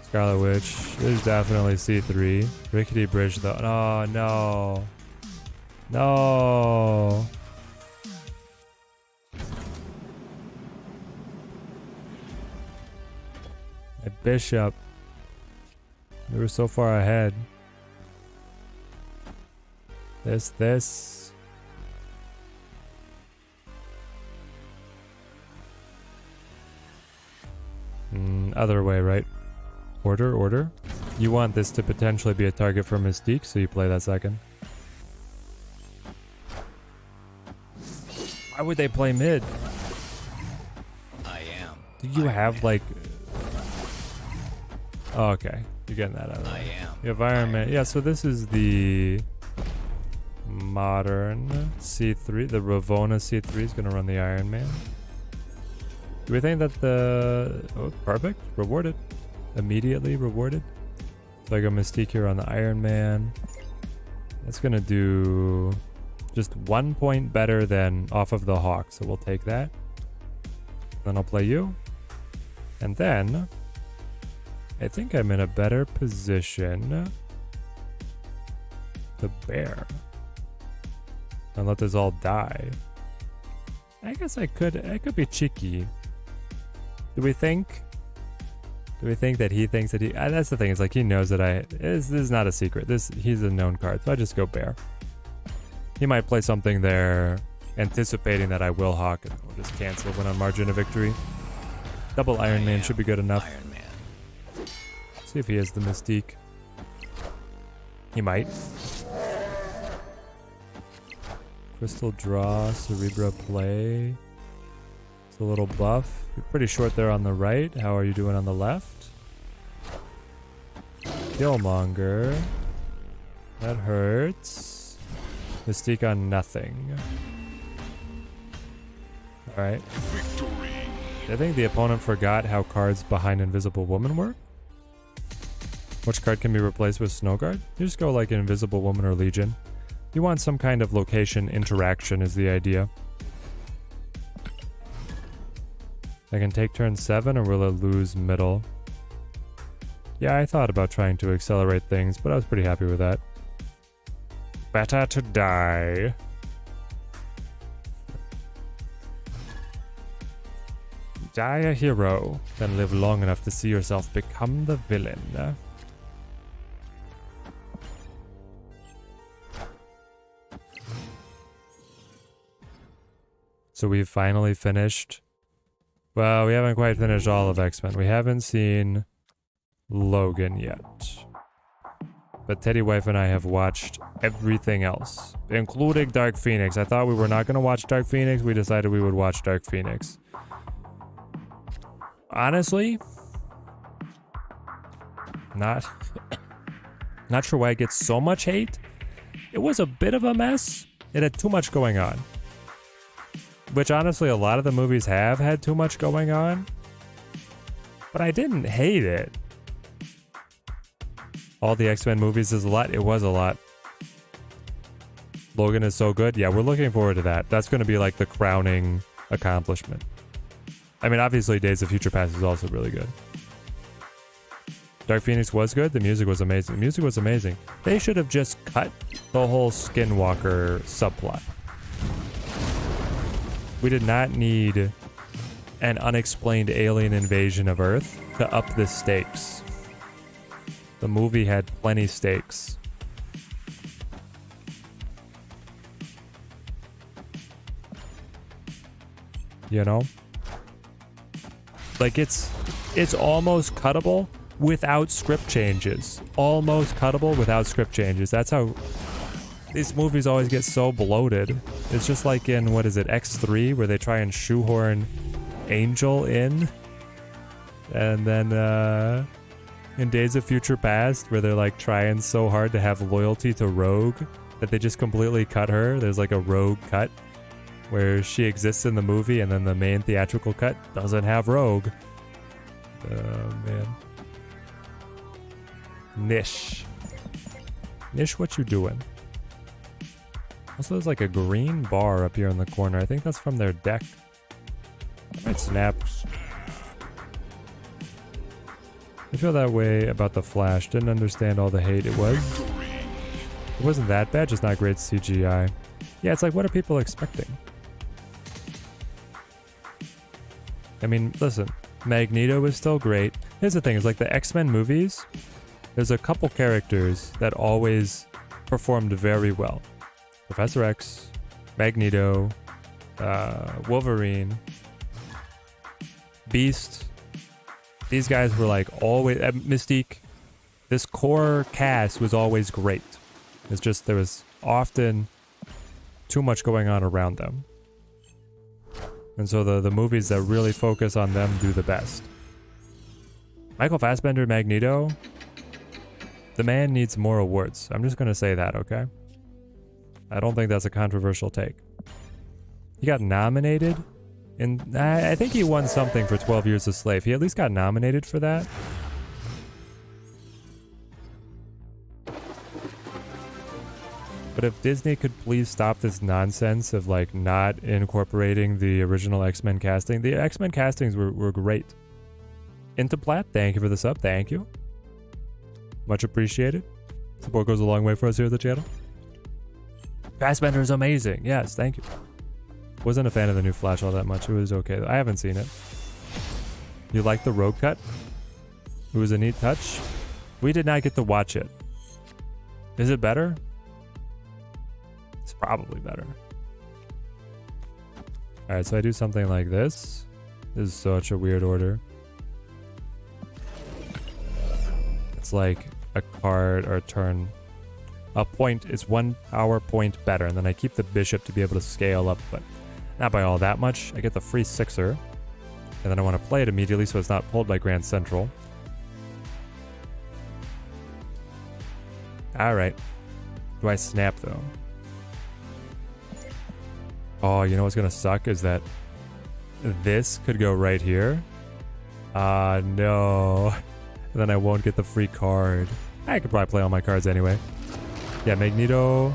Scarlet Witch is definitely C3. Rickety Bridge though. Oh no. No. My bishop. We were so far ahead. This. Other way, right? Order. You want this to potentially be a target for Mystique, so you play that second. Why would they play mid? I am. Do you have like... Oh, okay. You're getting that out of the I way. am. You have Iron Man. Yeah, so this is the modern C3. The Ravonna C3 is going to run the Iron Man. Do we think that the... Oh, perfect. Rewarded. Immediately rewarded. So I go Mystique here on the Iron Man. That's going to do just 1 point better than off of the Hawk. So we'll take that. Then I'll play you. And then I think I'm in a better position to bear. And let this all die. I guess I could be cheeky. Do we think that he thinks that he... that's the thing. It's like he knows that this is not a secret. He's a known card. So I just go bear. He might play something there anticipating that I will Hawk. And we'll just cancel when on margin of victory. Double Iron Man should be good enough. Iron Man. See if he has the Mystique. He might. Crystal draw, Cerebra play. It's a little buff. You're pretty short there on the right. How are you doing on the left? Killmonger. That hurts. Mystique on nothing. Alright. Victory. I think the opponent forgot how cards behind Invisible Woman work. Which card can be replaced with Snow Guard? You just go like Invisible Woman or Legion. You want some kind of location interaction is the idea. I can take turn 7 or will it lose middle? Yeah, I thought about trying to accelerate things, but I was pretty happy with that. Better to die. Die a hero, than live long enough to see yourself become the villain. So we've finally finished. Well, we haven't quite finished all of X-Men. We haven't seen Logan yet. But Teddy Wife and I have watched everything else, including Dark Phoenix. I thought we were not going to watch Dark Phoenix. We decided we would watch Dark Phoenix. Honestly, not sure why it gets so much hate. It was a bit of a mess. It had too much going on. Which honestly, a lot of the movies have had too much going on. But I didn't hate it. All the X-Men movies is a lot. It was a lot. Logan is so good. Yeah, we're looking forward to that. That's going to be like the crowning accomplishment. I mean, obviously Days of Future Past is also really good. Dark Phoenix was good. The music was amazing. The music was amazing. They should have just cut the whole Skinwalker subplot. We did not need an unexplained alien invasion of Earth to up the stakes. The movie had plenty stakes. You know? Like it's almost cuttable without script changes. Almost cuttable without script changes. That's how these movies always get so bloated. It's just like in, what is it, X3, where they try and shoehorn Angel in. And then in Days of Future Past, where they're like trying so hard to have loyalty to Rogue that they just completely cut her. There's like a Rogue cut where she exists in the movie, and then the main theatrical cut doesn't have Rogue. Oh, man. Nish, what you doing? Also, there's like a green bar up here in the corner. I think that's from their deck. I might snap. I feel that way about the Flash. Didn't understand all the hate it was. It wasn't that bad, just not great CGI. Yeah, it's like, what are people expecting? I mean, listen, Magneto is still great. Here's the thing, is like the X-Men movies, there's a couple characters that always performed very well. Professor X, Magneto, Wolverine, Beast. These guys were like always, Mystique. This core cast was always great. It's just there was often too much going on around them. And so the movies that really focus on them do the best. Michael Fassbender, Magneto, the man needs more awards. I'm just going to say that, okay? I don't think that's a controversial take. He got nominated, and I think he won something for 12 Years a Slave. He at least got nominated for that. But if Disney could please stop this nonsense of like not incorporating the original X-Men casting. The X-Men castings were great. Into Platt, thank you for the sub. Thank you. Much appreciated. Support goes a long way for us here at the channel. Fassbender is amazing. Yes, thank you. Wasn't a fan of the new Flash all that much. It was okay. I haven't seen it. You like the road cut? It was a neat touch. We did not get to watch it. Is it better? It's probably better. Alright, so I do something like this. This is such a weird order. It's like a card or a turn. A point is 1 power point better, and then I keep the bishop to be able to scale up, but not by all that much. I get the free 6er, and then I want to play it immediately so it's not pulled by Grand Central. Alright. Do I snap though? Oh, you know what's gonna suck is that this could go right here. No. And then I won't get the free card. I could probably play all my cards anyway. Yeah, Magneto.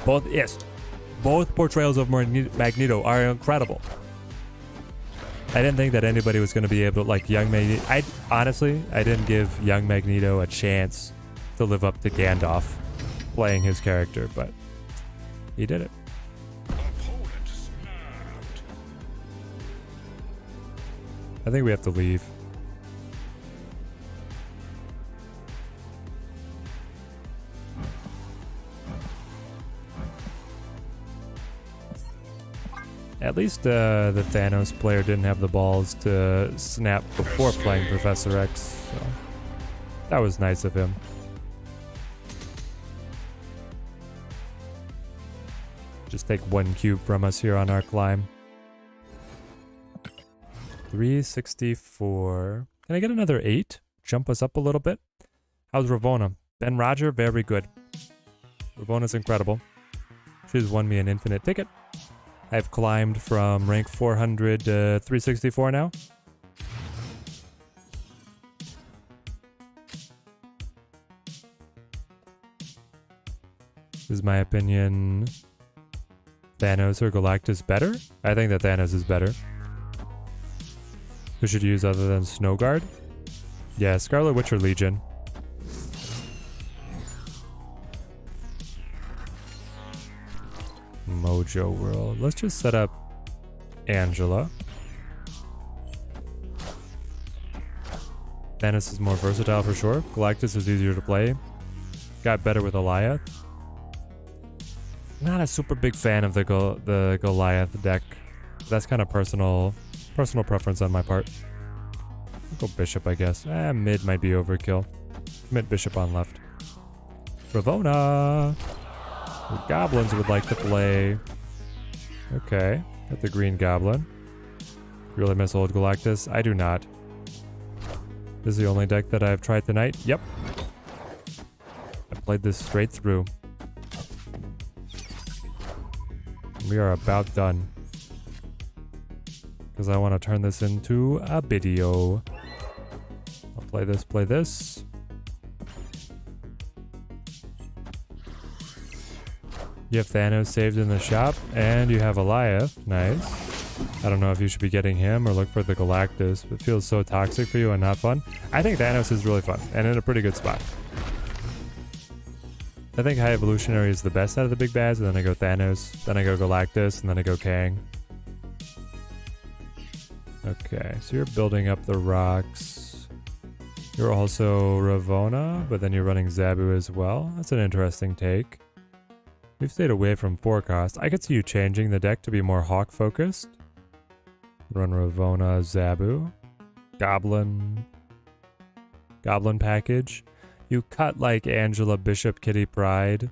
Both portrayals of Magneto are incredible. I didn't think that anybody was going to be able to, like, young Magneto. Honestly, I didn't give young Magneto a chance to live up to Gandalf playing his character, but he did it. Opponent snapped. I think we have to leave. At least the Thanos player didn't have the balls to snap before playing Professor X, so that was nice of him. Just take 1 cube from us here on our climb. 364. Can I get another 8? Jump us up a little bit. How's Ravonna? Ben Roger, very good. Ravonna's incredible. She's won me an infinite ticket. I've climbed from rank 400 to 364 now. Is my opinion Thanos or Galactus better? I think that Thanos is better. Who should use other than Snowguard? Yeah, Scarlet Witch or Legion. Mojo World. Let's just set up Angela. Thanos is more versatile for sure. Galactus is easier to play. Got better with Goliath. Not a super big fan of the Goliath deck. That's kind of personal preference on my part. I'll go Bishop, I guess. Mid might be overkill. Commit Bishop on left. Ravonna! The goblins would like to play. Okay, got the green goblin. Really miss old Galactus? I do not. This is the only deck that I've tried tonight. Yep. I played this straight through. We are about done. Because I want to turn this into a video. I'll play this. You have Thanos saved in the shop, and you have Goliath. Nice. I don't know if you should be getting him or look for the Galactus. It feels so toxic for you and not fun. I think Thanos is really fun, and in a pretty good spot. I think High Evolutionary is the best out of the big bads, and then I go Thanos, then I go Galactus, and then I go Kang. Okay, so you're building up the rocks. You're also Ravonna, but then you're running Zabu as well. That's an interesting take. We've stayed away from forecast. I could see you changing the deck to be more Hawk focused. Run Ravonna, Zabu. Goblin package. You cut like Angela, Bishop, Kitty, Pride,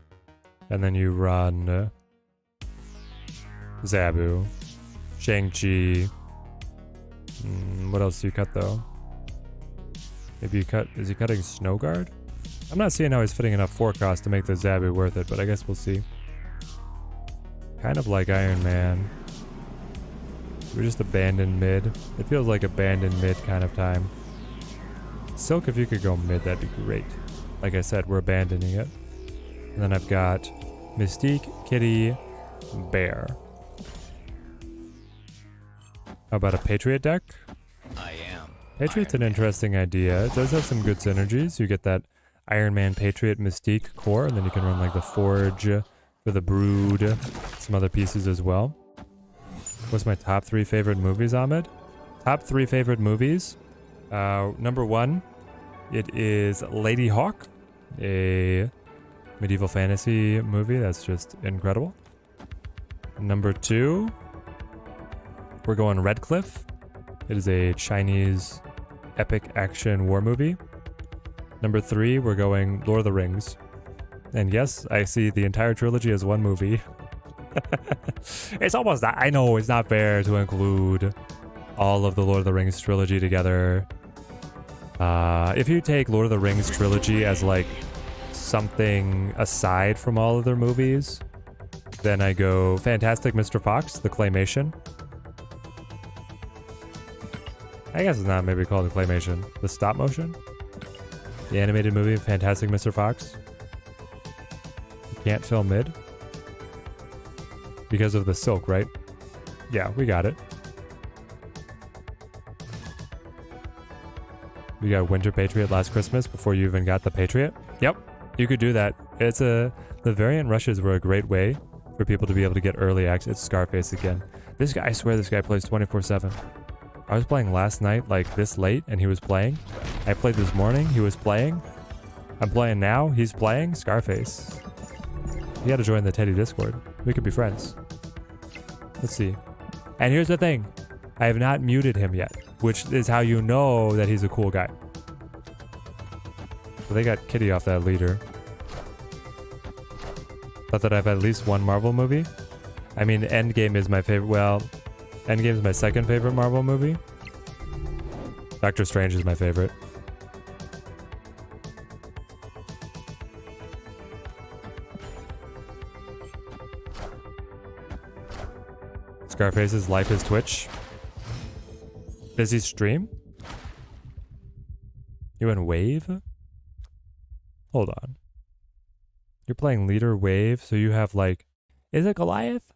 and then you run Zabu, Shang-Chi. What else do you cut though? Maybe you cut, is he cutting Snowguard? I'm not seeing how he's fitting enough forecast to make the Zabu worth it, but I guess we'll see. Kind of like Iron Man. We're just abandoned mid. It feels like abandoned mid kind of time. Silk, if you could go mid, that'd be great. Like I said, we're abandoning it. And then I've got Mystique, Kitty, Bear. How about a Patriot deck? I am. Patriot's an Iron Man. interesting idea. It does have some good synergies. You get that Iron Man, Patriot, Mystique core, and then you can run like the Forge for the Brood, some other pieces as well. What's my top 3 favorite movies, Ahmed? Top 3 favorite movies. Number 1, it is Lady Hawk, a medieval fantasy movie that's just incredible. Number 2, we're going Red Cliff. It is a Chinese epic action war movie. Number 3, we're going Lord of the Rings. And yes, I see the entire trilogy as one movie. It's almost not, I know it's not fair to include all of the Lord of the Rings trilogy together. If you take Lord of the Rings trilogy as like something aside from all of their movies, then I go Fantastic Mr. Fox, the claymation. I guess it's not maybe called the claymation. The stop motion? The animated movie Fantastic Mr. Fox. You can't fill mid. Because of the silk, right? Yeah, we got it. We got Winter Patriot Last Christmas before you even got the Patriot. Yep, you could do that. The variant rushes were a great way for people to be able to get early access. It's Scarface again. This guy, I swear this guy plays 24/7. I was playing last night like this late and he was playing. I played this morning, he was playing. I'm playing now, he's playing. Scarface. You gotta join the Teddy Discord. We could be friends. Let's see. And here's the thing. I have not muted him yet, which is how you know that he's a cool guy. So they got Kitty off that leader. Thought that I've at least one Marvel movie. I mean, Endgame is my favorite. Well, Endgame is my second favorite Marvel movie. Doctor Strange is my favorite. Scarface's life is Twitch. Does he stream? You in Wave? Hold on. You're playing leader Wave, so you have like... Is it Goliath?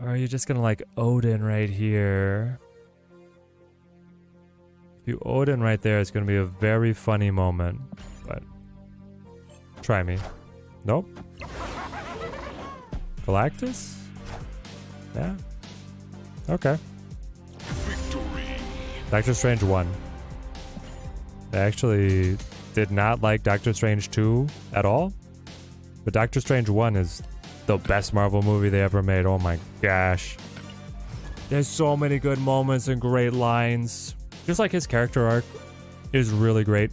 Or are you just gonna like Odin right here? If you Odin right there, it's gonna be a very funny moment. But... Try me. Nope. Galactus? Yeah. Okay. Victory. Doctor Strange 1. I actually did not like Doctor Strange 2 at all. But Doctor Strange 1 is the best Marvel movie they ever made. Oh my gosh. There's so many good moments and great lines. Just like his character arc is really great.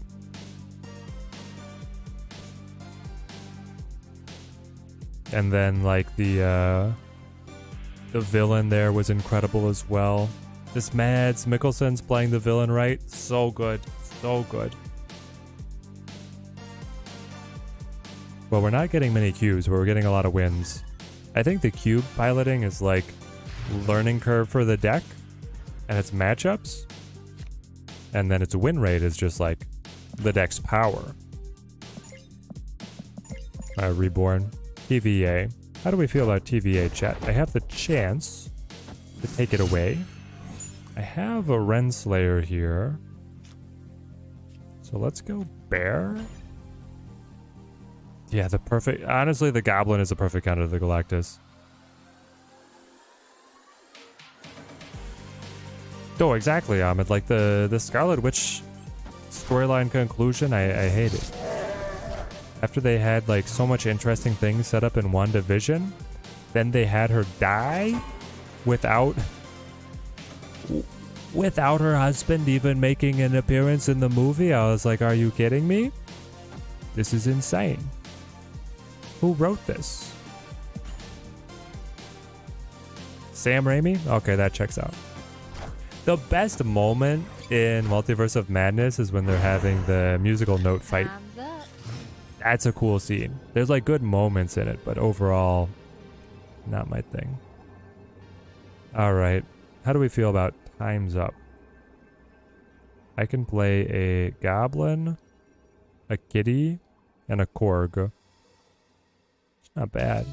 And then like the villain there was incredible as well. This Mads Mikkelsen's playing the villain right. So good. So good. Well, we're not getting many cubes, but we're getting a lot of wins. I think the cube piloting is like learning curve for the deck and its matchups. And then its win rate is just like the deck's power. Reborn. TVA. How do we feel about TVA, chat? I have the chance to take it away. I have a Renslayer here. So let's go bear. Yeah, the perfect... Honestly, the goblin is a perfect counter to the Galactus. Oh, exactly, Ahmed. Like the Scarlet Witch storyline conclusion, I hate it. After they had like so much interesting things set up in WandaVision, then they had her die without her husband even making an appearance in the movie. I was like, are you kidding me? This is insane. Who wrote this? Sam Raimi? Okay, that checks out. The best moment in Multiverse of Madness is when they're having the musical note fight. That's a cool scene. There's like good moments in it, but overall, not my thing. All right. How do we feel about time's up? I can play a goblin, a kitty, and a Korg. It's not bad.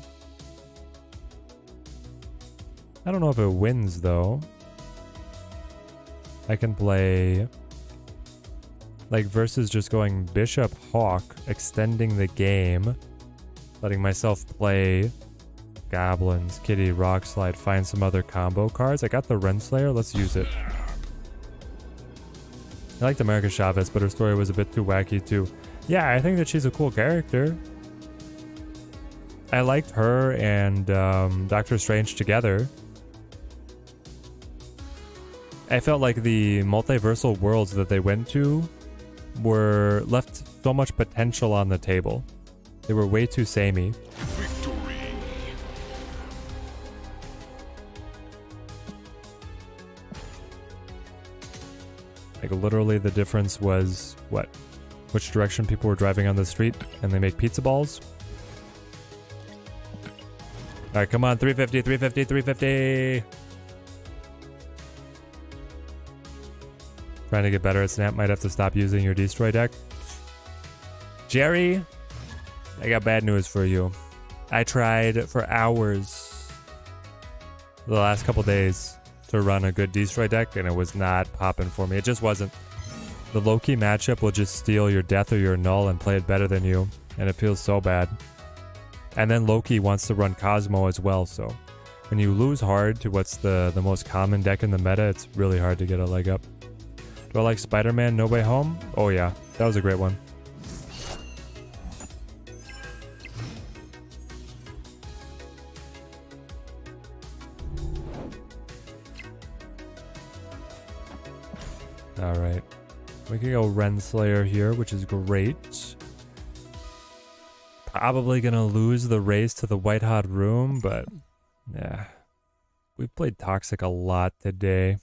I don't know if it wins though. I can play like versus just going Bishop Hawk, extending the game, letting myself play goblins, kitty, rock slide, find some other combo cards. I got the Renslayer, let's use it. I liked America Chavez, but her story was a bit too wacky too. Yeah, I think that she's a cool character. I liked her and Doctor Strange together. I felt like the multiversal worlds that they went to were left so much potential on the table. They were way too samey. Victory. Like literally the difference was what? Which direction people were driving on the street and they make pizza balls. All right, come on, 350, 350, 350. Trying to get better at Snap, might have to stop using your Destroy deck. Jerry, I got bad news for you. I tried for hours the last couple days to run a good Destroy deck, and it was not popping for me. It just wasn't. The Loki matchup will just steal your Death or your Null and play it better than you, and it feels so bad. And then Loki wants to run Cosmo as well, so when you lose hard to what's the most common deck in the meta, it's really hard to get a leg up. Do I like Spider-Man No Way Home? Oh yeah, that was a great one. All right, we can go Renslayer here, which is great. Probably gonna lose the race to the White Hot Room, but yeah, we've played Toxic a lot today.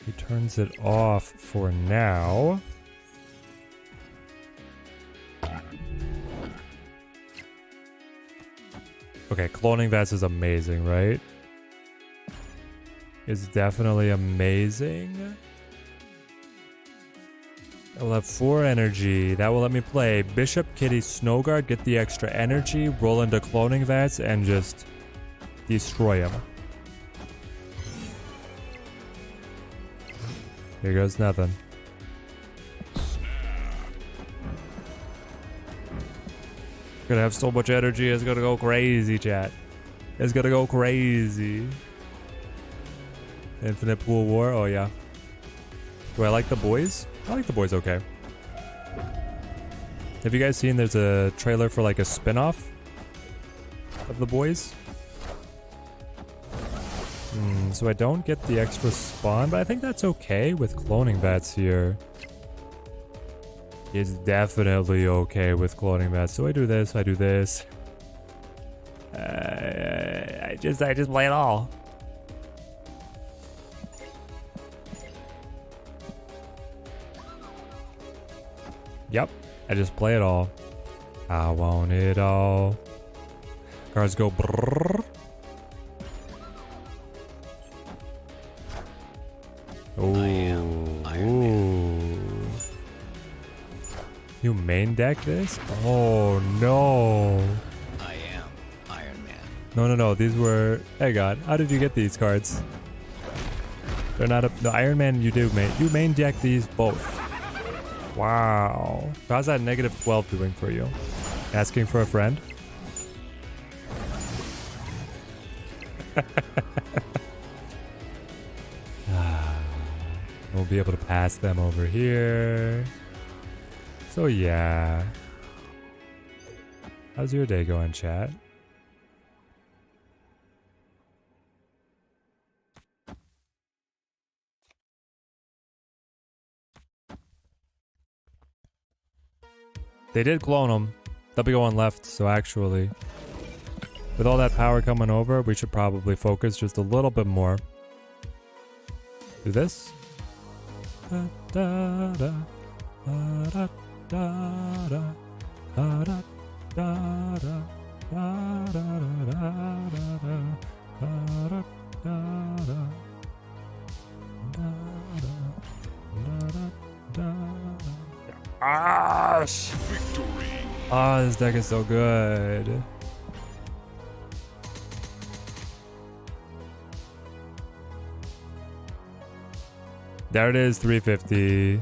He turns it off for now. Okay, cloning Vats is amazing, right? It's definitely amazing. I will have 4 energy. That will let me play Bishop, Kitty, Snowguard, get the extra energy, roll into cloning Vats, and just destroy him. Here goes nothing. Gonna have so much energy, it's gonna go crazy, chat. It's gonna go crazy. Infinite Pool War, oh yeah. Do I like the boys? I like the boys okay. Have you guys seen there's a trailer for like a spin-off of the boys? So I don't get the extra spawn, but I think that's okay with cloning Vats here. It's definitely okay with cloning Vats. So I do this, I do this. I just play it all. Yep, I just play it all. I want it all. Cards go brrrr. I am Iron Man. You main deck this? Oh no. I am Iron Man. No. These were... Hey God, how did you get these cards? They're not a... No, Iron Man you do, mate. You main deck these both. Wow. How's that -12 doing for you? Asking for a friend? We'll be able to pass them over here. So yeah. How's your day going, chat? They did clone them. They'll be going left, so actually, with all that power coming over, we should probably focus just a little bit more. Do this. Da, da, da, da, da, da, da, da, da, da, Gosh! Victory. Ah, this deck is so good. There it is, 350.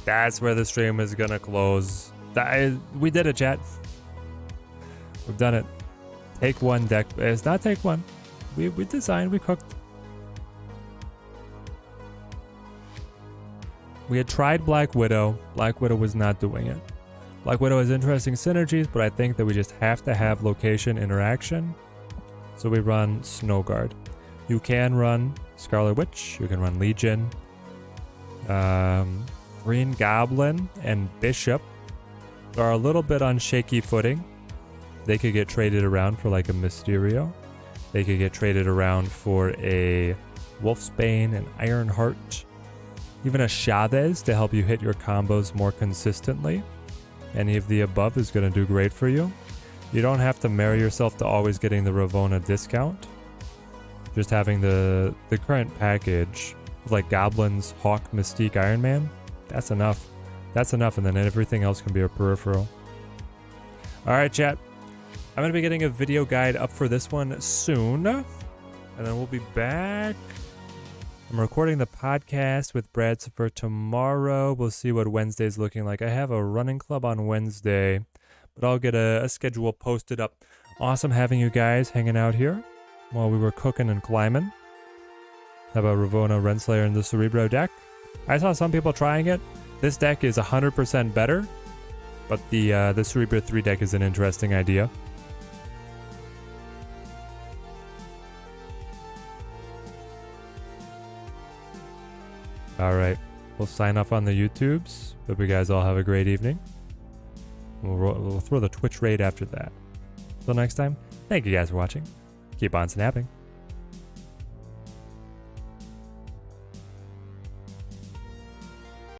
That's where the stream is gonna close. We did it, chat. We've done it. Take one deck. It's not take one. We designed, we cooked. We had tried Black Widow. Black Widow was not doing it. Black Widow has interesting synergies, but I think that we just have to have location interaction. So we run Snow Guard. You can run Scarlet Witch. You can run Legion. Green Goblin and Bishop are a little bit on shaky footing. They could get traded around for like a Mysterio. They could get traded around for a Wolfsbane and Ironheart. Even a Chavez to help you hit your combos more consistently. Any of the above is going to do great for you. You don't have to marry yourself to always getting the Ravonna discount. Just having the current package of like Goblins, Hawk, Mystique, Iron Man, that's enough. That's enough, and then everything else can be a peripheral. Alright, chat. I'm going to be getting a video guide up for this one soon. And then we'll be back. I'm recording the podcast with Brad for tomorrow. We'll see what Wednesday's looking like. I have a running club on Wednesday, but I'll get a schedule posted up. Awesome having you guys hanging out here while we were cooking and climbing. How about Ravonna Renslayer in the Cerebro deck? I saw some people trying it. This deck is 100% better, but the Cerebro 3 deck is an interesting idea. Alright, we'll sign off on the YouTubes. Hope you guys all have a great evening. We'll throw the Twitch raid after that. Till next time, thank you guys for watching. Keep on snapping.